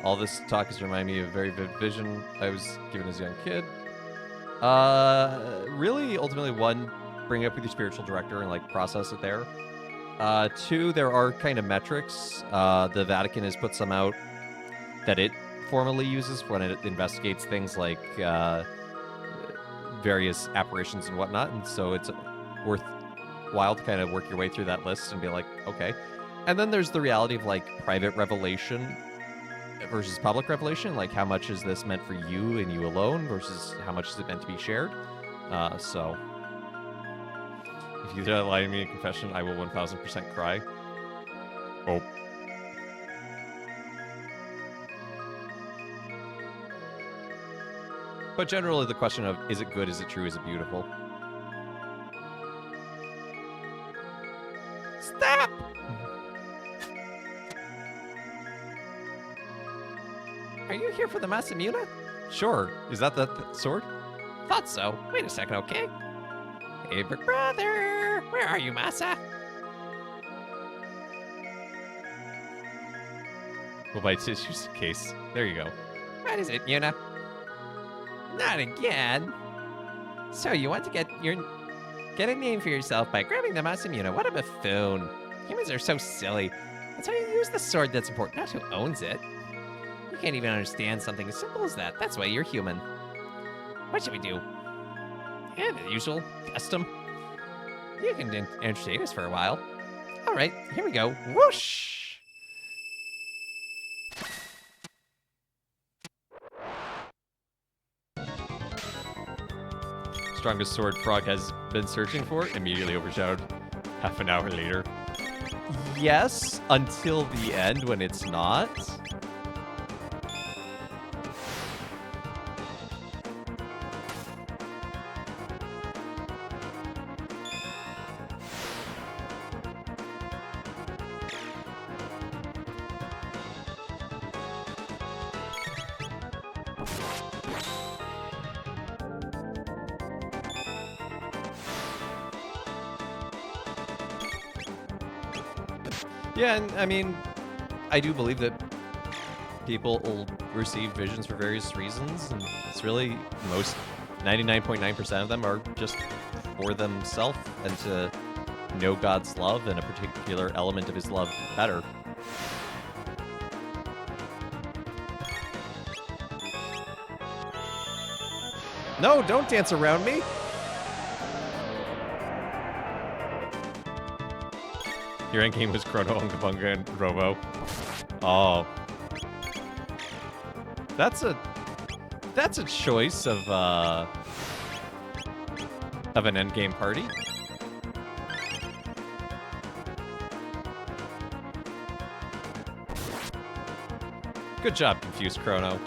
All this talk has reminded me of a very vivid vision I was given as a young kid. Really, ultimately, one, bring it up with your spiritual director and like process it there. Two, there are kind of metrics. The Vatican has put some out that it formally uses when it investigates things like various apparitions and whatnot, and so it's worthwhile to kind of work your way through that list and be like, okay. And then there's the reality of like private revelation versus public revelation. Like, how much is this meant for you and you alone versus how much is it meant to be shared? So, if you lie to me in confession, I will 1000% cry. Oh. But generally, the question of is it good, is it true, is it beautiful? Stop! Are you here for the Masamune? Sure. Is that the sword? Thought so. Wait a second, okay? Hey, big brother! Where are you, Masa? We'll buy tissues case. There you go. What is it, Yuna? Not again. So you want to get a name for yourself by grabbing the Masamune. What a buffoon. Humans are so silly. That's why you use the sword that's important, not who owns it. You can't even understand something as simple as that. That's why you're human. What should we do? Yeah, the usual. Custom. You can entertain us for a while. All right, here we go. Whoosh! Strongest sword Frog has been searching for, immediately overshadowed half an hour later. Yes, until the end when it's not. Yeah, and I mean, I do believe that people will receive visions for various reasons, and it's really most 99.9% of them are just for themselves and to know God's love and a particular element of his love better. No, don't dance around me! Your endgame was Chrono, Ungabunga, and Robo. Oh. That's a choice of an endgame party. Good job, Confused Chrono.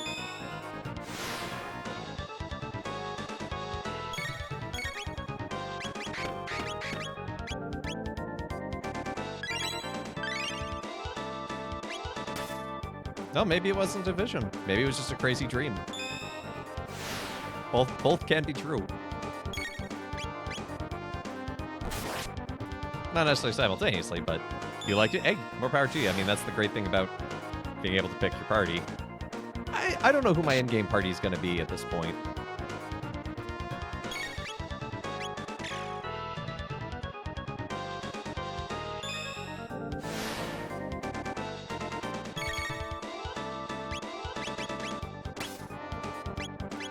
No, maybe it wasn't a vision. Maybe it was just a crazy dream. Both can be true. Not necessarily simultaneously, but you liked it. Hey, more power to you. I mean, that's the great thing about being able to pick your party. I don't know who my endgame party is going to be at this point.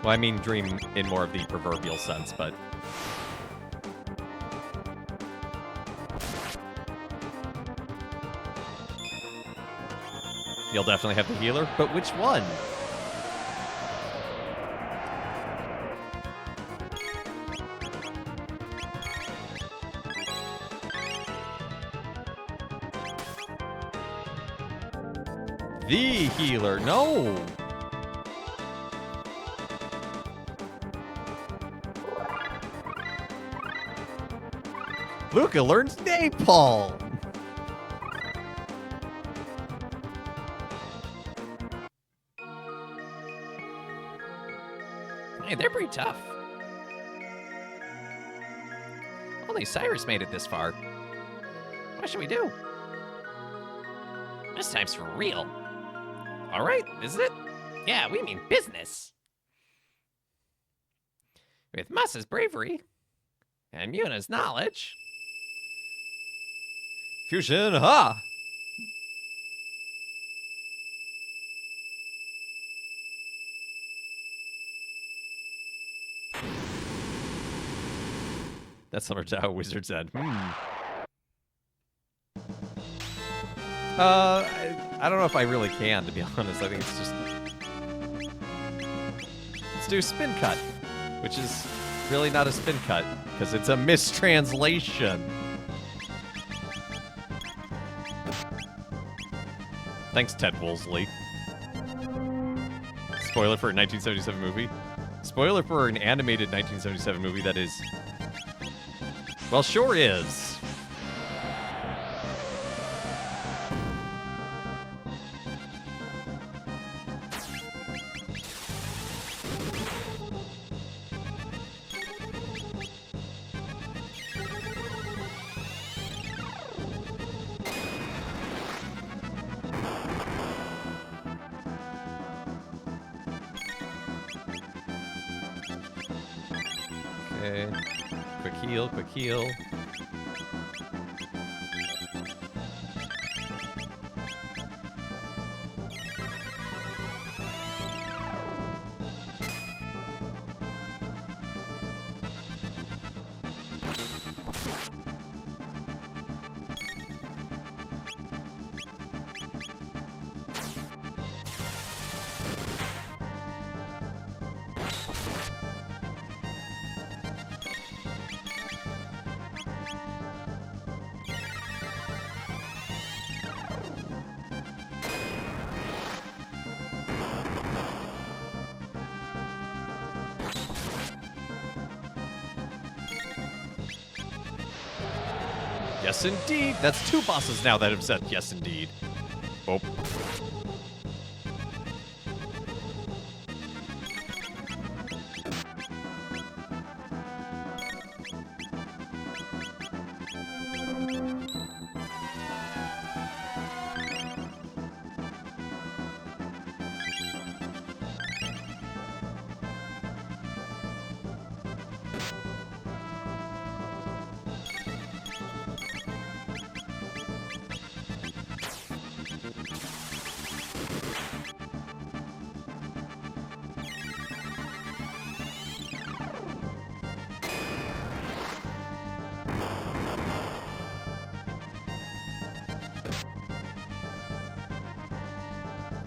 Well, I mean dream in more of the proverbial sense, but... You'll definitely have the healer, but which one? The healer, no! Luca learns napalm! Hey, they're pretty tough. Only Cyrus made it this far. What should we do? This time's for real. All right, is it? Yeah, we mean business. With Muss's bravery and Yuna's knowledge. Fusion, ha! That's similar to how Wizards end. I don't know if I really can, to be honest. I think it's just... Let's do spin cut, which is really not a spin cut, because it's a mistranslation. Thanks, Ted Woolsey. Spoiler for a 1977 movie. Spoiler for an animated 1977 movie that is... Well, sure is. Okay. Quick heal, quick heal. Yes, indeed. That's two bosses now that have said yes, indeed. Oh.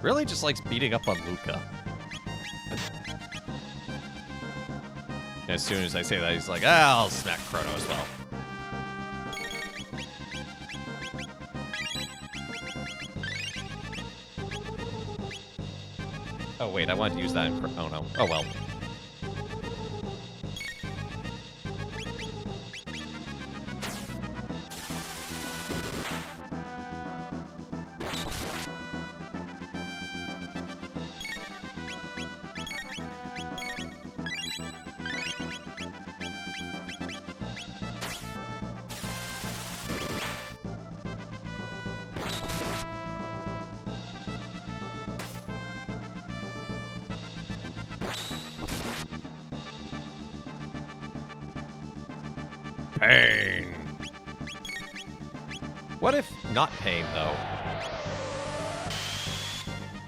Really just likes beating up on Luca. As soon as I say that, he's like, ah, I'll smack Chrono as well. Oh, wait, I wanted to use that in... Oh, no. Oh, well. Pain. What if not pain, though?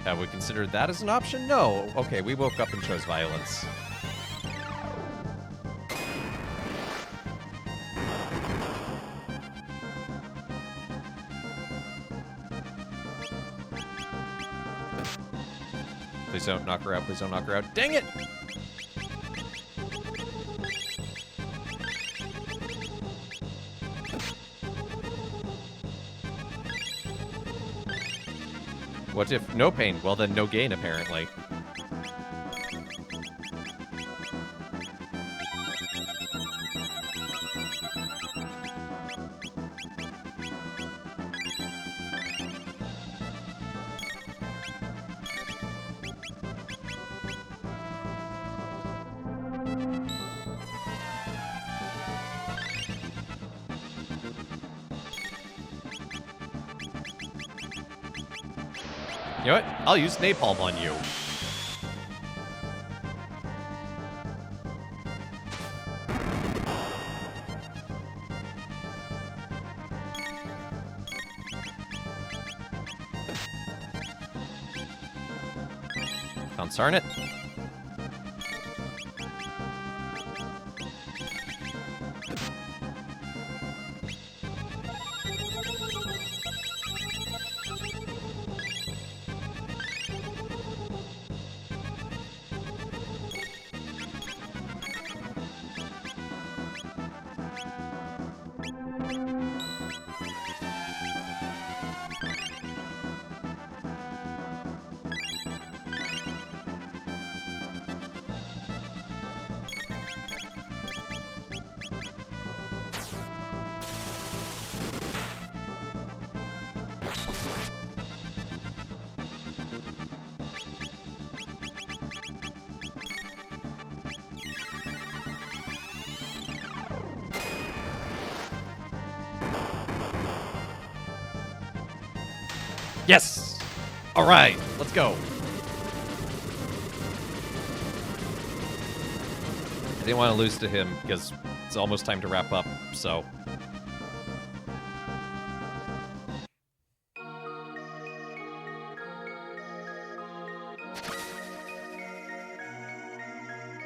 Have we considered that as an option? No. Okay, we woke up and chose violence. Please don't knock her out. Please don't knock her out. Dang it! What if no pain? Well, then no gain, apparently. know what? I'll use napalm on you. Concern it. Yes! All right, let's go. I didn't want to lose to him because it's almost time to wrap up, so.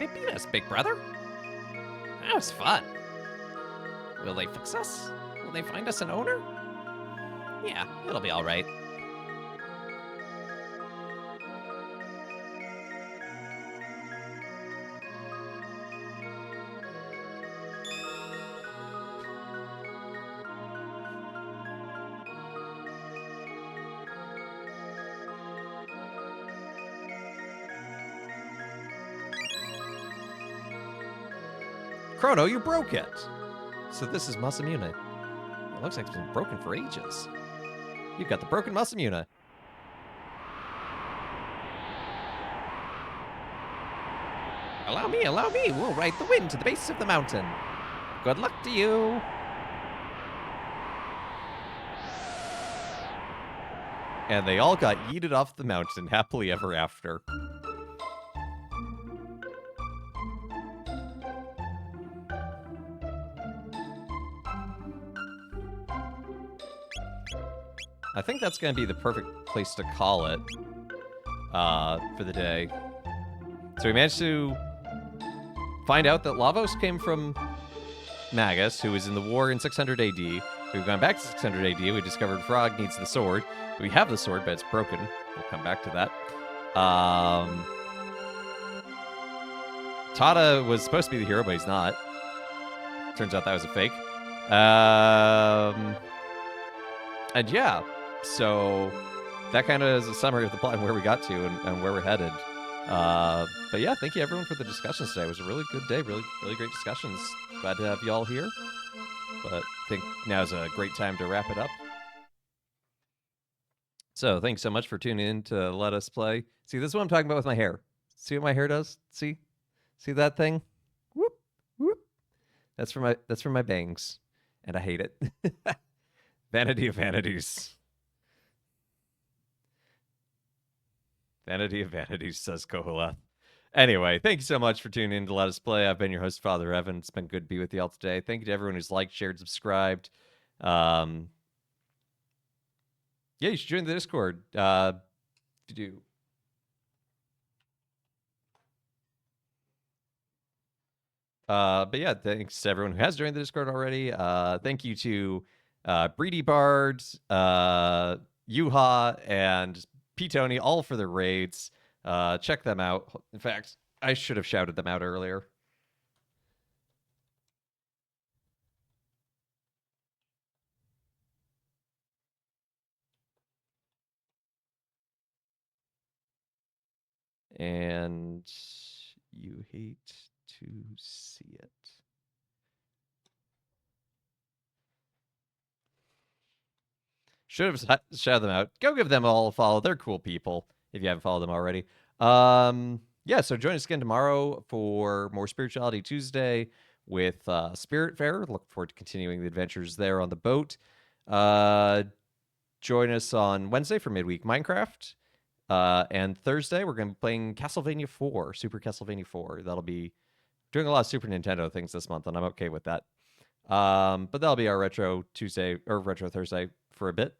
They beat us, big brother. That was fun. Will they fix us? Will they find us an owner? Yeah, it'll be all right. Chrono, you broke it. So this is Masamune. It looks like it's been broken for ages. You've got the broken Masamune. Allow me, allow me. We'll ride the wind to the base of the mountain. Good luck to you. And they all got yeeted off the mountain happily ever after. I think that's going to be the perfect place to call it for the day. So we managed to find out that Lavos came from Magus, who was in the war in 600 AD. We've gone back to 600 AD. We discovered Frog needs the sword. We have the sword, but it's broken. We'll come back to that. Tada was supposed to be the hero, but he's not. Turns out that was a fake. And yeah, so that kind of is a summary of the plot and where we got to and where we're headed. But yeah, thank you everyone for the discussions today. It was a really good day, really great discussions. Glad to have you all here. But I think now's a great time to wrap it up. So thanks so much for tuning in to Let Us Play. See, this is what I'm talking about with my hair. See what my hair does? See that thing? Whoop whoop. That's for my bangs, and I hate it. Vanity of vanities. Vanity of vanities, says Koholath. Anyway, thank you so much for tuning in to Let Us Play. I've been your host, Father Evan. It's been good to be with you all today. Thank you to everyone who's liked, shared, subscribed. Yeah, you should join the Discord. But yeah, thanks to everyone who has joined the Discord already. Thank you to Breedy Bard, Yuha, and P-Tony, all for their raids. Check them out. In fact, I should have shouted them out earlier. And you hate to see it. Should have shouted them out. Go give them all a follow. They're cool people if you haven't followed them already. Yeah, so join us again tomorrow for more Spirituality Tuesday with Spirit Fair. Look forward to continuing the adventures there on the boat. Join us on Wednesday for Midweek Minecraft. And Thursday, we're going to be playing Castlevania 4, Super Castlevania 4. That'll be doing a lot of Super Nintendo things this month, and I'm okay with that. But that'll be our Retro Tuesday or Retro Thursday for a bit.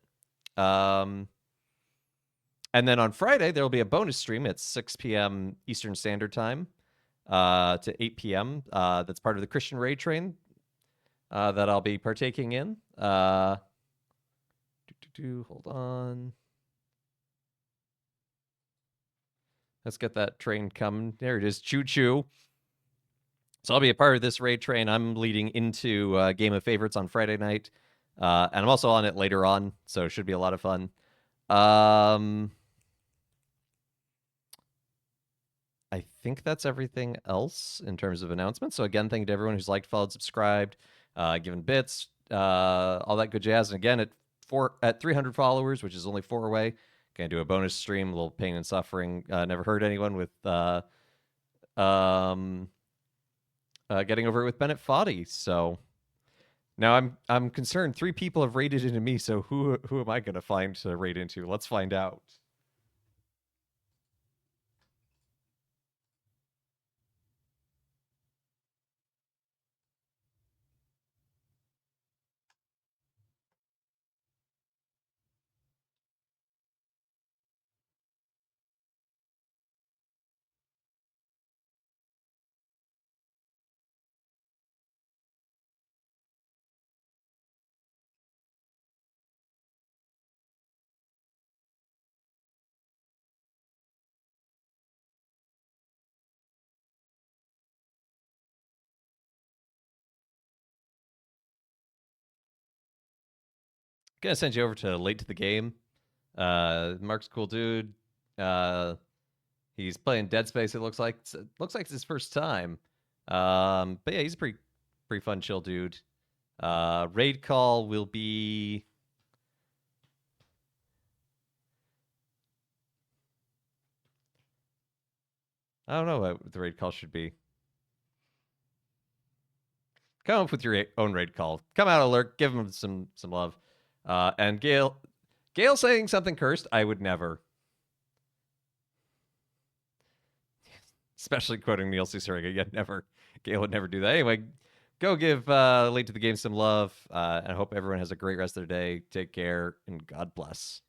And then on Friday, there will be a bonus stream at 6 p.m. Eastern Standard Time to 8 p.m. That's part of the Christian Raid Train that I'll be partaking in. Hold on. Let's get that train coming. There it is. Choo choo. So I'll be a part of this raid train. I'm leading into Game of Favorites on Friday night. And I'm also on it later on, so it should be a lot of fun. I think that's everything else in terms of announcements. So again, thank you to everyone who's liked, followed, subscribed, given bits, all that good jazz. And again, at 300 followers, which is only 4 away, gonna do a bonus stream, a little pain and suffering. Never hurt anyone with getting over it with Bennett Foddy. So now I'm concerned 3 people have raided into me. So who am I gonna find to raid into? Let's find out. Gonna send you over to Late to the Game. Mark's a cool dude. He's playing Dead Space. It looks like it's his first time. But yeah, he's a pretty fun, chill dude. Raid call will be. I don't know what the raid call should be. Come up with your own raid call. Come out alert. Give him some love. And Gail saying something cursed, I would never. Especially quoting Neil Cicerega. Yeah, never. Gail would never do that. Anyway, go give Late to the Game some love. And I hope everyone has a great rest of their day. Take care, and God bless.